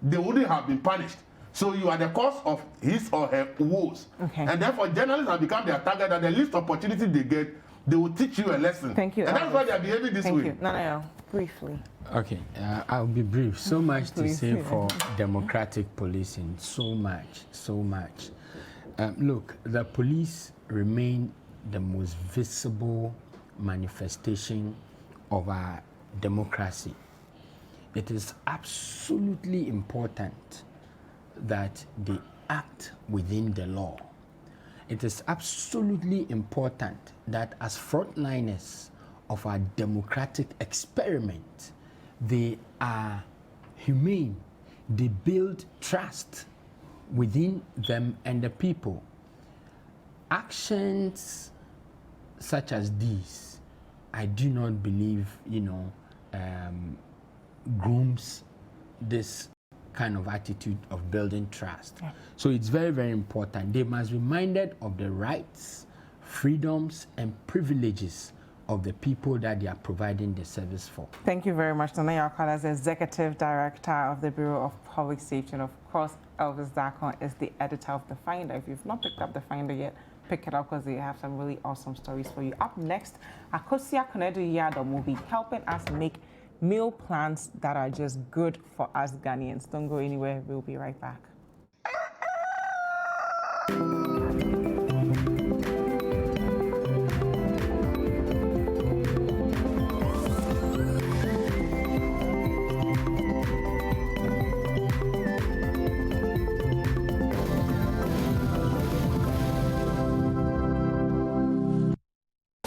they wouldn't have been punished. So you are the cause of his or her woes. Okay. And therefore journalists have become their target, that the least opportunity they get, they will teach you a lesson. Thank you. And that's why they are behaving this way. Thank you. No, briefly. Okay, I'll be brief. So much to say for democratic policing. So much. Look, the police remain the most visible manifestation of our democracy. It is absolutely important that they act within the law. It is absolutely important that as frontliners of our democratic experiment, they are humane, they build trust within them and the people. Actions such as these, I do not believe, grooms this kind of attitude of building trust. So it's very, very important. They must be reminded of the rights, freedoms, and privileges of the people that they are providing the service for. Thank you very much, Nana Yakala, as Executive Director of the Bureau of Public Safety. And of course, Elvis Dakon is the editor of The Finder. If you've not picked up The Finder yet, pick it up because they have some really awesome stories for you. Up next, Akosia Konedu Yadom will be helping us make meal plans that are just good for us Ghanaians. Don't go anywhere. We'll be right back.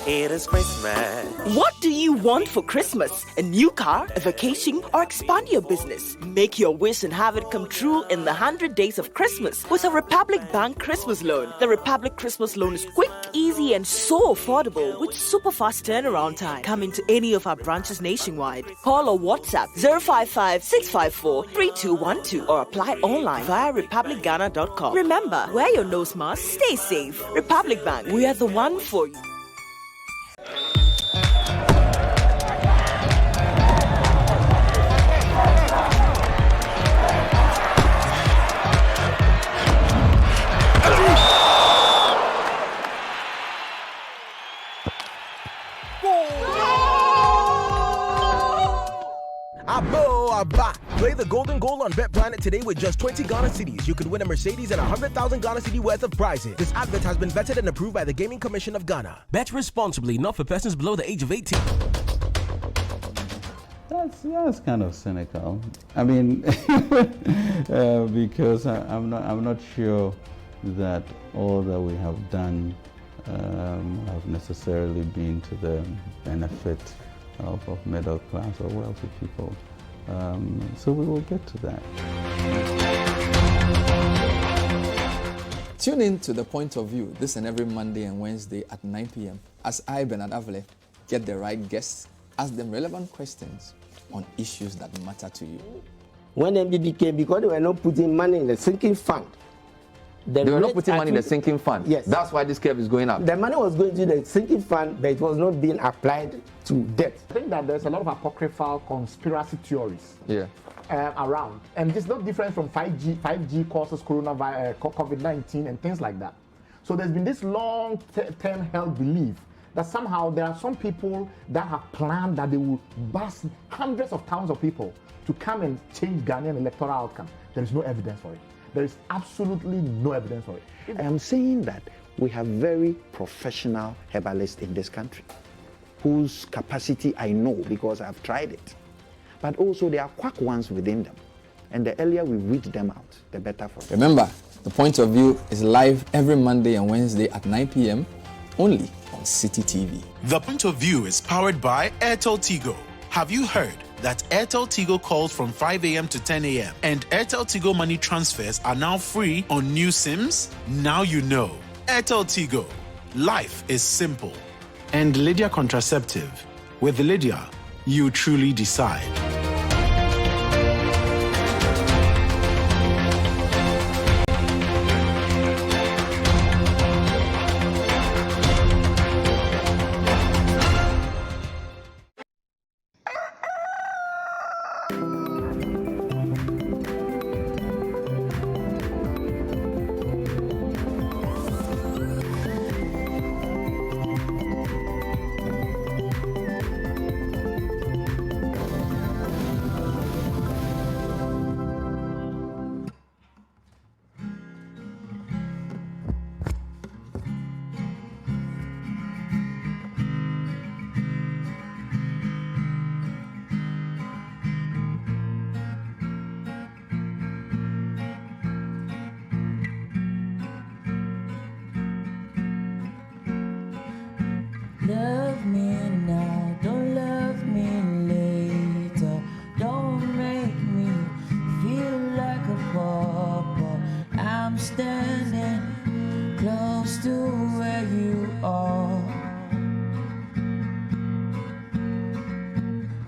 It is Christmas. What do you want for Christmas? A new car, a vacation, or expand your business? Make your wish and have it come true in the 100 days of Christmas with a Republic Bank Christmas loan. The Republic Christmas loan is quick, easy, and so affordable with super fast turnaround time. Come into any of our branches nationwide. Call or WhatsApp 055-654-3212 or apply online via republicghana.com. Remember, wear your nose mask, stay safe. Republic Bank, we are the one for you. Play the golden goal on Bet Planet today with just 20 Ghana cedis. You could win a Mercedes and 100,000 Ghana cedi worth of prizes. This advert has been vetted and approved by the Gaming Commission of Ghana. Bet responsibly, not for persons below the age of 18. That's kind of cynical. I mean, because I'm not sure that all that we have done have necessarily been to the benefit of middle class or wealthy people. So we will get to that. Tune in to The Point of View this and every Monday and Wednesday at 9 p.m. as I, Bernard Avile, get the right guests, ask them relevant questions on issues that matter to you. When MBB came, because they were not putting money in the sinking fund. They were not putting money in the sinking fund. Yes. That's why this curve is going up. The money was going to the sinking fund, but it was not being applied to debt. I think that there's a lot of apocryphal conspiracy theories around. And it's not different from 5G causes coronavirus, COVID-19 and things like that. So there's been this long-term held belief that somehow there are some people that have planned that they will bust hundreds of thousands of people to come and change Ghanaian electoral outcome. There is no evidence for it. There is absolutely no evidence for it. I am saying that we have very professional herbalists in this country whose capacity I know because I've tried it. But also there are quack ones within them. And the earlier we weed them out, the better for us. Remember, The Point of View is live every Monday and Wednesday at 9 p.m. only on City TV. The Point of View is powered by Airtel Tigo. Have you heard that Airtel Tigo calls from 5 a.m. to 10 a.m. and Airtel Tigo money transfers are now free on new SIMs? Now you know. Airtel Tigo. Life is simple. And Lydia Contraceptive. With Lydia, you truly decide. Love me now, don't love me later. Don't make me feel like a pauper. I'm standing close to where you are.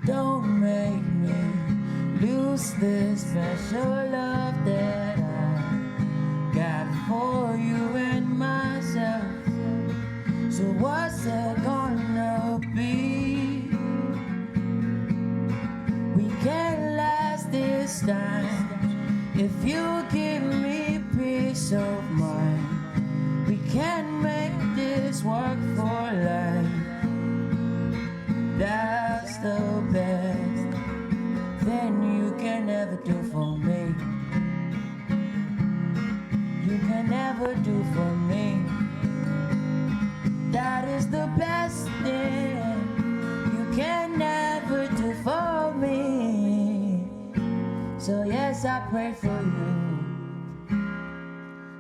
Don't make me peace of mind. We can make this work for life. That's the best thing you can ever do for me. You can never do for me. That is the best thing you can never do for me. So yes, I pray for you,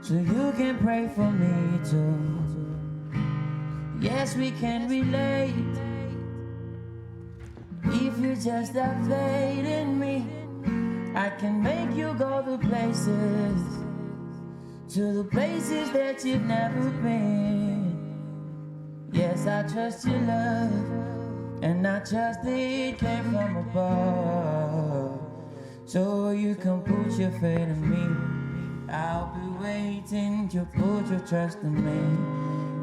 so you can pray for me too. Yes, we can relate if you just have faith in me. I can make you go to places that you've never been. Yes, I trust your love, and I trust that it came from above. So you can put your faith in me. I'll be waiting to put your trust in me.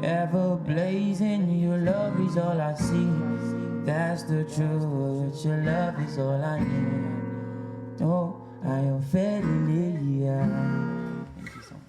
Ever blazing, your love is all I see. That's the truth, your love is all I need. Oh, I am fairly, yeah. Thank you so much.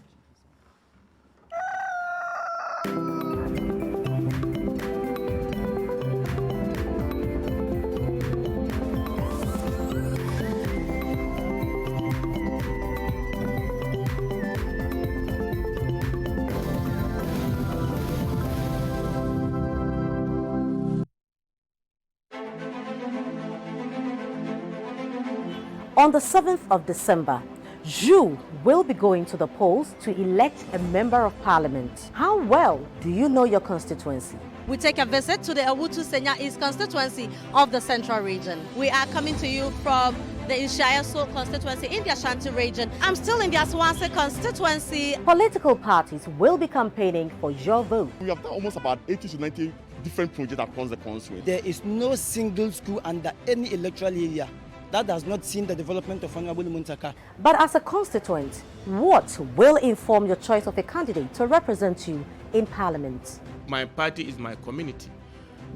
On the 7th of December, you will be going to the polls to elect a member of parliament. How well do you know your constituency? We take a visit to the Awutu Senya East constituency of the Central Region. We are coming to you from the Inshayaso constituency in the Ashanti region. I'm still in the Aswanse constituency. Political parties will be campaigning for your vote. We have done almost about 80 to 90 different projects across the constituency. There is no single school under any electoral area that has not seen the development of Honorable Muntaka. But as a constituent, what will inform your choice of a candidate to represent you in Parliament? My party is my community.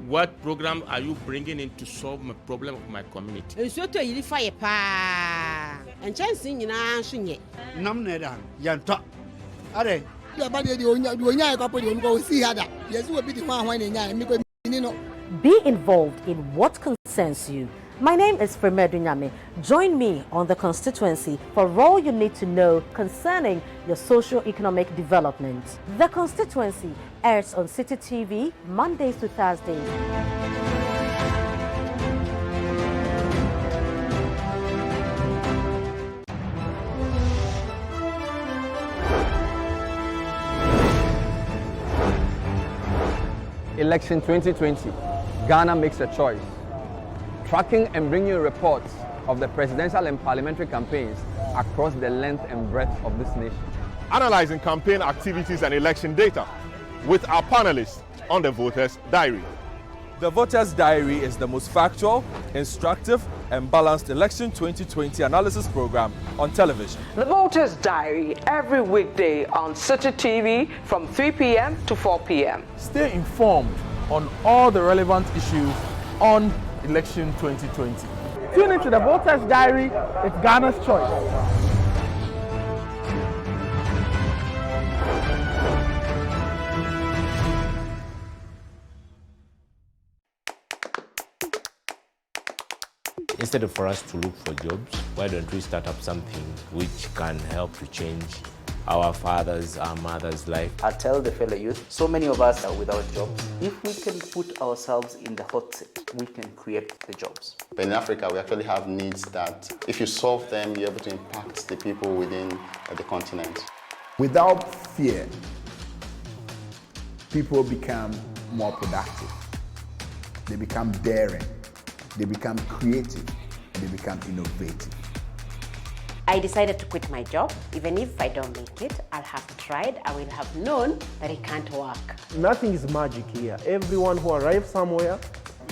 What program are you bringing in to solve the problem of my community? Be involved in what concerns you. My name is Fremedu Nyame. Join me on the constituency for all you need to know concerning your socio-economic development. The constituency airs on City TV Mondays to Thursdays. Election 2020, Ghana makes a choice. Tracking and bringing reports of the presidential and parliamentary campaigns across the length and breadth of this nation. Analyzing campaign activities and election data with our panelists on the Voters' Diary. The Voters' Diary is the most factual, instructive, and balanced election 2020 analysis program on television. The Voters' Diary every weekday on City TV from 3 p.m. to 4 p.m. Stay informed on all the relevant issues on election 2020. Tune into the Voters' Diary, it's Ghana's choice. Instead of for us to look for jobs, why don't we start up something which can help to change our fathers, our mothers' life? I tell the fellow youth, so many of us are without jobs. If we can put ourselves in the hot seat, we can create the jobs. But in Africa, we actually have needs that if you solve them, you're able to impact the people within the continent. Without fear, people become more productive. They become daring. They become creative. They become innovative. I decided to quit my job. Even if I don't make it, I'll have tried. I will have known that it can't work. Nothing is magic here. Everyone who arrives somewhere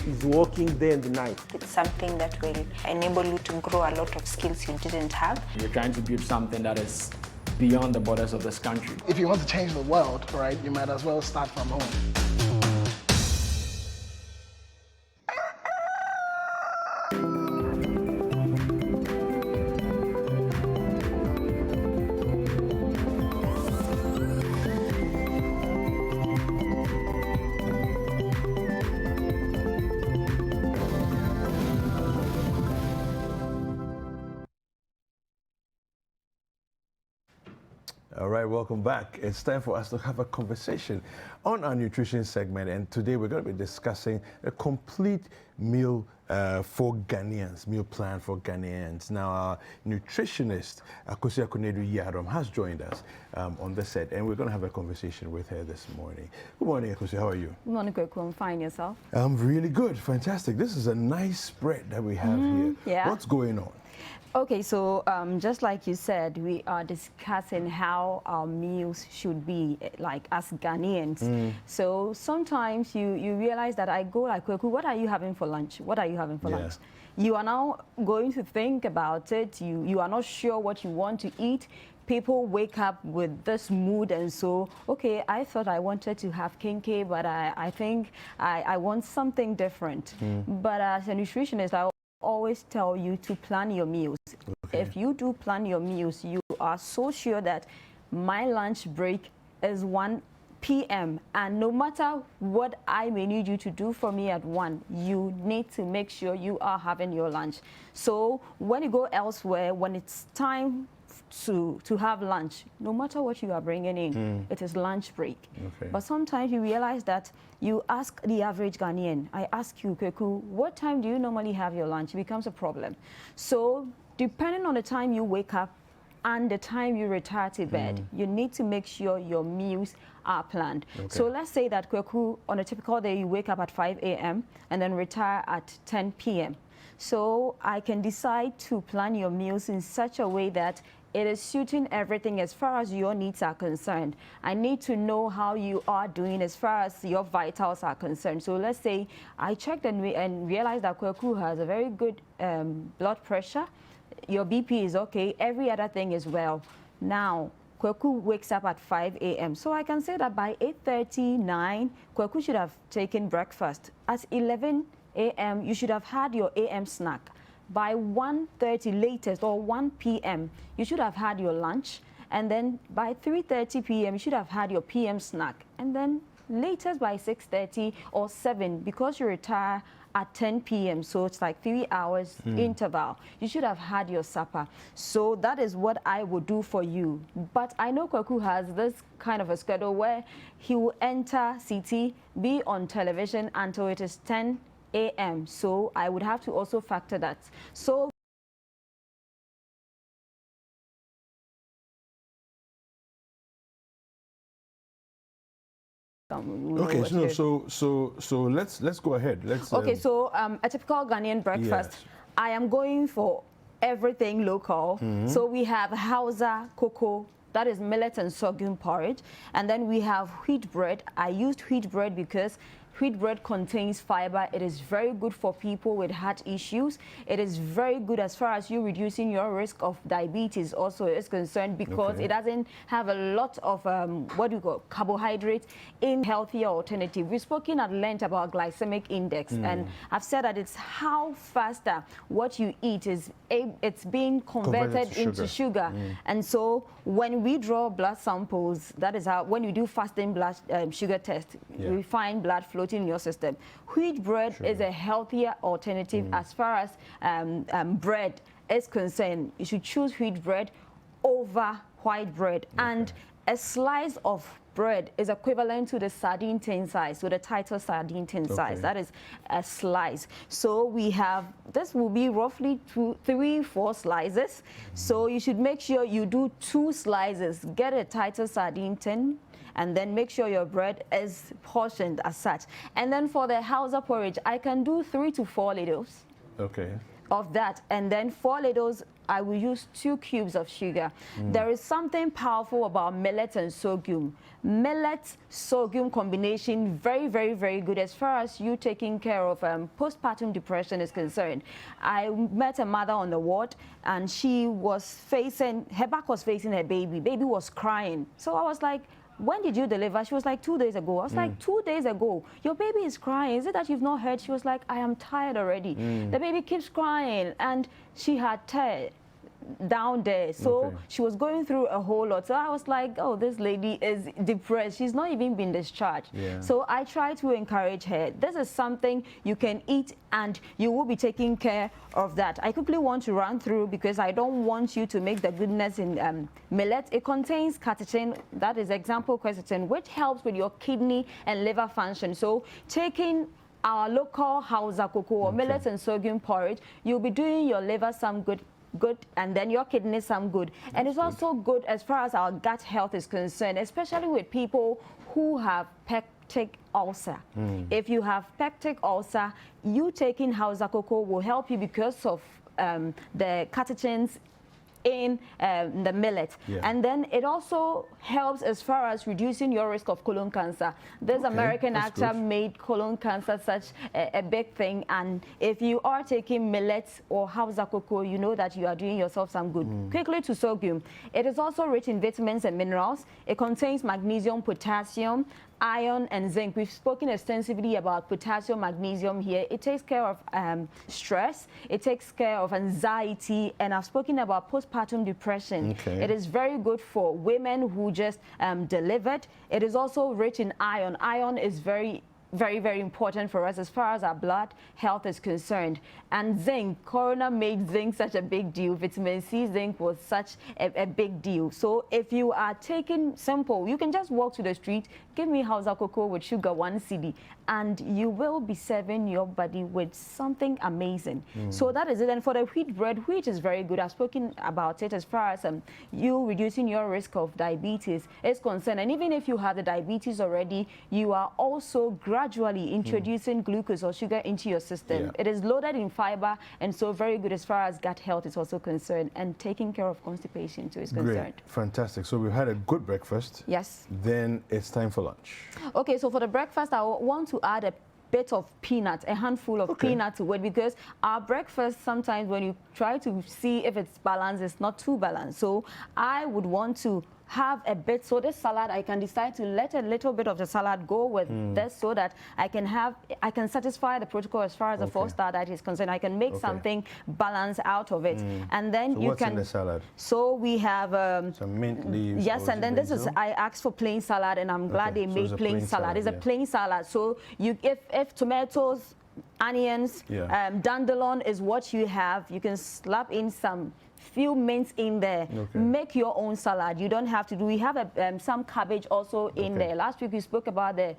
is working day and night. It's something that will enable you to grow a lot of skills you didn't have. You're trying to build something that is beyond the borders of this country. If you want to change the world, right, you might as well start from home. All right, welcome back. It's time for us to have a conversation on our nutrition segment, and today we're going to be discussing a complete meal for Ghanaians, meal plan for Ghanaians. Now, our nutritionist, Akua has joined us on the set, and we're going to have a conversation with her this morning. Good morning, Akua. How are you? Good morning, Kwaku. I'm fine. Yourself? I'm really good. Fantastic. This is a nice spread that we have here. Yeah. What's going on? Okay, so just like you said, we are discussing how our meals should be, like as Ghanaians. So sometimes you realize that I go like, Kwaku, what are you having for lunch? What are you having for lunch? You are now going to think about it. You are not sure what you want to eat. People wake up with this mood, and so, okay, I thought I wanted to have kenke, but I think I want something different. But as a nutritionist, I always tell you to plan your meals. Okay. If you do plan your meals, you are so sure that my lunch break is 1 p.m. and no matter what I may need you to do for me at 1, you need to make sure you are having your lunch. So when you go elsewhere, when it's time to have lunch, no matter what you are bringing in, it is lunch break. Okay. But sometimes you realize that you ask the average Ghanaian, I ask you, Kwaku, what time do you normally have your lunch? It becomes a problem. So depending on the time you wake up and the time you retire to bed, you need to make sure your meals are planned. Okay. So let's say that, Kwaku, on a typical day, you wake up at 5 a.m. and then retire at 10 p.m. So I can decide to plan your meals in such a way that it is suiting everything as far as your needs are concerned. I need to know how you are doing as far as your vitals are concerned. So let's say I checked and realized that Kwaku has a very good blood pressure. Your BP is okay. Every other thing is well. Now, Kwaku wakes up at 5 a.m. So I can say that by 8:39, Kwaku should have taken breakfast. At 11 a.m., you should have had your a.m. snack. By 1:30 latest or 1 p.m., you should have had your lunch. And then by 3:30 p.m., you should have had your p.m. snack. And then latest by 6:30 or 7, because you retire at 10 p.m., so it's like 3 hours interval, you should have had your supper. So that is what I would do for you. But I know Kwaku has this kind of a schedule where he will enter CT, be on television until it is 10 a.m. So I would have to also factor that. So okay, so let's go ahead. Okay, so a typical Ghanaian breakfast, yes. I am going for everything local. So we have Hausa cocoa, that is millet and sorghum porridge, and then we have wheat bread. I used wheat bread because wheat bread contains fiber. It is very good for people with heart issues. It is very good as far as you reducing your risk of diabetes also is concerned, because it doesn't have a lot of carbohydrates in healthier alternative. We've spoken at length about glycemic index, and I've said that it's how faster what you eat is it's being converted into sugar. And so when we draw blood samples, that is how, when you do fasting blood sugar test, we find blood flow in your system. Wheat bread is a healthier alternative as far as bread is concerned. You should choose wheat bread over white bread. And a slice of bread is equivalent to the sardine tin size, so the title sardine tin size. That is a slice. So we have, this will be roughly 3-4 slices. So you should make sure you do 2 slices. Get a title sardine tin, and then make sure your bread is portioned as such. And then for the Hausa porridge, I can do 3 to 4 ladles of that. And then 4 ladles, I will use 2 cubes of sugar. There is something powerful about millet and sorghum. Millet-sorghum combination, very, very, very good as far as you taking care of postpartum depression is concerned. I met a mother on the ward, and she was facing, her back was facing her baby. Baby was crying. So I was like, when did you deliver? She was like, 2 days ago. I was like, 2 days ago? Your baby is crying. Is it that you've not heard? She was like, I am tired already. The baby keeps crying. And she had down there. So she was going through a whole lot. So I was like, oh, this lady is depressed. She's not even been discharged. So I try to encourage her. This is something you can eat and you will be taking care of that. I quickly want to run through because I don't want you to make the goodness in millet. It contains catechin, that is example quercetin, which helps with your kidney and liver function. So taking our local Hausa cocoa or millet and sorghum porridge, you'll be doing your liver some good, and then your kidneys some good. And it's also good as far as our gut health is concerned, especially with people who have peptic ulcer. If you have peptic ulcer, you taking Hausa cocoa will help you because of the catechins in the millet. And then it also helps as far as reducing your risk of colon cancer. This American actor made colon cancer such a big thing, and if you are taking millet or Hausa cocoa, you know that you are doing yourself some good. Quickly to sorghum. It is also rich in vitamins and minerals. It contains magnesium, potassium, iron and zinc. We've spoken extensively about potassium, magnesium here. It takes care of stress, it takes care of anxiety, and I've spoken about postpartum depression. It is very good for women who just delivered. It is also rich in iron. Iron is very important for us as far as our blood health is concerned. And zinc, Corona made zinc such a big deal. Vitamin C zinc was such a big deal. So if you are taking simple, you can just walk to the street, give me Hausa cocoa with sugar, 1 cedi, and you will be serving your body with something amazing. So that is it. And for the wheat bread, wheat is very good. I've spoken about it as far as you reducing your risk of diabetes is concerned. And even if you have the diabetes already, you are also gradually introducing glucose or sugar into your system. It is loaded in fiber and so very good as far as gut health is also concerned, and taking care of constipation too is concerned. Fantastic. So we've had a good breakfast. Yes. Then it's time for lunch. Okay, so for the breakfast, I want to add a bit of peanut, a handful of peanut to it, because our breakfast sometimes when you try to see if it's balanced, it's not too balanced. So I would want to have a bit, so this salad I can decide to let a little bit of the salad go with this so that I can satisfy the protocol as far as the 4-star diet is concerned. I can make something balanced out of it. And then so you what's can in the salad? So we have some mint leaves. Yes, and then this is, I asked for plain salad, and I'm glad they made plain salad. It's a plain salad. So you if tomatoes, onions, dandelion is what you have, you can slap in some few mints in there. Make your own salad. You don't have to do. We have some cabbage also in there. Last week we spoke about the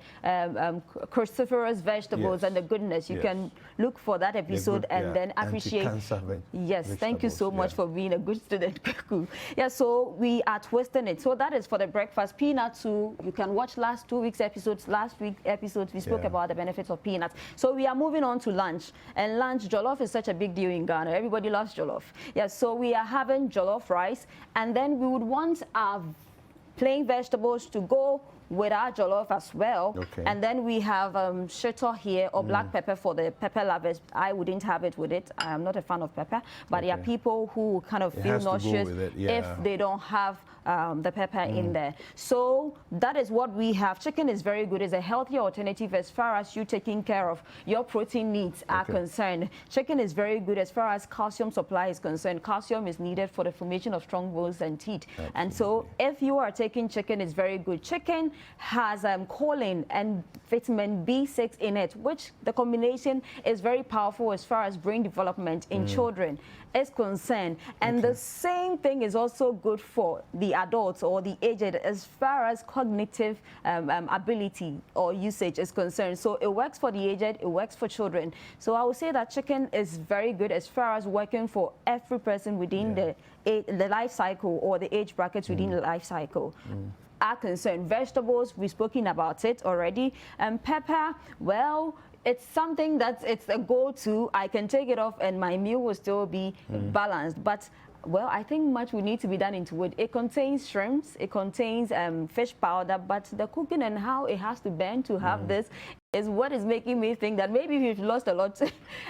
cruciferous vegetables and the goodness. You can look for that episode and then appreciate. Yes, thank you so much for being a good student, Kwaku. Yeah, so we are twisting it. So that is for the breakfast. Peanuts too. You can watch last week's episodes. We spoke about the benefits of peanuts. So we are moving on to lunch. And lunch, jollof is such a big deal in Ghana. Everybody loves jollof. Yeah, so we are having jollof rice, and then we would want our plain vegetables to go with our jollof as well. And then we have shito here, or black pepper for the pepper lovers. I wouldn't have it with it. I am not a fan of pepper, but there are people who kind of feel nauseous if they don't have the pepper in there. So that is what we have. Chicken is very good. It's a healthier alternative as far as you taking care of your protein needs are concerned. Chicken is very good as far as calcium supply is concerned. Calcium is needed for the formation of strong bones and teeth. And so if you are taking chicken, it's very good. Chicken has choline and vitamin B6 in it, which the combination is very powerful as far as brain development in children is concerned. And the same thing is also good for the adults or the aged as far as cognitive ability or usage is concerned. So it works for the aged, it works for children. So I would say that chicken is very good as far as working for every person within the life cycle or the age brackets within the life cycle. Are concerned. Vegetables, we've spoken about it already. And pepper, well, it's something that it's a go-to. I can take it off and my meal will still be balanced. But well, I think much will need to be done into it. It contains shrimps, it contains fish powder, but the cooking and how it has to bend to have this is what is making me think that maybe we've lost a lot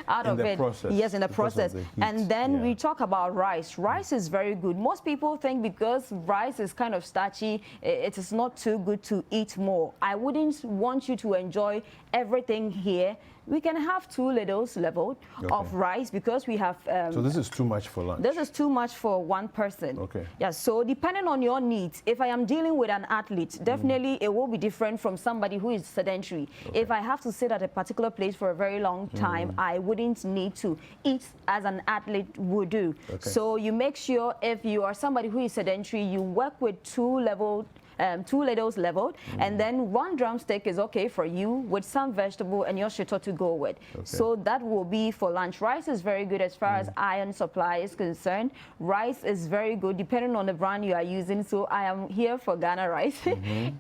out of it. Process. Yes, in the process. And then we talk about rice. Rice is very good. Most people think because rice is kind of starchy, it is not too good to eat more. I wouldn't want you to enjoy everything here. We can have 2 littles level of rice because we have... so this is too much for lunch? This is too much for one person. Okay. Yeah, so depending on your needs, if I am dealing with an athlete, definitely it will be different from somebody who is sedentary. If I have to sit at a particular place for a very long time, I wouldn't need to eat as an athlete would do. So you make sure if you are somebody who is sedentary, you work with 2 littles leveled, and then 1 drumstick is okay for you with some vegetable and your shito to go with. So that will be for lunch. Rice is very good as far as iron supply is concerned. Rice is very good depending on the brand you are using. So I am here for Ghana rice.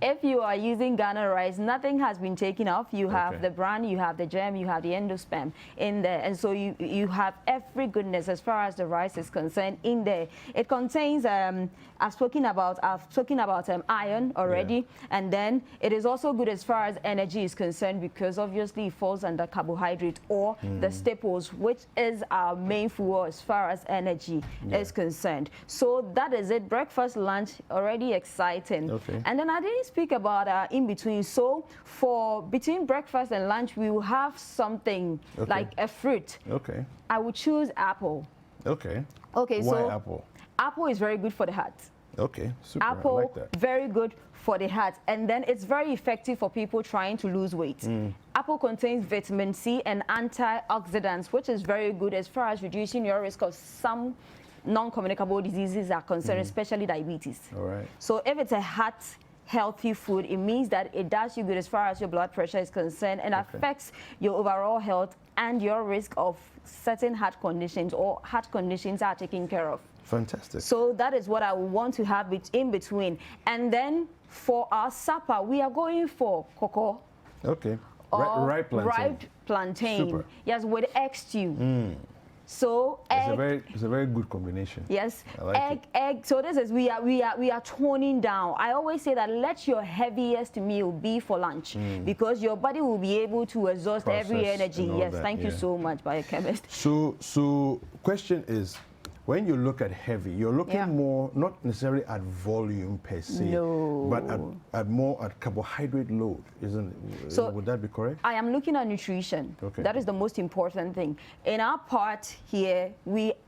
If you are using Ghana rice, nothing has been taken off. You have the brand, you have the germ, you have the endosperm in there, and so you have every goodness as far as the rice is concerned in there. It contains I've spoken about iron already, and then it is also good as far as energy is concerned because obviously it falls under carbohydrate or the staples, which is our main fuel as far as energy is concerned. So that is it. Breakfast, lunch, already exciting. And then I didn't speak about in between. So for between breakfast and lunch, we will have something like a fruit. I would choose apple. Why so apple? Apple is very good for the heart. Super. Apple, I like that. very good for the heart. And then it's very effective for people trying to lose weight. Apple contains vitamin C and antioxidants, which is very good as far as reducing your risk of some non-communicable diseases are concerned, especially diabetes. So if it's a heart healthy food, it means that it does you good as far as your blood pressure is concerned and affects your overall health and your risk of certain heart conditions or heart conditions are taken care of. Fantastic. So that is what I want to have in between. And then for our supper, we are going for cocoa. Ripe plantain. Ripe plantain. Super. Yes, with egg stew. So it's a very good combination. Yes, I like egg. So this is we are toning down. I always say that let your heaviest meal be for lunch because your body will be able to exhaust every energy. Yes, thank you so much, biochemist. So question is, when you look at heavy, you're looking more, not necessarily at volume per se, but at more at carbohydrate load, isn't it? So would that be correct? I am looking at nutrition. That is the most important thing. In our part here,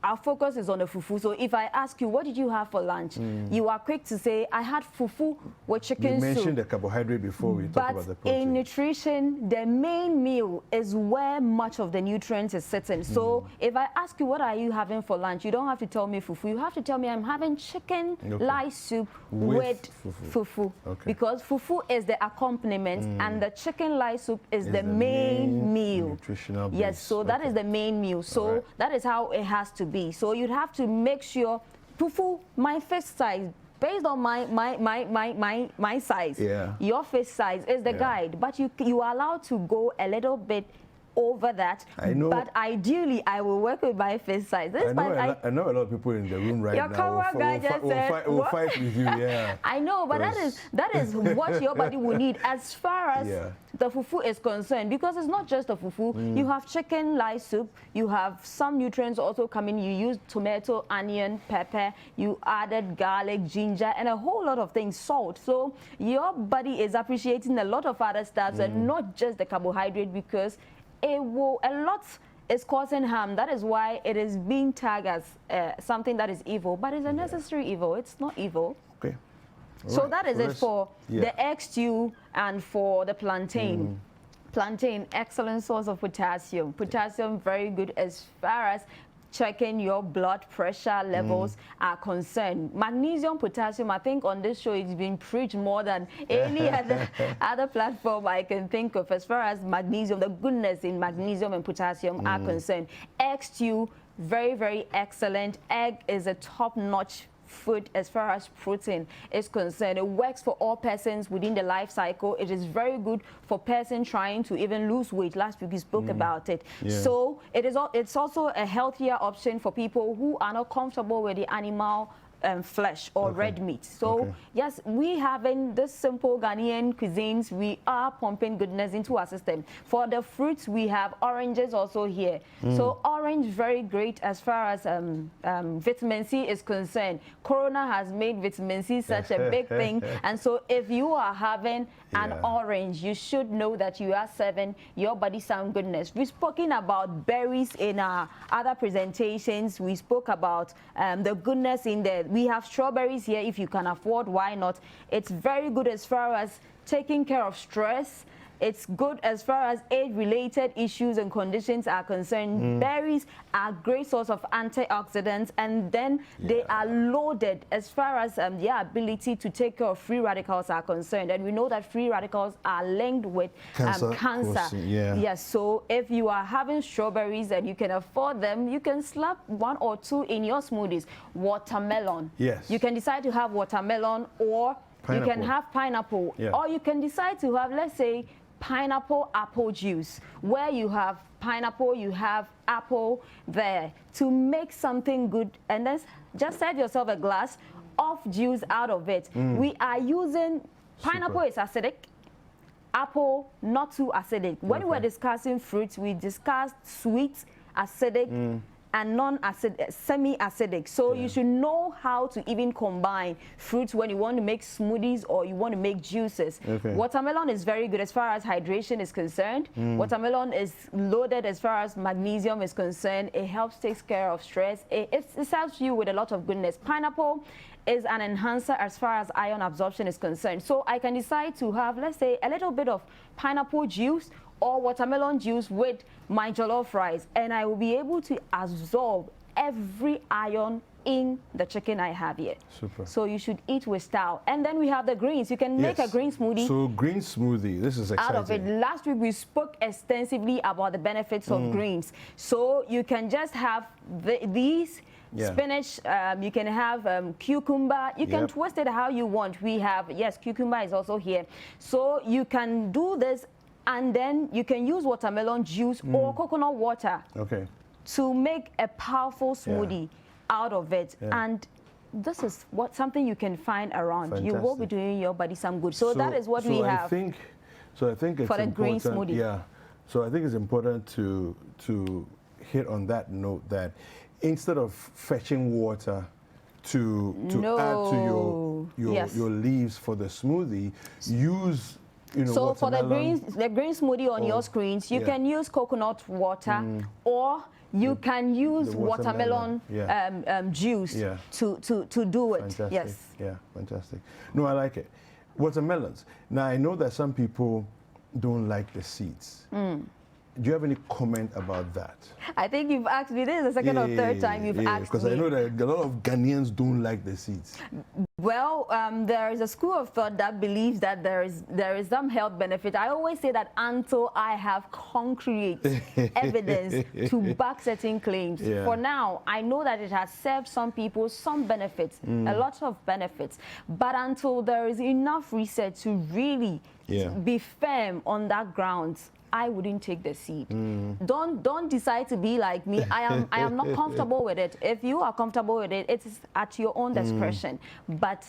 our focus is on the fufu. So if I ask you, what did you have for lunch? You are quick to say, I had fufu with chicken soup. You mentioned the carbohydrate before we talk about the protein. In nutrition, the main meal is where much of the nutrients is sitting. So if I ask you, what are you having for lunch? You don't have to tell me fufu. You have to tell me I'm having chicken lice soup with fufu. Because fufu is the accompaniment and the chicken lice soup is the main meal. Nutritional base. Yes, so that is the main meal. So that is how it has to be. So you'd have to make sure fufu, my fist size, based on my size, your fist size is the guide, but you are allowed to go a little bit over that. I know. But ideally, I will work with my fist size. I know a lot of people in the room right your now. Your camera guy just said, we'll fight with you, I know, but that is what your body will need as far as the fufu is concerned. Because it's not just a fufu. You have chicken lice soup. You have some nutrients also coming. You use tomato, onion, pepper. You added garlic, ginger, and a whole lot of things, salt. So your body is appreciating a lot of other stuff and not just the carbohydrate because a lot is causing harm. That is why it is being tagged as something that is evil, but it's a necessary evil. It's not evil. So that is it for the egg stew and for the plantain. Plantain, excellent source of potassium. Potassium, very good as far as checking your blood pressure levels are concerned. Magnesium, potassium, I think on this show it's been preached more than any other platform I can think of as far as magnesium, the goodness in magnesium and potassium are concerned. Egg stew, very, very excellent. Egg is a top-notch food as far as protein is concerned. It works for all persons within the life cycle. It is very good for person trying to even lose weight. Last week we spoke about it. So it's also a healthier option for people who are not comfortable with the animal flesh or red meat. So yes, we having this simple Ghanaian cuisines, we are pumping goodness into our system. For the fruits, we have oranges also here. So orange, very great as far as vitamin C is concerned. Corona has made vitamin C such a big thing, and so if you are having an orange, you should know that you are serving your body some goodness. We've spoken about berries in our other presentations. We spoke about the goodness in there. We have strawberries here. If you can afford, why not? It's very good as far as taking care of stress. It's good as far as age-related issues and conditions are concerned. Berries are a great source of antioxidants, and then they are loaded as far as their ability to take care of free radicals are concerned. And we know that free radicals are linked with cancer. Yes, so if you are having strawberries and you can afford them, you can slap 1 or 2 in your smoothies. Watermelon. Yes. You can decide to have watermelon, or you can have pineapple, or you can decide to have, let's say, pineapple apple juice, where you have pineapple, you have apple there to make something good, and then just serve yourself a glass of juice out of it. We are using pineapple is acidic, apple not too acidic. When we were discussing fruits, we discussed sweet, acidic, and non-acid, semi-acidic. So you should know how to even combine fruits when you want to make smoothies or you want to make juices. Watermelon is very good as far as hydration is concerned. Watermelon is loaded as far as magnesium is concerned. It helps take care of stress. It serves you with a lot of goodness. Pineapple is an enhancer as far as iron absorption is concerned. So I can decide to have, let's say, a little bit of pineapple juice or watermelon juice with my jollof rice, and I will be able to absorb every iron in the chicken I have here. Super. So you should eat with style. And then we have the greens. You can make a green smoothie. So green smoothie, this is exciting. Out of it. Last week we spoke extensively about the benefits of greens. So you can just have these spinach, you can have cucumber, you can twist it how you want. We have, cucumber is also here. So you can do this, and then you can use watermelon juice or coconut water to make a powerful smoothie out of it. And this is something you can find around. Fantastic. You will be doing your body some good. So that is what we have. I think it's for the green smoothie. So I think it's important to hit on that note that instead of fetching water to add to your leaves for the smoothie, use so for the green smoothie on your screens, you can use coconut water or you can use watermelon juice to do it. Fantastic. Yes. Yeah, fantastic. No, I like it. Watermelons. Now, I know that some people don't like the seeds. Do you have any comment about that? I think you've asked me. This is the second or third time you've asked me. Because I know that a lot of Ghanaians don't like the seeds. Well, there is a school of thought that believes that there is some health benefit. I always say that until I have concrete evidence to back certain claims. For now, I know that it has served some people some benefits, a lot of benefits. But until there is enough research to really be firm on that ground, I wouldn't take the seed. Don't decide to be like me. I am not comfortable with it. If you are comfortable with it, it's at your own discretion. But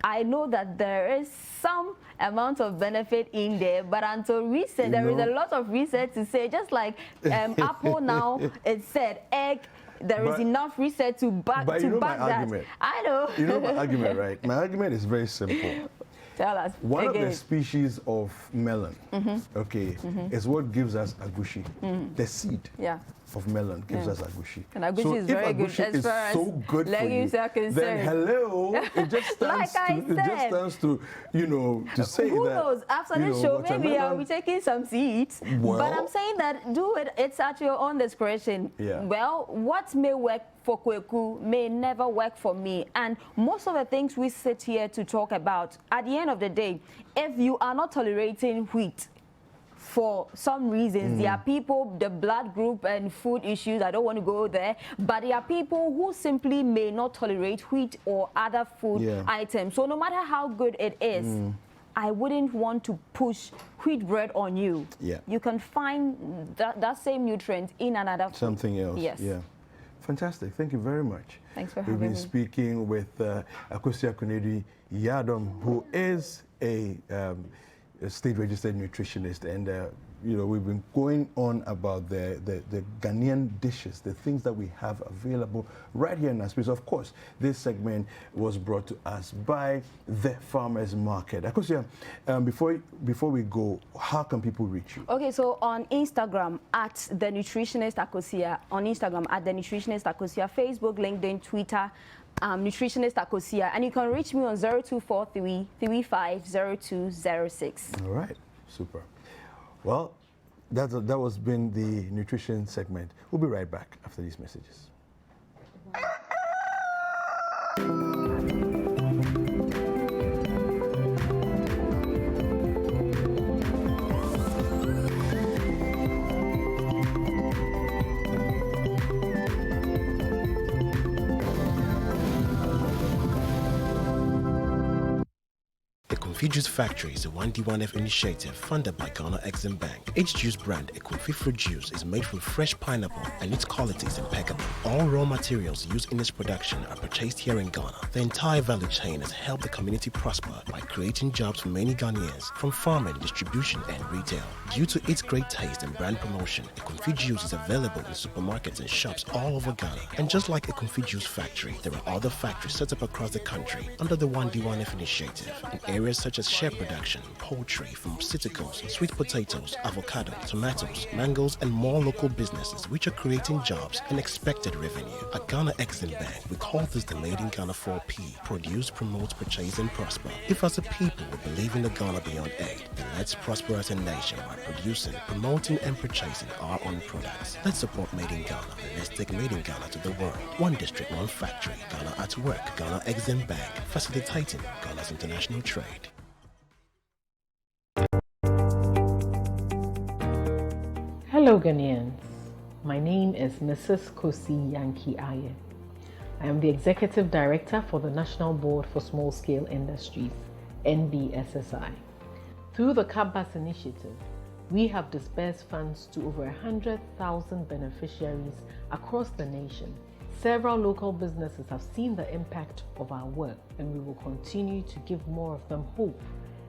I know that there is some amount of benefit in there, but until recent, there is a lot of research to say, just like apple now, it said egg, there is enough research to back that. Argument. I know. You know my argument, right? My argument is very simple. Tell us. One of the species of melon, is what gives us agushi. The seed of melon gives us agushi. And agushi is very good as far as legumes are concerned. Then hello, it just stands to to say who that. Who knows? After this show, maybe I'll be taking some seeds. Well, but I'm saying that do it. It's at your own discretion. Well, what may work for Kwaku may never work for me. And most of the things we sit here to talk about, at the end of the day, if you are not tolerating wheat for some reasons, there are people, the blood group and food issues, I don't want to go there, but there are people who simply may not tolerate wheat or other food items. So no matter how good it is, I wouldn't want to push wheat bread on you. You can find that same nutrient in another food. Something else. Yes. fantastic. Thank you very much. Thanks for We've having been me. speaking with Akua Yadom, who is a state-registered nutritionist, and we've been going on about the Ghanaian dishes, the things that we have available right here in our space. Of course, this segment was brought to us by the Farmers Market. Akua, before we go, how can people reach you? Okay, so on Instagram at the Nutritionist Akua, on Instagram at the Nutritionist Akua, Facebook, LinkedIn, Twitter, Nutritionist Akua, and you can reach me on 0243 350206. All right, super. Well, that was been the nutrition segment. We'll be right back after these messages. Equinfi Juice Factory is a 1D1F initiative funded by Ghana Exim Bank. Each juice brand, Equinfi Fruit Juice, is made from fresh pineapple and its quality is impeccable. All raw materials used in its production are purchased here in Ghana. The entire value chain has helped the community prosper by creating jobs for many Ghanaians, from farming, distribution, and retail. Due to its great taste and brand promotion, Equinfi Juice is available in supermarkets and shops all over Ghana. And just like Equinfi Juice Factory, there are other factories set up across the country under the 1D1F initiative in areas such as shea production, poultry, pharmaceuticals, sweet potatoes, avocado, tomatoes, mangoes, and more local businesses which are creating jobs and expected revenue. At Ghana Exim Bank, we call this the Made in Ghana 4P: produce, promote, purchase, and prosper. If as a people we believe in the Ghana beyond aid, then let's prosper as a nation by producing, promoting, and purchasing our own products. Let's support Made in Ghana, and let's take Made in Ghana to the world. One district, one factory. Ghana at work. Ghana Exim Bank, facilitating Ghana's international trade. Hello Ghanaians, my name is Mrs. Kosi Yankee Aye. I am the Executive Director for the National Board for Small Scale Industries, NBSSI. Through the CAPBAS initiative, we have disbursed funds to over 100,000 beneficiaries across the nation. Several local businesses have seen the impact of our work, and we will continue to give more of them hope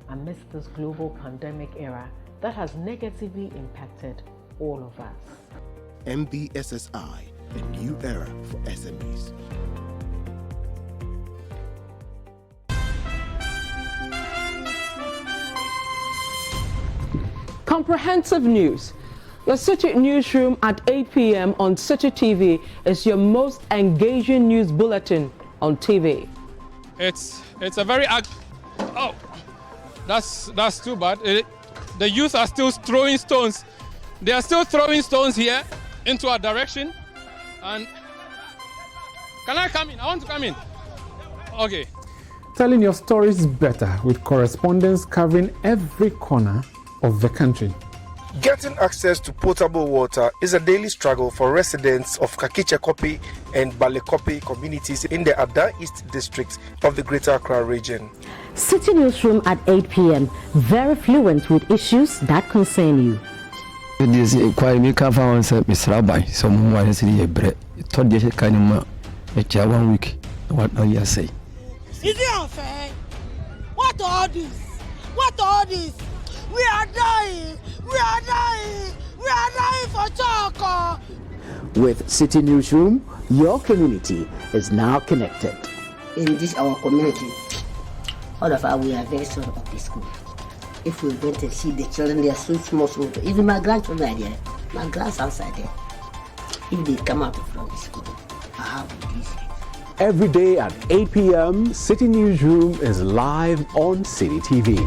amidst this global pandemic era that has negatively impacted all of us. MBSSI, a new era for SMEs. Comprehensive news. The City Newsroom at 8 p.m. on City TV is your most engaging news bulletin on TV. It's a very oh, that's too bad. The youth are still throwing stones. They are still throwing stones here into our direction. And can I come in? I want to come in. Okay. Telling your stories better with correspondence covering every corner of the country. Getting access to potable water is a daily struggle for residents of Kakichekopi and Balekopi communities in the Ada East district of the Greater Accra region. City Newsroom at 8 p.m. Very fluent with issues that concern you. This inquiry me come from Mr. Rabbi. Someone wants to see a bread. Told you kind of a 1 week. What are you say? Is it unfair? What all this? What all this? We are dying. We are dying. We are dying for Choco. With City Newsroom, your community is now connected. In this our community, all of us we are very sorry of this school. If we went and see the children, they are so small. Even my grandchildren are there. My grandsons are there. If they come out from the school, I have this. Every day at 8 p.m., City Newsroom is live on City TV.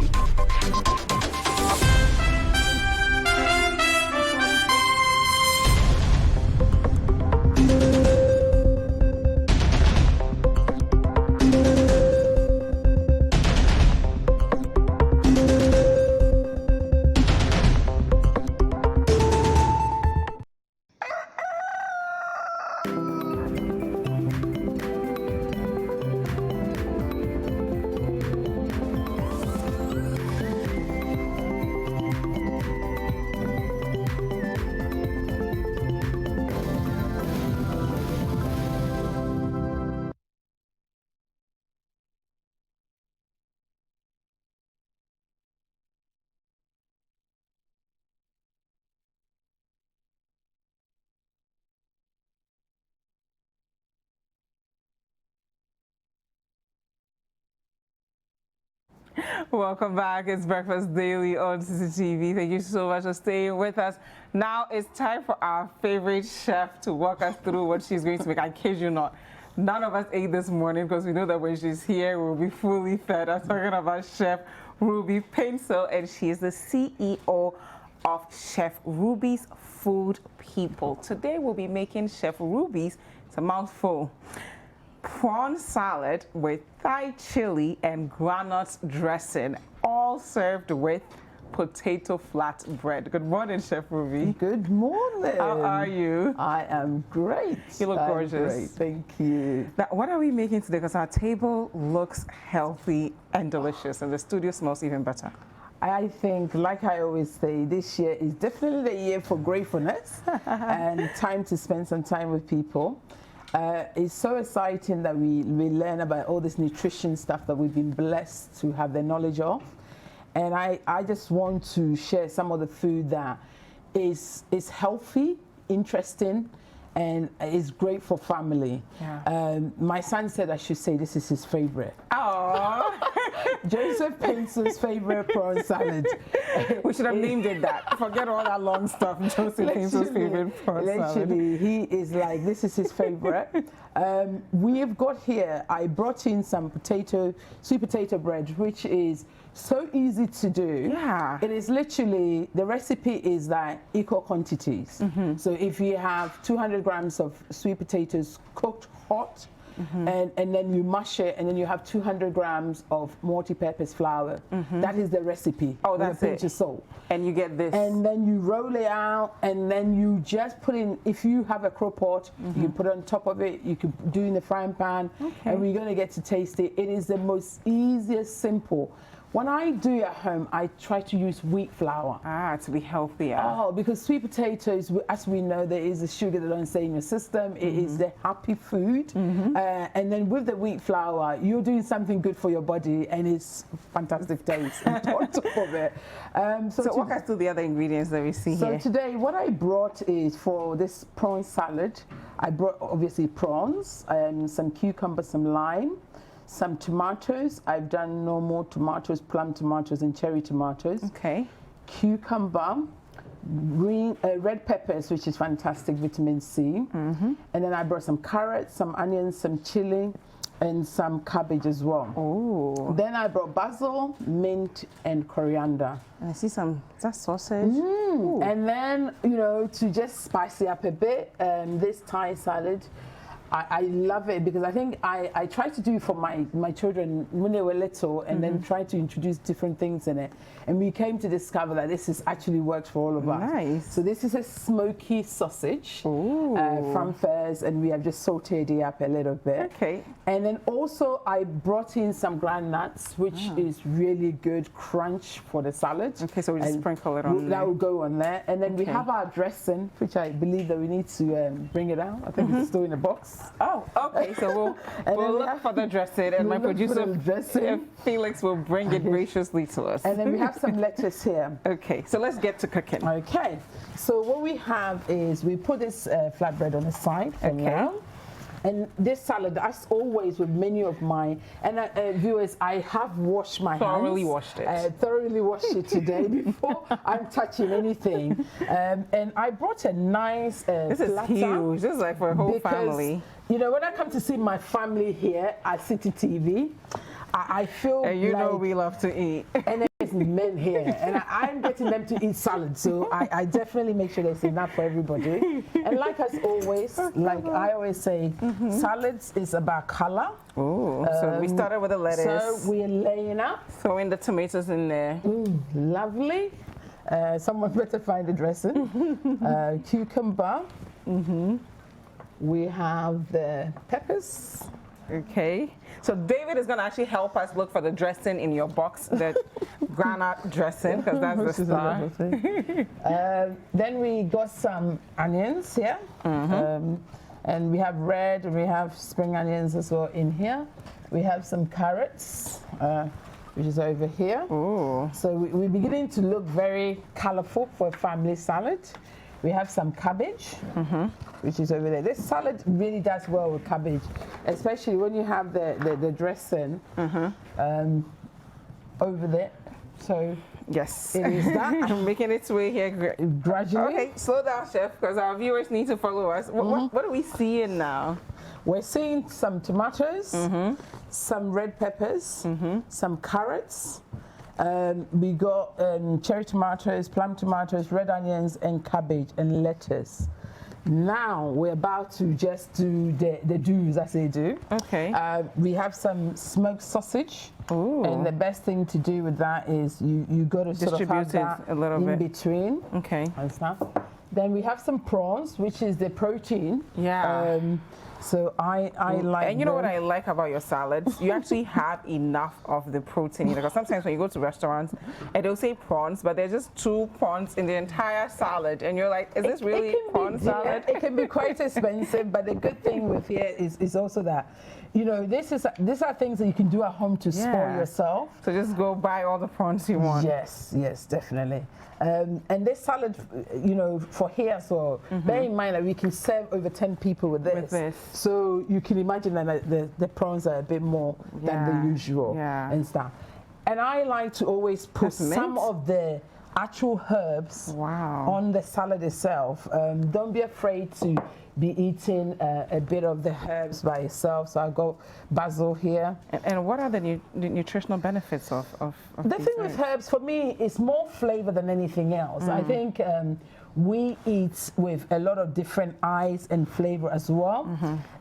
Welcome back. It's Breakfast Daily on CCTV. Thank you so much for staying with us. Now it's time for our favorite chef to walk us through what she's going to make. I kid you not. None of us ate this morning because we know that when she's here, we'll be fully fed. I'm talking about Chef Ruby Pencil, and she is the CEO of Chef Ruby's Food People. Today we'll be making Chef Ruby's, it's a mouthful, prawn salad with Thai chili and granite dressing, all served with potato flatbread. Good morning, Chef Ruby. Good morning. How are you? I am great. You look gorgeous. Great. Thank you. Now, what are we making today? Because our table looks healthy and delicious, and the studio smells even better. I think, like I always say, this year is definitely the year for gratefulness and time to spend some time with people. It's so exciting that we learn about all this nutrition stuff that we've been blessed to have the knowledge of. And I just want to share some of the food that is healthy, interesting, and is great for family. Yeah. My son said I should say this is his favorite. Oh, Joseph Pencil's favorite prawn salad. We should have named it that. Forget all that long stuff. Joseph Pencil's favorite prawn salad. Literally, he is like, this is his favorite. We have got here, I brought in some sweet potato bread, which is so easy to do. Yeah. It is literally, the recipe is that equal quantities. Mm-hmm. So if you have 200 grams of sweet potatoes cooked hot, and then you mash it, and then you have 200 grams of multi-purpose flour. That is the recipe. Oh, with a that's pinch it. of salt. And you get this. And then you roll it out, and then you just put in, if you have a crock pot, you can put it on top of it, you can do it in the frying pan, and we're going to get to taste it. It is the most easiest, simple. When I do it at home, I try to use wheat flour. To be healthier. Oh, because sweet potatoes, as we know, there is a sugar that don't stay in your system. It is the happy food. And then with the wheat flour, you're doing something good for your body, and it's fantastic taste on top of it. So walk us through the other ingredients that we see here. So today, what I brought is for this prawn salad, I brought obviously prawns, some cucumber, some lime, some tomatoes. I've done normal tomatoes, plum tomatoes, and cherry tomatoes. Okay. Cucumber, red peppers, which is fantastic, vitamin C. And then I brought some carrots, some onions, some chili, and some cabbage as well. Oh. Then I brought basil, mint, and coriander. And I see some, is that sausage? And then, you know, to just spice it up a bit, this Thai salad, I love it because I think I try to do it for my children when they were little, and then try to introduce different things in it. And we came to discover that this is actually works for all of us. Nice. So this is a smoky sausage from Fairs, and we have just sauteed it up a little bit. Okay. And then also I brought in some ground nuts, which is really good crunch for the salad. Okay, so we just sprinkle it on that will go on there. And then we have our dressing, which I believe that we need to bring it out. I think it's still in the box. Oh, okay. So we'll look for the dressing, and my producer Felix will bring it graciously to us. And then we have some lettuce here. Okay, so let's get to cooking. Okay, so what we have is we put this flatbread on the side for now. And this salad, as always with many of my viewers, I have washed my hands. Thoroughly washed it. Thoroughly washed it today before I'm touching anything. And I brought a nice This is huge. This is like for a whole family. You know, when I come to see my family here at City TV, I feel and you know we love to eat. And there's men here, and I'm getting them to eat salad, so I definitely make sure there's enough for everybody. And like as always, like I always say, salads is about color. Oh, so we started with the lettuce. So we're laying up. Throwing the tomatoes in there. Lovely. Someone better find the dressing. Cucumber. We have the peppers. Okay. So David is going to actually help us look for the dressing in your box, the granite dressing, because that's the star. Then we got some onions here. And we have red, and we have spring onions as well in here. We have some carrots, which is over here. Ooh. So we're beginning to look very colorful for a family salad. We have some cabbage, which is over there. This salad really does well with cabbage, especially when you have the dressing. over there. So yes, it is that. Making its way here gradually. Okay, slow down, chef, because our viewers need to follow us. What are we seeing now? We're seeing some tomatoes, some red peppers, some carrots. We got cherry tomatoes, plum tomatoes, red onions, and cabbage and lettuce. Now we're about to just do the do's as they do. Okay. We have some smoked sausage. Ooh. And the best thing to do with that is you got to sort of have that a little in bit between. Okay. And stuff. Then we have some prawns, which is the protein. Yeah. So I like. And you know what I like about your salads? You actually have enough of the protein. Because sometimes when you go to restaurants, and they'll say prawns, but there's just 2 prawns in the entire salad, and you're like, is this really prawn salad? It can be quite expensive, but the good thing with here is also that, you know, these are things that you can do at home to spoil yourself. So just go buy all the prawns you want. Yes, definitely. And this salad, you know, for here as well, bear in mind that we can serve over 10 people with this. So you can imagine that the prawns are a bit more than the usual and stuff. And I like to always put some of the actual herbs on the salad itself. Don't be afraid to be eating a bit of the herbs by itself. So I've got basil here. And what are the nutritional benefits of the thing with herbs, for me, is more flavor than anything else. I think we eat with a lot of different eyes and flavor as well.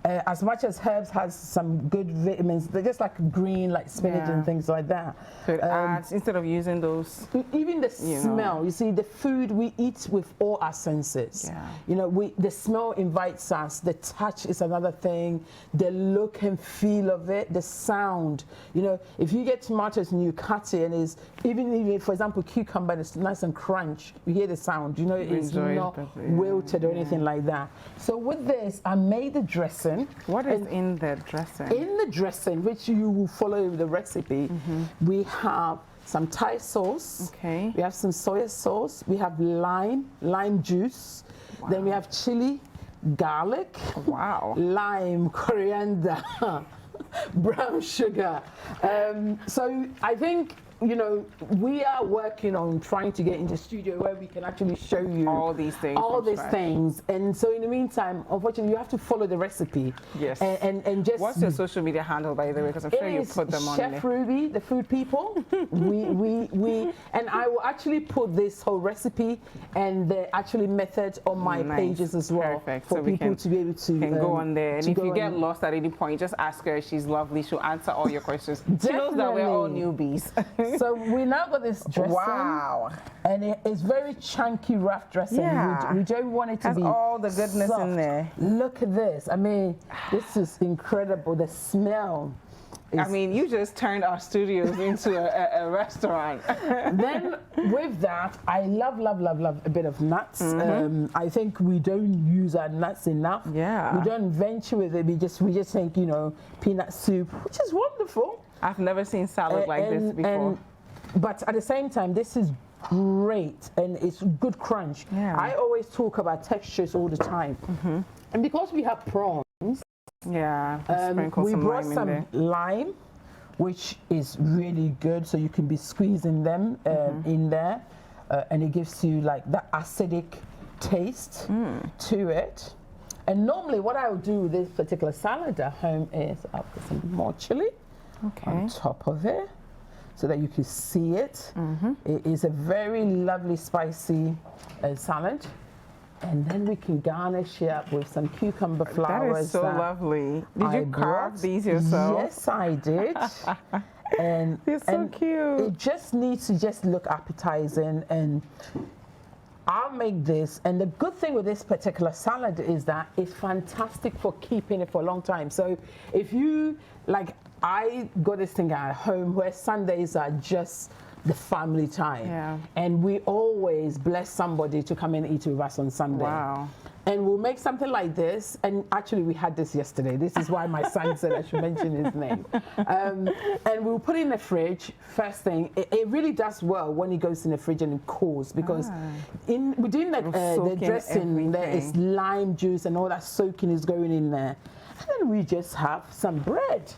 As much as herbs has some good vitamins, they're just like green, like spinach and things like that. So it adds, instead of using those. Even the smell, you see, the food we eat with all our senses. You know, the smell invites us, the touch is another thing, the look and feel of it, the sound. You know, if you get tomatoes and you cut it and it's, even for example, cucumber, and it's nice and crunch, you hear the sound, you know, it's not wilted or anything like that. So with this, I made the dressing. What is in the dressing? In the dressing, which you will follow the recipe, we have some Thai sauce. Okay. We have some soya sauce. We have lime juice. Wow. Then we have chili, garlic. Wow. Lime, coriander, brown sugar. So I think, you know, we are working on trying to get into the studio where we can actually show you all these things. And so in the meantime, unfortunately, you have to follow the recipe. Yes. And just. What's your social media handle, by the way? Because I'm sure you put them on there. Chef Ruby, the food people. And I will actually put this whole recipe and the actually method on my pages as well. Perfect. For people to be able to go on there. And if you get lost at any point, just ask her. She's lovely. She'll answer all your questions. She knows that we're all newbies. So we now got this dressing. Wow. And it's very chunky, rough dressing. Yeah. We don't want it to be all the goodness soft. in there. Look at this. I mean, this is incredible. The smell. I mean, you just turned our studios into a restaurant. Then with that, I love a bit of nuts. I think we don't use our nuts enough. Yeah. We don't venture with it. We just think, you know, peanut soup, which is wonderful. I've never seen salad like this before. But at the same time, this is great and it's good crunch. Yeah. I always talk about textures all the time. And because we have prawns, we brought some lime, which is really good. So you can be squeezing them in there, and it gives you like that acidic taste to it. And normally, what I would do with this particular salad at home is I'll put some more chili on top of it, so that you can see it. It is a very lovely, spicy salad. And then we can garnish it up with some cucumber flowers. That is so lovely. Did you carve these yourself? Yes, I did. And it's so cute. It just needs to just look appetizing. And I'll make this. And the good thing with this particular salad is that it's fantastic for keeping it for a long time. So if you, like, I got this thing at home where Sundays are just the family time, and we always bless somebody to come and eat with us on Sunday. Wow. And we'll make something like this, and actually we had this yesterday. This is why my son said I should mention his name. And we'll put it in the fridge. First thing, it really does well when it goes in the fridge and it cools, because within the dressing there is lime juice and all that soaking is going in there. And we just have some bread,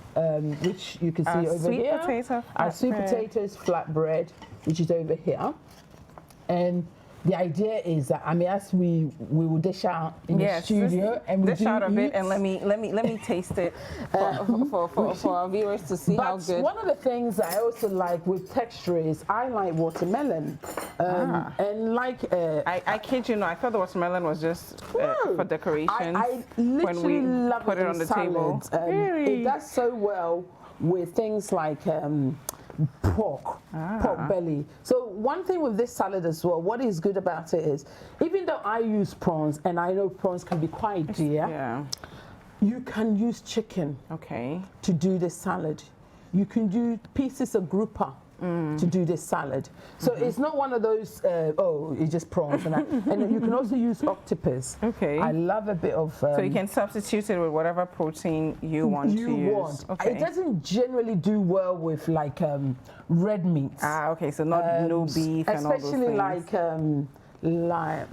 which you can see over sweet here. Potato Our sweet potatoes flatbread, which is over here. And the idea is that, I mean, as we will dish out in the studio, and we dish out a bit, and let me taste it for our viewers to see how good. One of the things I also like with texture is I like watermelon, and like I kid you not, I thought the watermelon was just for decoration. I when we love put it on the table. It does so well with things like pork belly. So one thing with this salad as well, what is good about it is, even though I use prawns, and I know prawns can be quite dear, you can use chicken to do this salad. You can do pieces of grouper to do this salad. So it's not one of those, it's just prawns. And you can also use octopus. I love a bit of... so you can substitute it with whatever protein you want to use. It doesn't generally do well with like red meats. Okay, so no beef and all those things. Especially like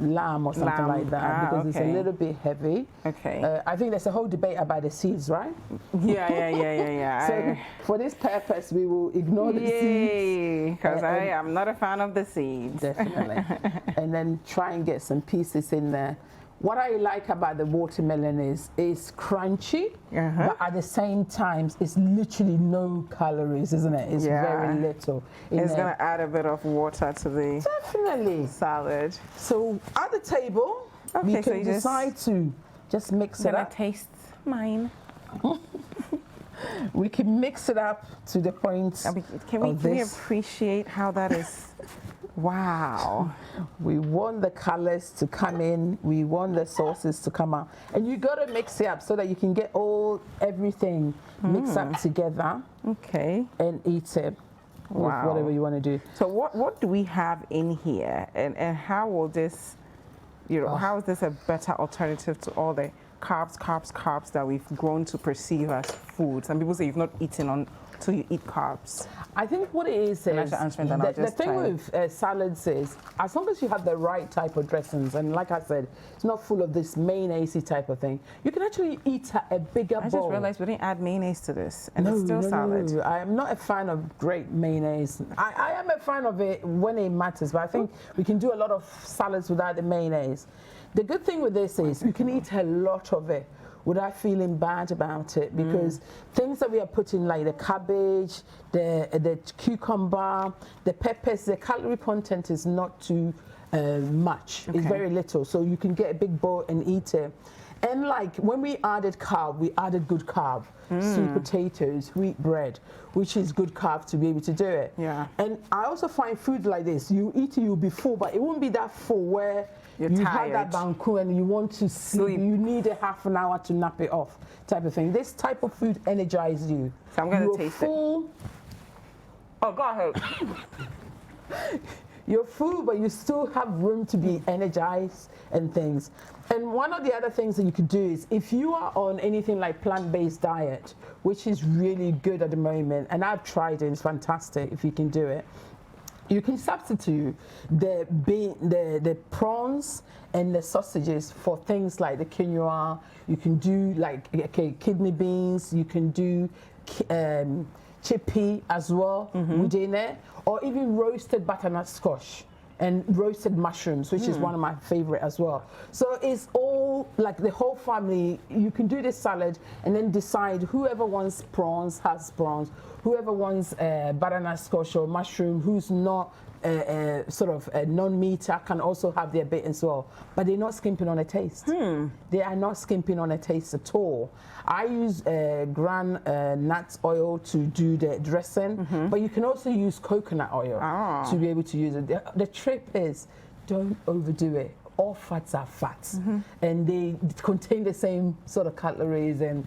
lamb or something like that, because it's a little bit heavy. I think there's a whole debate about the seeds, right? Yeah. So for this purpose, we will ignore the seeds. Because I am not a fan of the seeds. Definitely. And then try and get some pieces in there. What I like about the watermelon is it's crunchy, but at the same time, it's literally no calories, isn't it? It's very little. It's going to add a bit of water to the salad. So at the table, we can decide to just mix it up. Taste mine. We can mix it up to the point Can we appreciate how that is? Wow. We want the colors to come in. We want the sauces to come out. And you got to mix it up so that you can get everything mixed up together. And eat it with whatever you want to do. So what do we have in here? And how will this, how is this a better alternative to all the carbs that we've grown to perceive as food? Some people say you've not eaten until you eat carbs. I think what it is the thing with salads is, as long as you have the right type of dressings, and like I said, it's not full of this mayonnaise type of thing, you can actually eat a bigger bowl. I just realized we didn't add mayonnaise to this, and it's still salad. No, I am not a fan of great mayonnaise. I am a fan of it when it matters, but I think we can do a lot of salads without the mayonnaise. The good thing with this is you can eat a lot of it without feeling bad about it, because things that we are putting, like the cabbage, the cucumber, the peppers, the calorie content is not too much. It's very little, so you can get a big bowl and eat it. And like when we added carb, we added good carb. Sweet potatoes, wheat bread, which is good carb to be able to do it. And I also find food like this, you eat it, you'll be full, but it won't be that full where you have that banku and you want to sleep. You need a half an hour to nap it off, type of thing. This type of food energizes you. So I'm going to taste it. Oh, go ahead. You're full, but you still have room to be energized and things. And one of the other things that you could do is, if you are on anything like plant-based diet, which is really good at the moment, and I've tried it, it's fantastic if you can do it, you can substitute the prawns and the sausages for things like the quinoa. You can do like kidney beans. You can do chickpea as well within it, or even roasted butternut squash and roasted mushrooms, which is one of my favorite as well. So it's all like the whole family. You can do this salad and then decide whoever wants prawns has prawns. Whoever wants butternut squash or mushroom, who's not sort of a non-meater, can also have their bit as well. But they're not skimping on a taste. They are not skimping on a taste at all. I use nut oil to do the dressing, but you can also use coconut oil to be able to use it. The trick is, don't overdo it. All fats are fats, and they contain the same sort of calories, and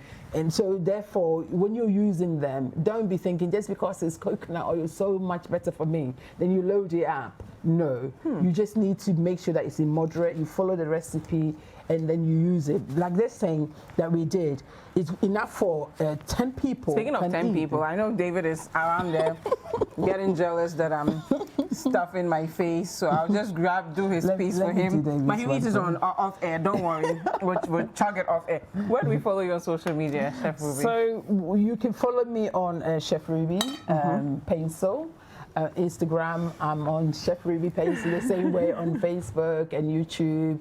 so therefore when you're using them, don't be thinking just because it's coconut oil so much better for me, then you load it up. No, you just need to make sure that it's in moderate, you follow the recipe, and then you use it. Like this thing that we did, it's enough for 10 people. Speaking of 10 people, I know David is around there getting jealous that I'm stuff in my face, so I'll just do his piece for him. But he eats it on off air. Don't worry, we'll chug it off air. Where do we follow you on social media, Chef Ruby? So you can follow me on Chef Ruby Pencil. Instagram, I'm on Chef Ruby Pencil the same way on Facebook and YouTube.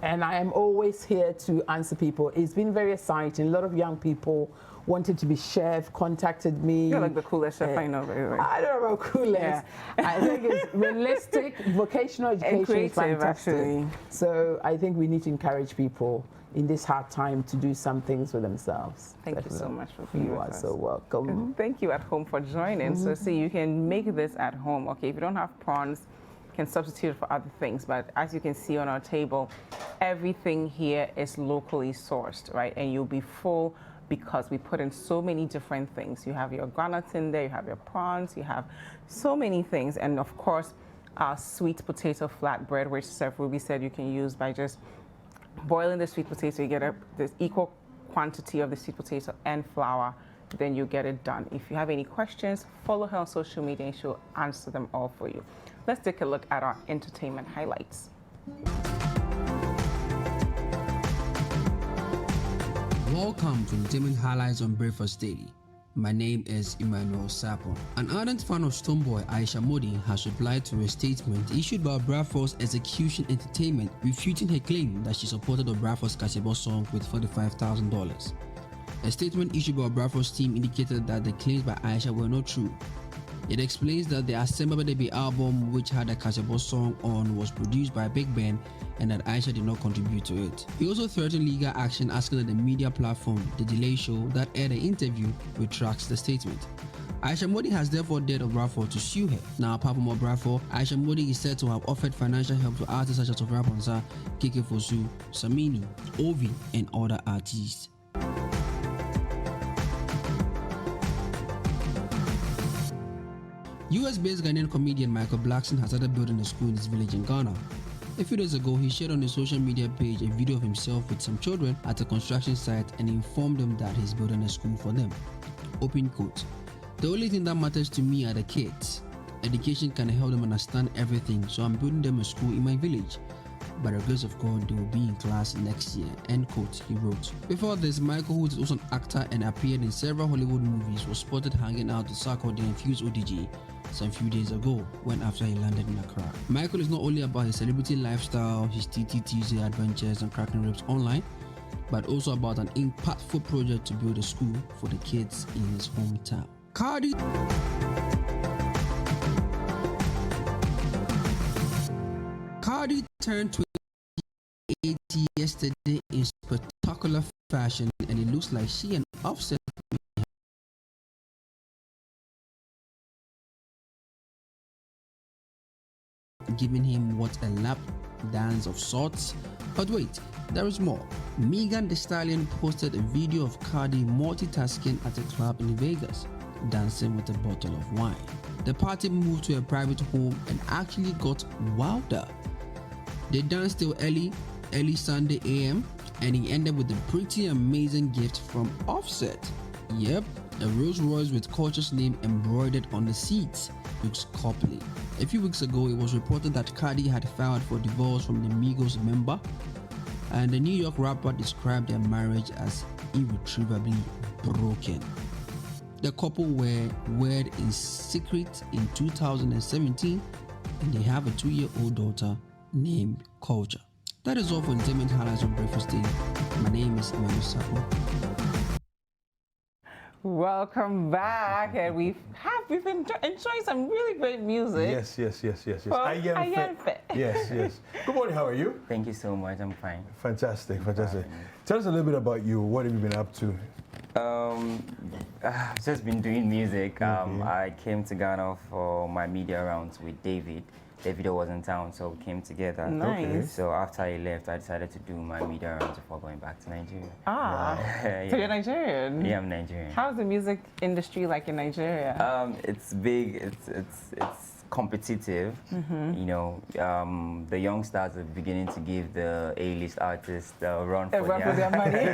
And I am always here to answer people. It's been very exciting. A lot of young people wanted to be chef, contacted me. You're like the coolest chef I know, very well. I don't know about coolest. Yeah. I think it's realistic, vocational education creative, is fantastic. Actually. So I think we need to encourage people in this hard time to do some things for themselves. Thank you so much for being with us. You are so welcome. And thank you at home for joining. So see, you can make this at home. Okay, if you don't have prawns, you can substitute it for other things. But as you can see on our table, everything here is locally sourced, right? And you'll be full because we put in so many different things. You have your granuts in there, you have your prawns, you have so many things. And of course, our sweet potato flatbread, which Chef Ruby said you can use by just boiling the sweet potato. You get this equal quantity of the sweet potato and flour, then you get it done. If you have any questions, follow her on social media and she'll answer them all for you. Let's take a look at our entertainment highlights. Welcome to Entertainment Highlights on Breakfast Daily. My name is Emmanuel Sapon. An ardent fan of Stonebwoy Aisha Modi has replied to a statement issued by Obrafo's Execution Entertainment refuting her claim that she supported Obrafo's Kasebo song with $45,000. A statement issued by Obrafo's team indicated that the claims by Aisha were not true. It explains that the Assemble Baby album, which had a Kasebo song on, was produced by Big Ben and that Aisha did not contribute to it. He also threatened legal action, asking that the media platform, The Delay Show, that aired an interview, retracts the statement. Aisha Modi has therefore dared Obrafo to sue her. Now, apart from Obrafo, Aisha Modi is said to have offered financial help to artists such as Obraponsa, Keke Fosu, Samini, Ovi, and other artists. US-based Ghanaian comedian Michael Blackson has started building a school in his village in Ghana. A few days ago, he shared on his social media page a video of himself with some children at a construction site and informed them that he's building a school for them. Open quote, "The only thing that matters to me are the kids. Education can help them understand everything, so I'm building them a school in my village. By the grace of God, they will be in class next year," end quote, he wrote. Before this, Michael, who is also an actor and appeared in several Hollywood movies, was spotted hanging out with Sakyi and Fuse ODG some few days ago when after he landed in Accra. Michael is not only about his celebrity lifestyle, his TT Tuesday adventures and cracking ribs online, but also about an impactful project to build a school for the kids in his hometown. Cardi turned 28 yesterday in spectacular fashion, and it looks like she and Offset giving him what a lap dance of sorts. But wait, there is more. Megan Thee Stallion posted a video of Cardi multitasking at a club in Vegas, dancing with a bottle of wine. The party moved to a private home and actually got wilder. They danced till early Sunday AM, and he ended with a pretty amazing gift from Offset. Yep, a Rolls Royce with Culture's name embroidered on the seats. Looks couply. A few weeks ago, it was reported that Cardi had filed for divorce from the Migos member, and the New York rapper described their marriage as irretrievably broken. The couple were wed in secret in 2017, and they have a 2-year-old daughter named Culture. That is all for Entertainment Highlights on Breakfast Daily. My name is Emmanuel Sapon. Welcome back, and we've been enjoying some really great music. Yes. Well, I am fit. Yes. Good morning, how are you? Thank you so much, I'm fine. Fantastic. Tell us a little bit about you. What have you been up to? I've just been doing music. I came to Ghana for my media rounds with David. Davido was in town, so we came together. Nice. Okay. So after I left, I decided to do my media rounds before going back to Nigeria. Wow. Yeah. So you're Nigerian? Yeah, I'm Nigerian. How's the music industry like in Nigeria? It's big. It's competitive. You know, the young stars are beginning to give the A-list artists a run for their money.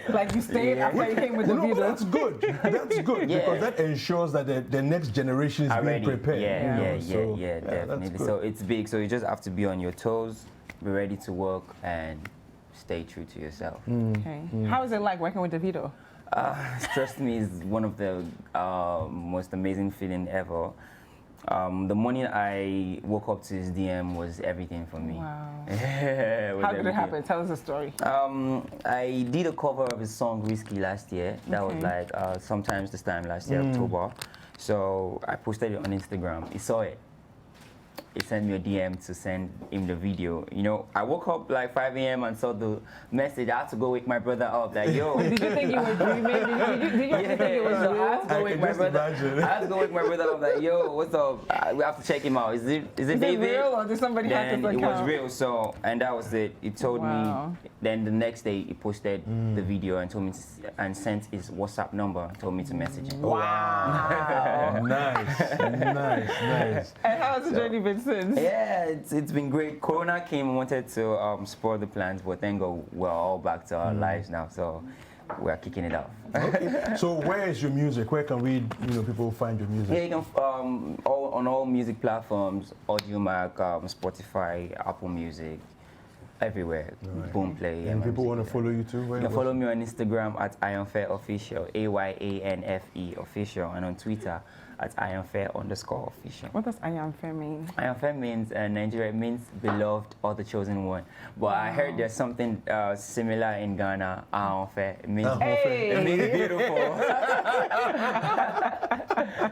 Like you stayed after you came with the video. That's good. That's good because that ensures that the next generation is being prepared. Yeah, definitely. So it's big. So you just have to be on your toes, be ready to work, and stay true to yourself. Okay. How is it like working with Davido? Trust me, it's one of the most amazing feeling ever. The morning I woke up to his DM was everything for me. Wow. How did it happen? Tell us the story. I did a cover of his song Risky last year. That was like sometimes this time last year, October. So I posted it on Instagram. He saw it. He sent me a DM to send him the video. You know, I woke up like 5 a.m. and saw the message. I had to go wake my brother up. Like, yo. Did you think you were dreaming? Did you think it was real? I had to go wake my brother. I had to go wake my brother up. Like, yo, what's up? We have to check him out. Is it David? Real or did somebody hack his account? It was real. So, and that was it. He told me. Then the next day, he posted the video and told me and sent his WhatsApp number. And told me to message him. Wow. Nice. And how has the journey been since? Yeah, it's been great. Corona came and wanted to spoil the plans, but thank God we're all back to our lives now, so we're kicking it off. Okay. So where is your music? Where can we, people find your music? Yeah, you can on all music platforms, Audiomack, Spotify, Apple Music, everywhere. Boomplay. And people want to follow you too? You can follow me on Instagram at IamFairOfficial, AYANFE Official, and on Twitter at IamFair_official. What does IamFair mean? IamFair means Nigeria, means beloved or the chosen one. But I heard there's something similar in Ghana. IamFair. It means it means beautiful.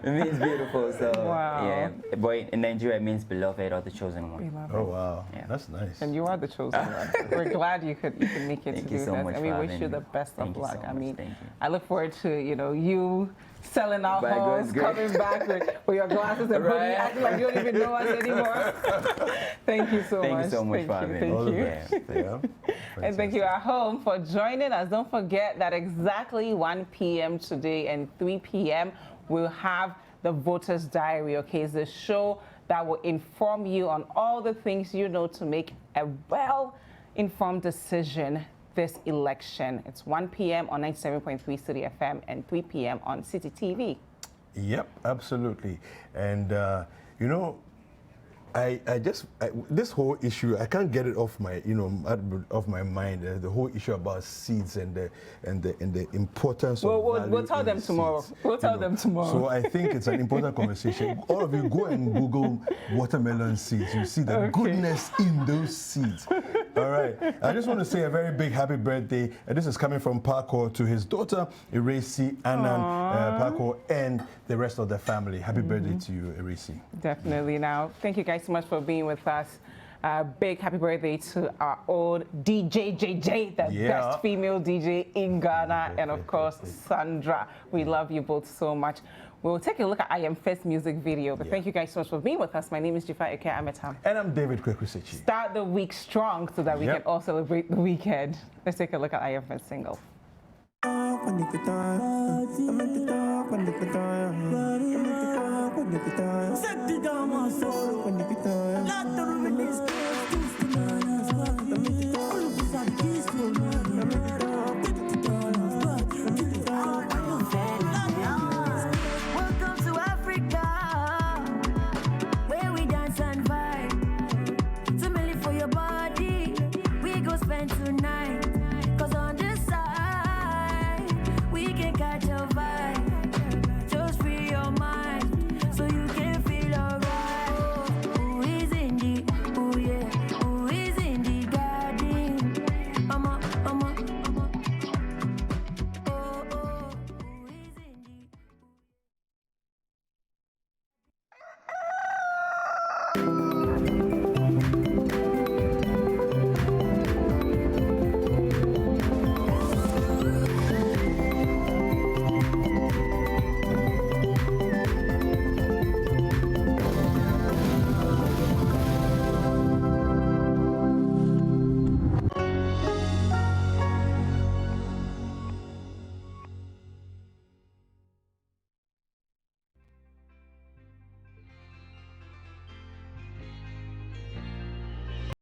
It means beautiful. So yeah. But in Nigeria, it means beloved or the chosen one. Oh wow, that's nice. And you are the chosen one. We're glad you could make it to do this, and we wish you the best of luck. I mean, I look forward to you selling out halls, coming back with your glasses and hoodie, acting like you don't even know us anymore. Thank you so much. Thank you so much for having me. Thank you. And thank you at home for joining us. Don't forget that exactly 1 p.m. today and 3 p.m. we'll have the Voters Diary. Okay, it's the show that will inform you on all the things you know to make a well-informed decision this election. It's 1 p.m. on 97.3 City FM and 3 p.m. on City TV. Yep, absolutely. And this whole issue, I can't get it off my off my mind. The whole issue about seeds and the importance of we'll tell them tomorrow. We'll tell them tomorrow. So I think it's an important conversation. All of you go and Google watermelon seeds. You see the goodness in those seeds. All right. I just want to say a very big happy birthday. This is coming from Paco to his daughter, Eresi, Anan, Paco, and the rest of the family. Happy birthday to you, Eresi. Definitely. Now, thank you guys so much for being with us. Big happy birthday to our old DJ JJ, the best female DJ in Ghana, and of course, Sandra. We love you both so much. We'll take a look at IamFair's music video, but thank you guys so much for being with us. My name is Dziffa Ametam. And I'm David Kwaku. Start the week strong so that we can all celebrate the weekend. Let's take a look at IamFair's single. you.